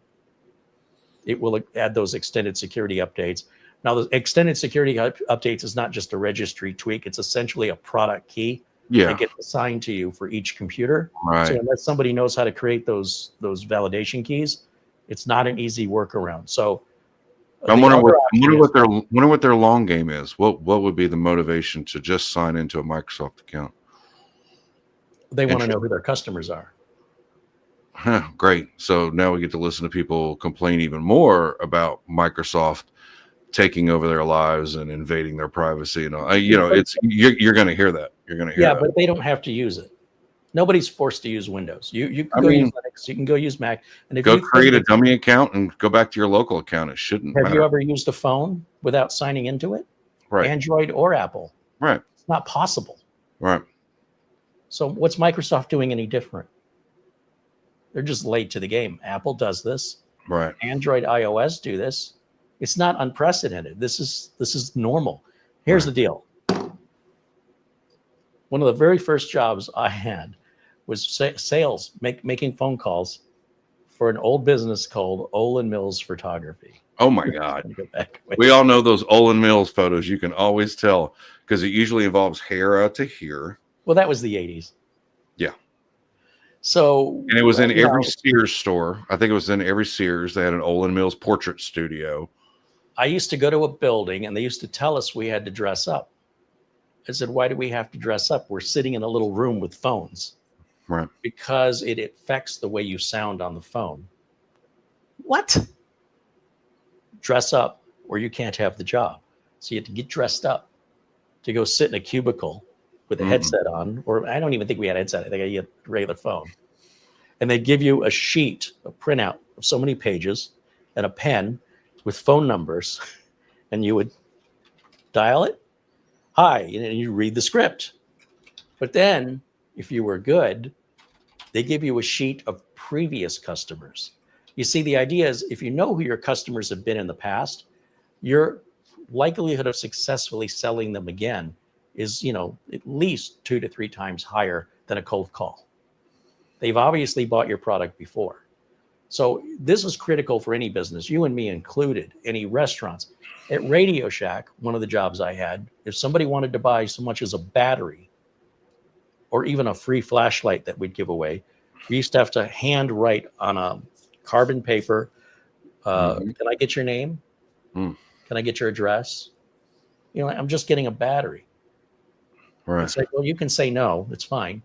it will add those extended security updates. Now, the extended security updates is not just a registry tweak. It's essentially a product key that gets assigned to you for each computer. Right. So unless somebody knows how to create those validation keys, it's not an easy workaround. So I'm wondering what their long game is. What would be the motivation to just sign into a Microsoft account? They want to know who their customers are. Huh, great. So now we get to listen to people complain even more about Microsoft taking over their lives and invading their privacy. And you're going to hear that. You're going to hear that. But they don't have to use it. Nobody's forced to use Windows. You can use Linux. You can go use Mac. And if you create a dummy account and go back to your local account, it shouldn't matter. Have you ever used a phone without signing into it? Right. Android or Apple. Right. It's not possible. Right. So what's Microsoft doing any different? They're just late to the game. Apple does this. Right. Android, iOS do this. It's not unprecedented. This is normal. Here's the deal. One of the very first jobs I had was sales, making phone calls for an old business called Olin Mills Photography. Oh my God. Go back. We all know those Olin Mills photos. You can always tell because it usually involves hair out to here. Well, that was the 80s. Yeah. So, and it was in every Sears store. I think it was in every Sears. They had an Olin Mills portrait studio. I used to go to a building and they used to tell us we had to dress up. I said, why do we have to dress up? We're sitting in a little room with phones. Right. Because it affects the way you sound on the phone. What? Dress up or you can't have the job. So you have to get dressed up to go sit in a cubicle with a headset on, or I don't even think we had a headset. I think I had a regular phone. And they give you a sheet, a printout of so many pages and a pen with phone numbers. And you would dial it. Hi, and you read the script. But then if you were good, they give you a sheet of previous customers. You see, the idea is if you know who your customers have been in the past, your likelihood of successfully selling them again is, at least 2 to 3 times higher than a cold call. They've obviously bought your product before. So this is critical for any business, you and me included, any restaurants. At Radio Shack, one of the jobs I had, if somebody wanted to buy so much as a battery or even a free flashlight that we'd give away, we used to have to hand write on a carbon paper, can I get your name? Can I get your address? I'm just getting a battery. Right. It's like, well, you can say no, it's fine,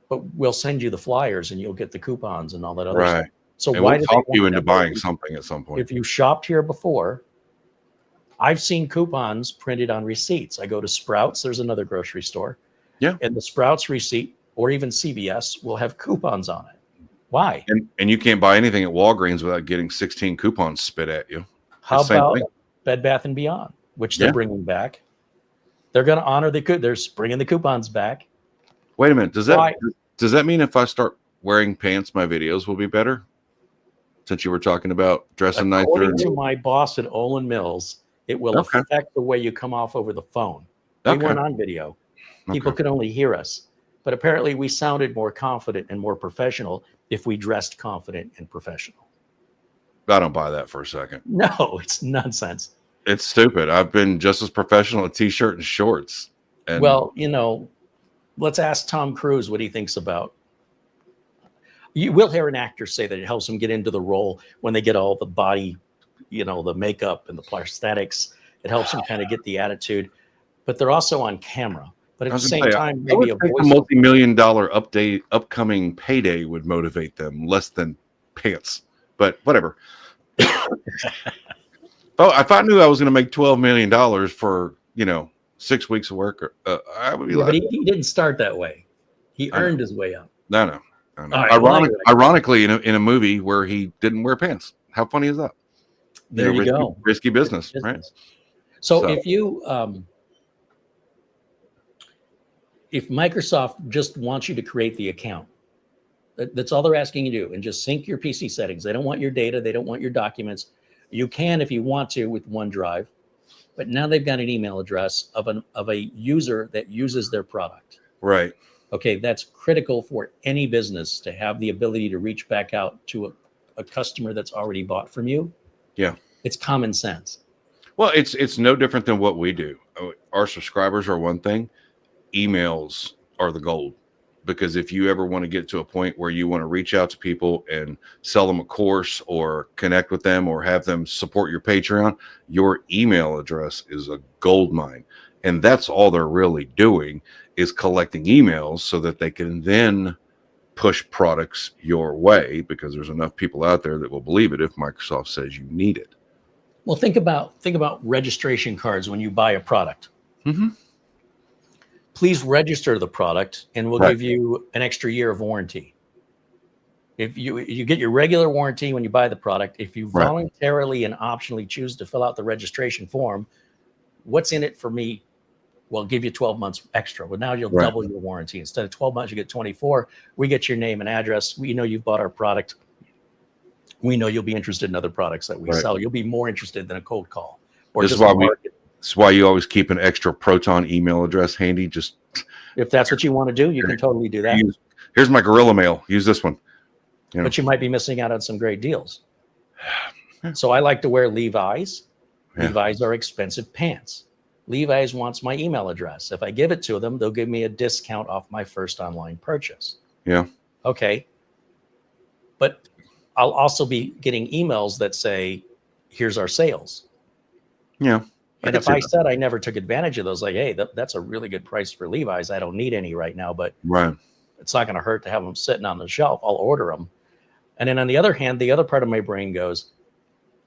but we'll send you the flyers and you'll get the coupons and all that other stuff. So and why we'll talk you into buying something at some point? If you shopped here before, I've seen coupons printed on receipts. I go to Sprouts, there's another grocery store. Yeah. And the Sprouts receipt or even CVS will have coupons on it. Why? And you can't buy anything at Walgreens without getting 16 coupons spit at you. How about Bed Bath & Beyond, which they're bringing back? They're going to honor they're bringing the coupons back. Wait a minute. Does that mean if I start wearing pants, my videos will be better? Since you were talking about dressing nicer. According to my boss at Olin Mills, it will affect the way you come off over the phone. We weren't on video. People could only hear us. But apparently we sounded more confident and more professional if we dressed confident and professional. I don't buy that for a second. No, it's nonsense. It's stupid. I've been just as professional in T-shirt and shorts. And well, let's ask Tom Cruise what he thinks about. You will hear an actor say that it helps them get into the role when they get all the body, the makeup and the prosthetics. It helps them kind of get the attitude. But they're also on camera. But at the same time, maybe a multi-million-dollar upcoming payday would motivate them less than pants. But whatever. If I knew I was going to make $12 million for 6 weeks of work, I would be like. But he didn't start that way. He earned his way up. No. Right, ironically, in a movie where he didn't wear pants. How funny is that? There you go. Risky business, right? So if you, if Microsoft just wants you to create the account, that's all they're asking you to do, and just sync your PC settings. They don't want your data. They don't want your documents. You can, if you want to, with OneDrive, but now they've got an email address of a user that uses their product. Right. Okay, that's critical for any business to have the ability to reach back out to a customer that's already bought from you. Yeah. It's common sense. Well, it's no different than what we do. Our subscribers are one thing. Emails are the gold. Because if you ever want to get to a point where you want to reach out to people and sell them a course or connect with them or have them support your Patreon, your email address is a gold mine. And that's all they're really doing is collecting emails so that they can then push products your way, because there's enough people out there that will believe it if Microsoft says you need it. Well, think about registration cards when you buy a product. Mm-hmm. Please register the product and we'll give you an extra year of warranty. If you get your regular warranty when you buy the product, if you voluntarily and optionally choose to fill out the registration form, what's in it for me? We'll give you 12 months extra. Well, now you'll double your warranty. Instead of 12 months, you get 24. We get your name and address. We know you've bought our product. we know you'll be interested in other products that we sell. You'll be more interested than a cold call. Or this is why you always keep an extra Proton email address handy. Just if that's what you want to do, you can totally do that. Here's my Gorilla Mail. Use this one. But you might be missing out on some great deals. So I like to wear Levi's. Levi's are expensive pants. Levi's wants my email address. If I give it to them, they'll give me a discount off my first online purchase. Yeah. Okay. But I'll also be getting emails that say, here's our sales. Yeah. And if I said I never took advantage of those, like, hey, that's a really good price for Levi's. I don't need any right now, but it's not going to hurt to have them sitting on the shelf. I'll order them. And then on the other hand, the other part of my brain goes,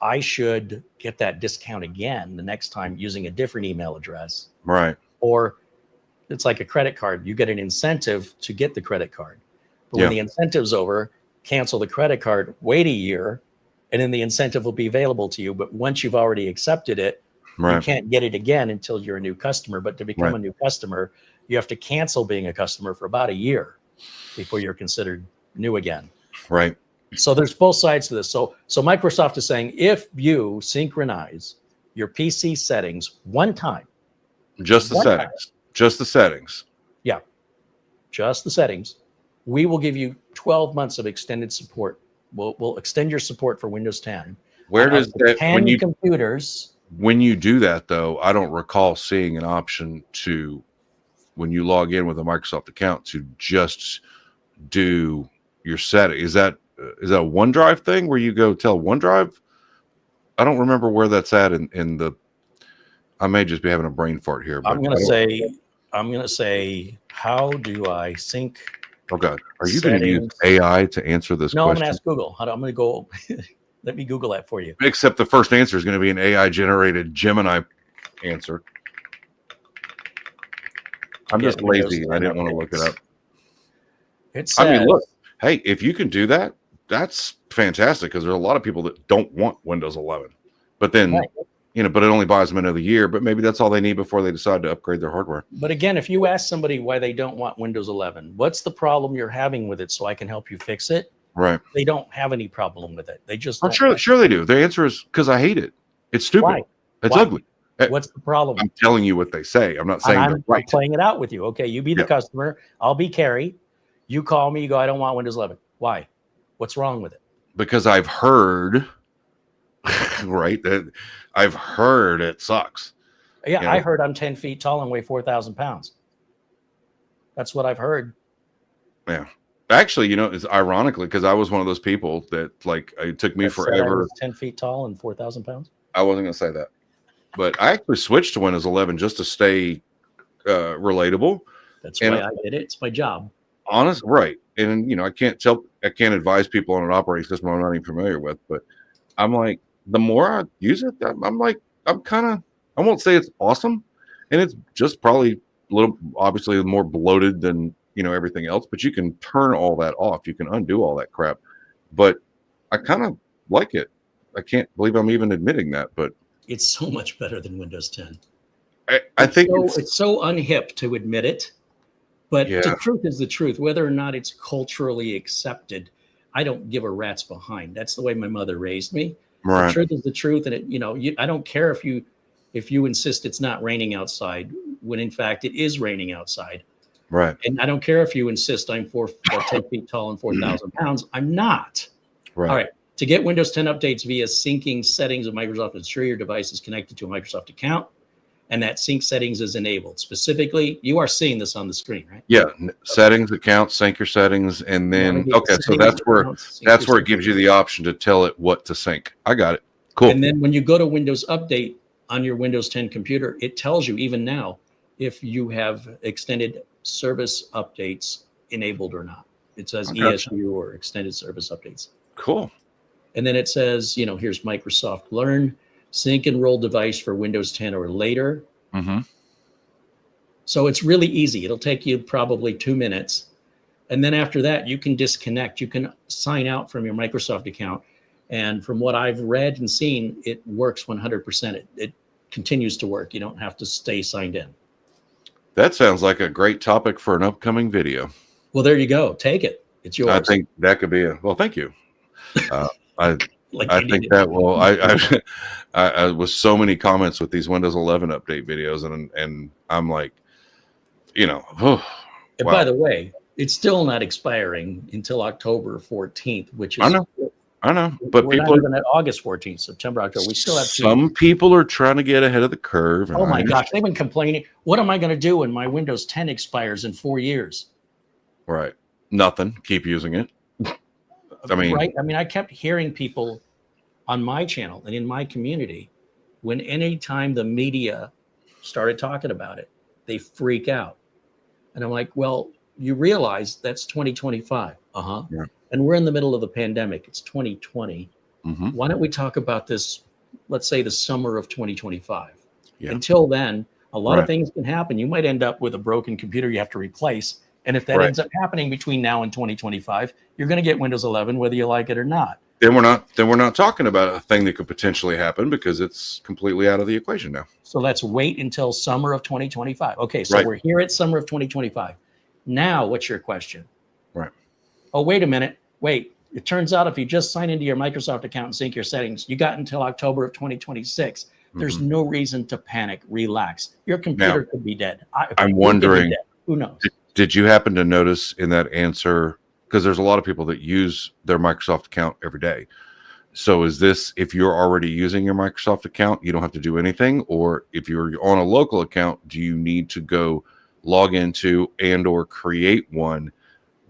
I should get that discount again the next time using a different email address. Right. Or it's like a credit card. You get an incentive to get the credit card. But when the incentive's over, cancel the credit card, wait a year, and then the incentive will be available to you. But once you've already accepted it, you can't get it again until you're a new customer. But to become a new customer, you have to cancel being a customer for about a year before you're considered new again. Right. So there's both sides to this. So Microsoft is saying, if you synchronize your PC settings one time, just the settings. Yeah. Just the settings. We will give you 12 months of extended support. We'll extend your support for Windows 10. Where does that, when you do that though, I don't recall seeing an option to, when you log in with a Microsoft account, to just do your setting. Is that a OneDrive thing where you go tell OneDrive? I don't remember where that's at in the, I may just be having a brain fart here. But I'm going to say, how do I sync? Oh God, are you going to use AI to answer this question? No, I'm going to ask Google. I'm going to go, let me Google that for you. Except the first answer is going to be an AI generated Gemini answer. I'm just lazy. I didn't want to look it up. I mean, look, hey, if you can do that, that's fantastic, because there's a lot of people that don't want Windows 11, but then, but it only buys them another year, but maybe that's all they need before they decide to upgrade their hardware. But again, if you ask somebody why they don't want Windows 11, what's the problem you're having with it so I can help you fix it? Right. They don't have any problem with it. They just, sure they do. The answer is because I hate it. It's stupid. Why? It's ugly. What's the problem? I'm telling you what they say. I'm not saying I'm playing it out with you. Okay. You be the customer. I'll be Carey. You call me, you go, I don't want Windows 11. Why? What's wrong with it? Because I've heard, that I've heard it sucks. Yeah, I heard I'm 10 feet tall and weigh 4,000 pounds. That's what I've heard. Yeah. Actually, it's ironically, because I was one of those people that, it took me forever. I was 10 feet tall and 4,000 pounds? I wasn't going to say that. But I actually switched to Windows 11 just to stay relatable. That's why I did it. It's my job. Honest, right. And, I can't advise people on an operating system I'm not even familiar with. But I'm like, the more I use it, I won't say it's awesome. And it's just probably obviously more bloated than, everything else. But you can turn all that off. You can undo all that crap. But I kind of like it. I can't believe I'm even admitting that. But it's so much better than Windows 10. I think it's so unhip to admit it. But the truth is the truth. Whether or not it's culturally accepted, I don't give a rat's behind. That's the way my mother raised me. Right. The truth is the truth, and I don't care if you insist it's not raining outside when in fact it is raining outside. Right. And I don't care if you insist I'm 10 feet tall and 4,000 pounds. I'm not. Right. All right. To get Windows 10 updates via syncing settings of Microsoft, ensure your device is connected to a Microsoft account, and that sync settings is enabled. Specifically, you are seeing this on the screen, right? Yeah, settings, account, sync your settings, and then so that's where it gives you the option to tell it what to sync. I got it. Cool. And then when you go to Windows Update on your Windows 10 computer, it tells you even now if you have extended service updates enabled or not. It says ESU or extended service updates. Cool. And then it says, here's Microsoft Learn, sync and roll device for Windows 10 or later. Mm-hmm. So it's really easy. It'll take you probably 2 minutes. And then after that, you can disconnect. You can sign out from your Microsoft account. And from what I've read and seen, it works 100%. It continues to work. You don't have to stay signed in. That sounds like a great topic for an upcoming video. Well, there you go. Take it. It's yours. I think that could be well, thank you. I Like I they think did that will. I with so many comments with these Windows 11 update videos, and I'm like, oh, And by wow. the way, it's still not expiring until October 14th, which I is know, but we're not people, even at August 14th, September, October. We still have 2 some people are trying to get ahead of the curve, and Oh I my understand. gosh, they've been complaining. What am I going to do when my Windows 10 expires in 4 years? Right, nothing. Keep using it. I mean, Right? I mean, I kept hearing people on my channel and in my community, when any time the media started talking about it, they freak out. And I'm like, well, you realize that's 2025. Uh-huh. yeah. And we're in the middle of the pandemic. It's 2020. Hmm. Why don't we talk about this, let's say the summer of 2025? Yeah, Until then, a lot of right, things can happen. You might end up with a broken computer you have to replace. And if that right. ends up happening between now and 2025, you're going to get Windows 11, whether you like it or not. Then we're not talking about a thing that could potentially happen because it's completely out of the equation now. So let's wait until summer of 2025. Okay, so Right, we're here at summer of 2025. Now, what's your question? right. Oh, wait a minute. Wait. It turns out if you just sign into your Microsoft account and sync your settings, you got until October of 2026. There's Hmm. no reason to panic. Relax. Your Now, computer could be dead. I'm We could be wondering, dead. Who knows? did you happen to notice in that answer? Because there's a lot of people that use their Microsoft account every day. So is this, if you're already using your Microsoft account, you don't have to do anything? Or if you're on a local account, do you need to go log into and or create one,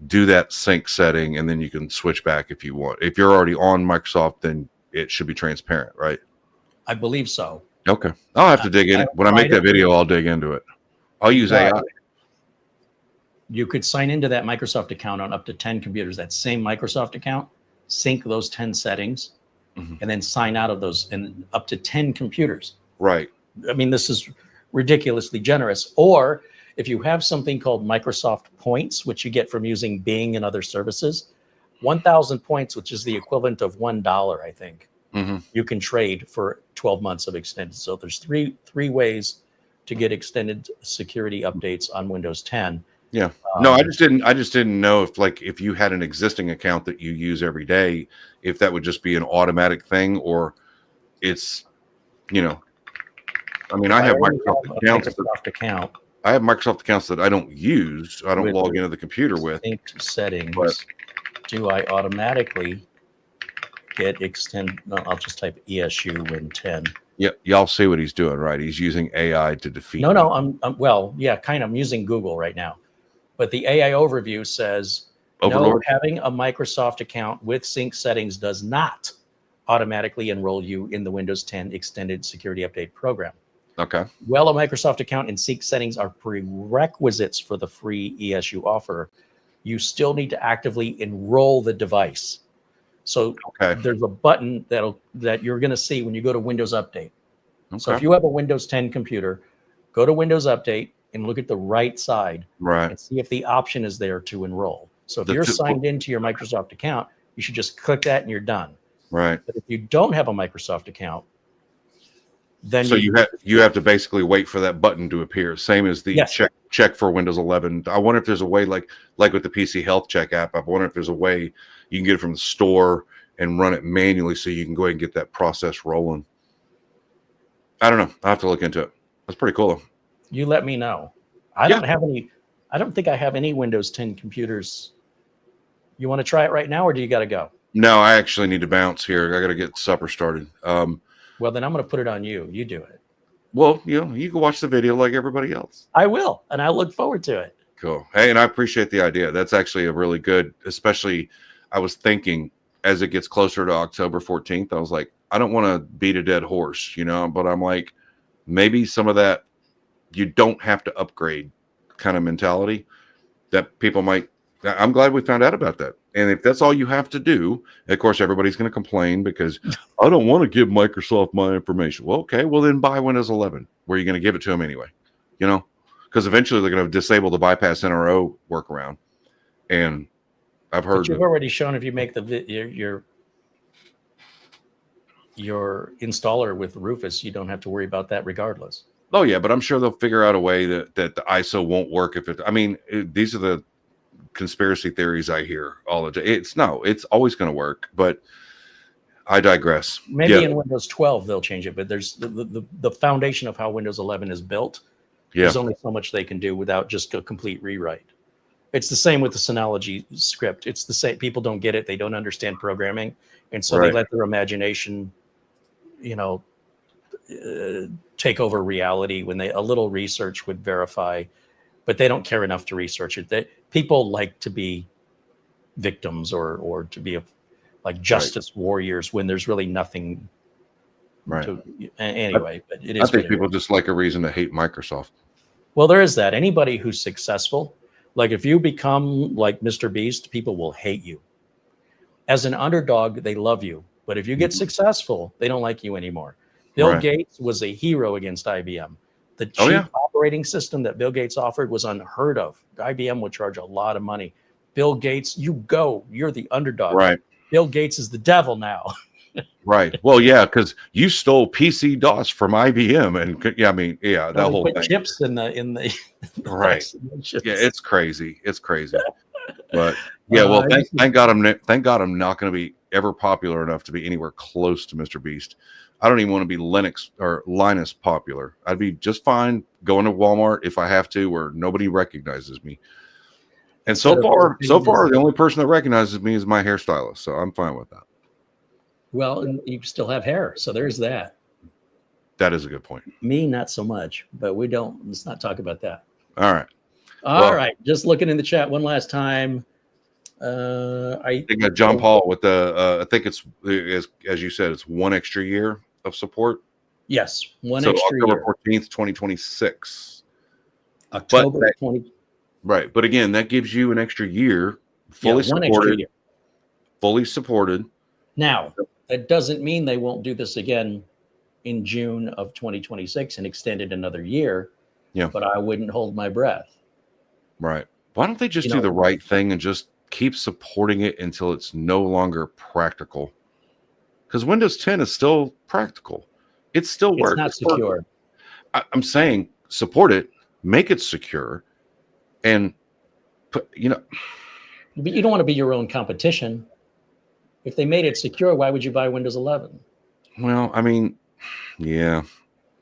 do that sync setting, and then you can switch back if you want? If you're already on Microsoft, then it should be transparent, right? I believe so. Okay. I'll have to dig in I it. When I make tried that it, video, I'll dig into it. I'll use but AI. you could sign into that Microsoft account on up to 10 computers, that same Microsoft account, sync those 10 settings, Mhm. and then sign out of those and up to 10 computers. Right. I mean, this is ridiculously generous. Or if you have something called Microsoft Points, which you get from using Bing and other services, 1,000 points, which is the equivalent of $1, I think, Hmm. you can trade for 12 months of extended. So there's three ways to get extended security updates on Windows 10. Yeah. No, I Um, just didn't know if you had an existing account that you use every day, if that would just be an automatic thing, or it's, you know, I mean, if I I have already Microsoft have a accounts Microsoft account that I don't use, I don't with log into the computer with, synced but settings, do I automatically get extend? No, I'll just type ESU Win 10. yeah, y'all see what he's doing, right? He's using AI to defeat No, me. no, well, yeah, kind of. I'm using Google right now. But the AI overview says, no, Overlord. having a Microsoft account with sync settings does not automatically enroll you in the Windows 10 Extended Security Update program. Okay. Well, a Microsoft account and sync settings are prerequisites for the free ESU offer. You still need to actively enroll the device. So Okay. there's a button that you're going to see when you go to Windows Update. So if Okay. you have a Windows 10 computer, go to Windows Update and look at the right side Right. and see if the option is there to enroll. So if The you're two, signed into your Microsoft account, you should just click that and you're done. right. But if you don't have a Microsoft account, then So you have to basically wait for that button to appear. Same as the yes, check for Windows 11. I wonder if there's a way, like with the PC Health Check app. I wonder if there's a way you can get it from the store and run it manually, so you can go ahead and get that process rolling. I don't know. I have to look into it. That's pretty cool. you let me know. I Yeah. don't think I have any Windows 10 computers. You want to try it right now or do you got to go? No, I actually need to bounce here. I got to get supper started. Well, then I'm going to put it on you. You do it. Well, you can watch the video like everybody else. I will, and I look forward to it. Cool. Hey, and I appreciate the idea. That's actually a really good, especially I was thinking as it gets closer to October 14th, I was like, I don't want to beat a dead horse, but I'm like, maybe some of that you don't have to upgrade kind of mentality that people might. I'm glad we found out about that. And if that's all you have to do, of course, everybody's going to complain because I don't want to give Microsoft my information. Well, okay, well then buy Windows 11 where you're going to give it to them anyway, because eventually they're going to disable the bypass NRO workaround. And I've heard But you've already shown if you make your installer with Rufus, you don't have to worry about that regardless. Oh yeah, but I'm sure they'll figure out a way that the ISO won't work if it. I mean, these are the conspiracy theories I hear all the time. It's always going to work, but I digress. Maybe in Windows 12 they'll change it, but there's the foundation of how Windows 11 is built. There's only so much they can do without just a complete rewrite. It's the same with the Synology script. It's the same. People don't get it. They don't understand programming, and so they let their imagination, take over reality. When a little research would verify, but they don't care enough to research it. People like to be victims or to be like justice warriors when there's really nothing. Anyway, but it is. I think people just like a reason to hate Microsoft. Well, there is that. Anybody who's successful, like if you become like Mr. Beast, people will hate you. As an underdog, they love you. But if you get successful, they don't like you anymore. Bill Gates was a hero against IBM. The cheap operating system that Bill Gates offered was unheard of. IBM would charge a lot of money. Bill Gates, you're the underdog. Right. Bill Gates is the devil now. Right. Well, yeah, because you stole PC DOS from IBM, and that whole thing. Chips in the right. Yeah, it's crazy. It's crazy. But well, thank God I'm not going to be ever popular enough to be anywhere close to Mr. Beast. I don't even want to be Linux or Linus popular. I'd be just fine going to Walmart if I have to, where nobody recognizes me. And so far, the only person that recognizes me is my hairstylist, so I'm fine with that. Well, and you still have hair, so there's that. That is a good point. Me, not so much, but let's not talk about that. All right. All right. Just looking in the chat one last time. I think John Paul with I think it's, as you said, it's 1 extra year of support. Yes, so October 14th, 2026. October 20. Right, but again, that gives you an extra year, fully supported. Fully supported. Now, that doesn't mean they won't do this again in June of 2026 and extend it another year. Yeah. But I wouldn't hold my breath. Right. Why don't they just do the right thing and just keep supporting it until it's no longer practical? Because Windows 10 is still practical. It still works. It's not secure. I'm saying support it, make it secure, and but you don't want to be your own competition. If they made it secure, why would you buy Windows 11? Well, I mean, yeah.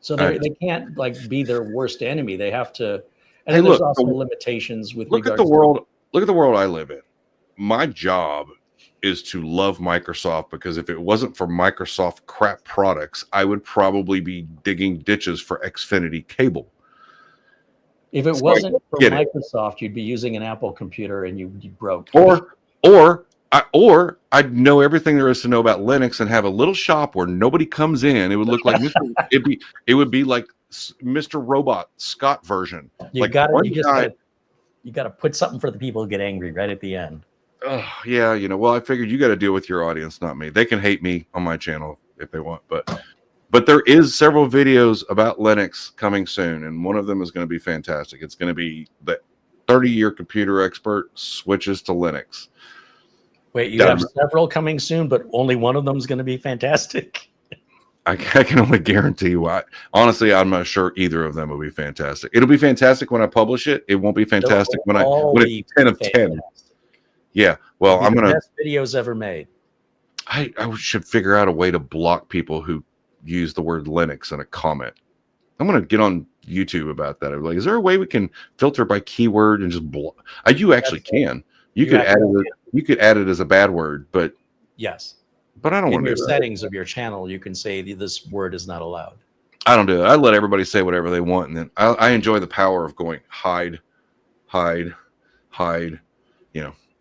So they can't be their worst enemy. They have to. And then there's also limitations with look at the world. Look at the world I live in. My job is to love Microsoft, because if it wasn't for Microsoft crap products, I would probably be digging ditches for Xfinity cable. If it wasn't for Microsoft, you'd be using an Apple computer and you'd be broke. Or I'd know everything there is to know about Linux and have a little shop where nobody comes in. It would look like it would be like Mr. Robot Scott version. You got to put something for the people who get angry right at the end. Oh yeah, well, I figured you got to deal with your audience, not me. They can hate me on my channel if they want, but there is several videos about Linux coming soon, and one of them is going to be fantastic. It's going to be the 30-year computer expert switches to Linux. Wait, you have several coming soon, but only one of them is going to be fantastic? I can only guarantee you. Honestly, I'm not sure either of them will be fantastic. It'll be fantastic when I publish it. It won't be fantastic when it's 10 of 10. Yeah, well, I'm going to... best videos ever made. I should figure out a way to block people who use the word Linux in a comment. I'm going to get on YouTube about that. I'm like, is there a way we can filter by keyword and just block? You actually can. You could add it as a bad word, but yes. But I don't want to do that. In your settings of your channel, you can say this word is not allowed. I don't do that. I let everybody say whatever they want, and then I enjoy the power of going hide.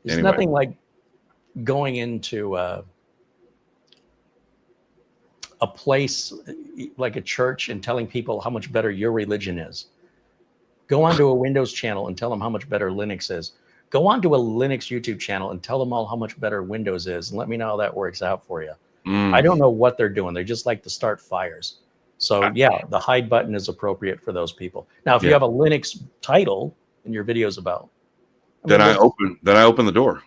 There's nothing like going into a place like a church and telling people how much better your religion is. Go onto a Windows channel and tell them how much better Linux is. Go onto a Linux YouTube channel and tell them all how much better Windows is, and let me know how that works out for you. I don't know what they're doing. They just like to start fires. So yeah, the hide button is appropriate for those people. Now, if you have a Linux title in your videos about, then I open the door.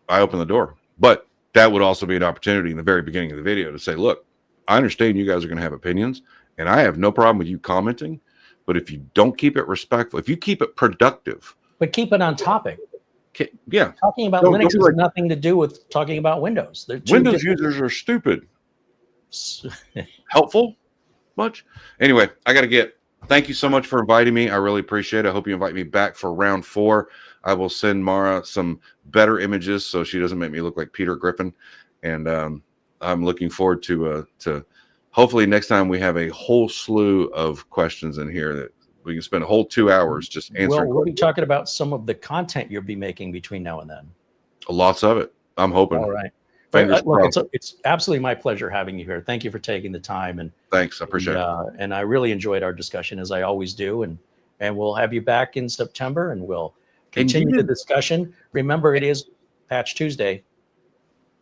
I open the door. But that would also be an opportunity in the very beginning of the video to say, look, I understand you guys are going to have opinions, and I have no problem with you commenting. But if you don't keep it respectful, if you keep it productive, but keep it on topic. Yeah. Talking about Don't Linux be has like, nothing to do with talking about Windows. They're two Windows different. users are stupid. Helpful? Much? Anyway, I got to get. Thank you so much for inviting me. I really appreciate it. I hope you invite me back for round 4. I will send Mara some better images so she doesn't make me look like Peter Griffin. And I'm looking forward to hopefully next time we have a whole slew of questions in here that we can spend a whole 2 hours just answering. We'll be talking about some of the content you'll be making between now and then. Lots of it. I'm hoping. All right. Fingers Look, crossed. it's absolutely my pleasure having you here. Thank you for taking the time, and Thanks. I appreciate it. And I really enjoyed our discussion, as I always do. And we'll have you back in September, and we'll continue the discussion. Remember, it is Patch Tuesday.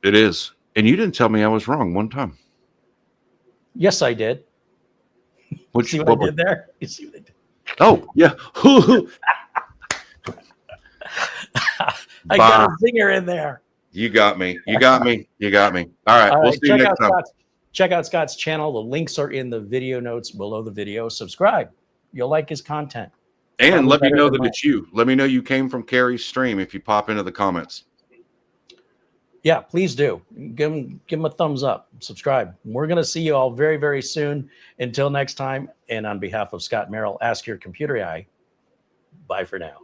It is. And you didn't tell me I was wrong one time. Yes, I did. Which, see what I did there? You see what I did? Oh, yeah. I got a zinger in there. You got me. You got me. You got me. All right. We'll see you next time. Check out Scott's channel. The links are in the video notes below the video. Subscribe. You'll like his content. And let me know that it's you. Let me know you came from Carey's stream if you pop into the comments. Yeah, please do. Give him a thumbs up. Subscribe. We're going to see you all very, very soon. Until next time, and on behalf of Scott Merrill, Ask Your Computer AI. Bye for now.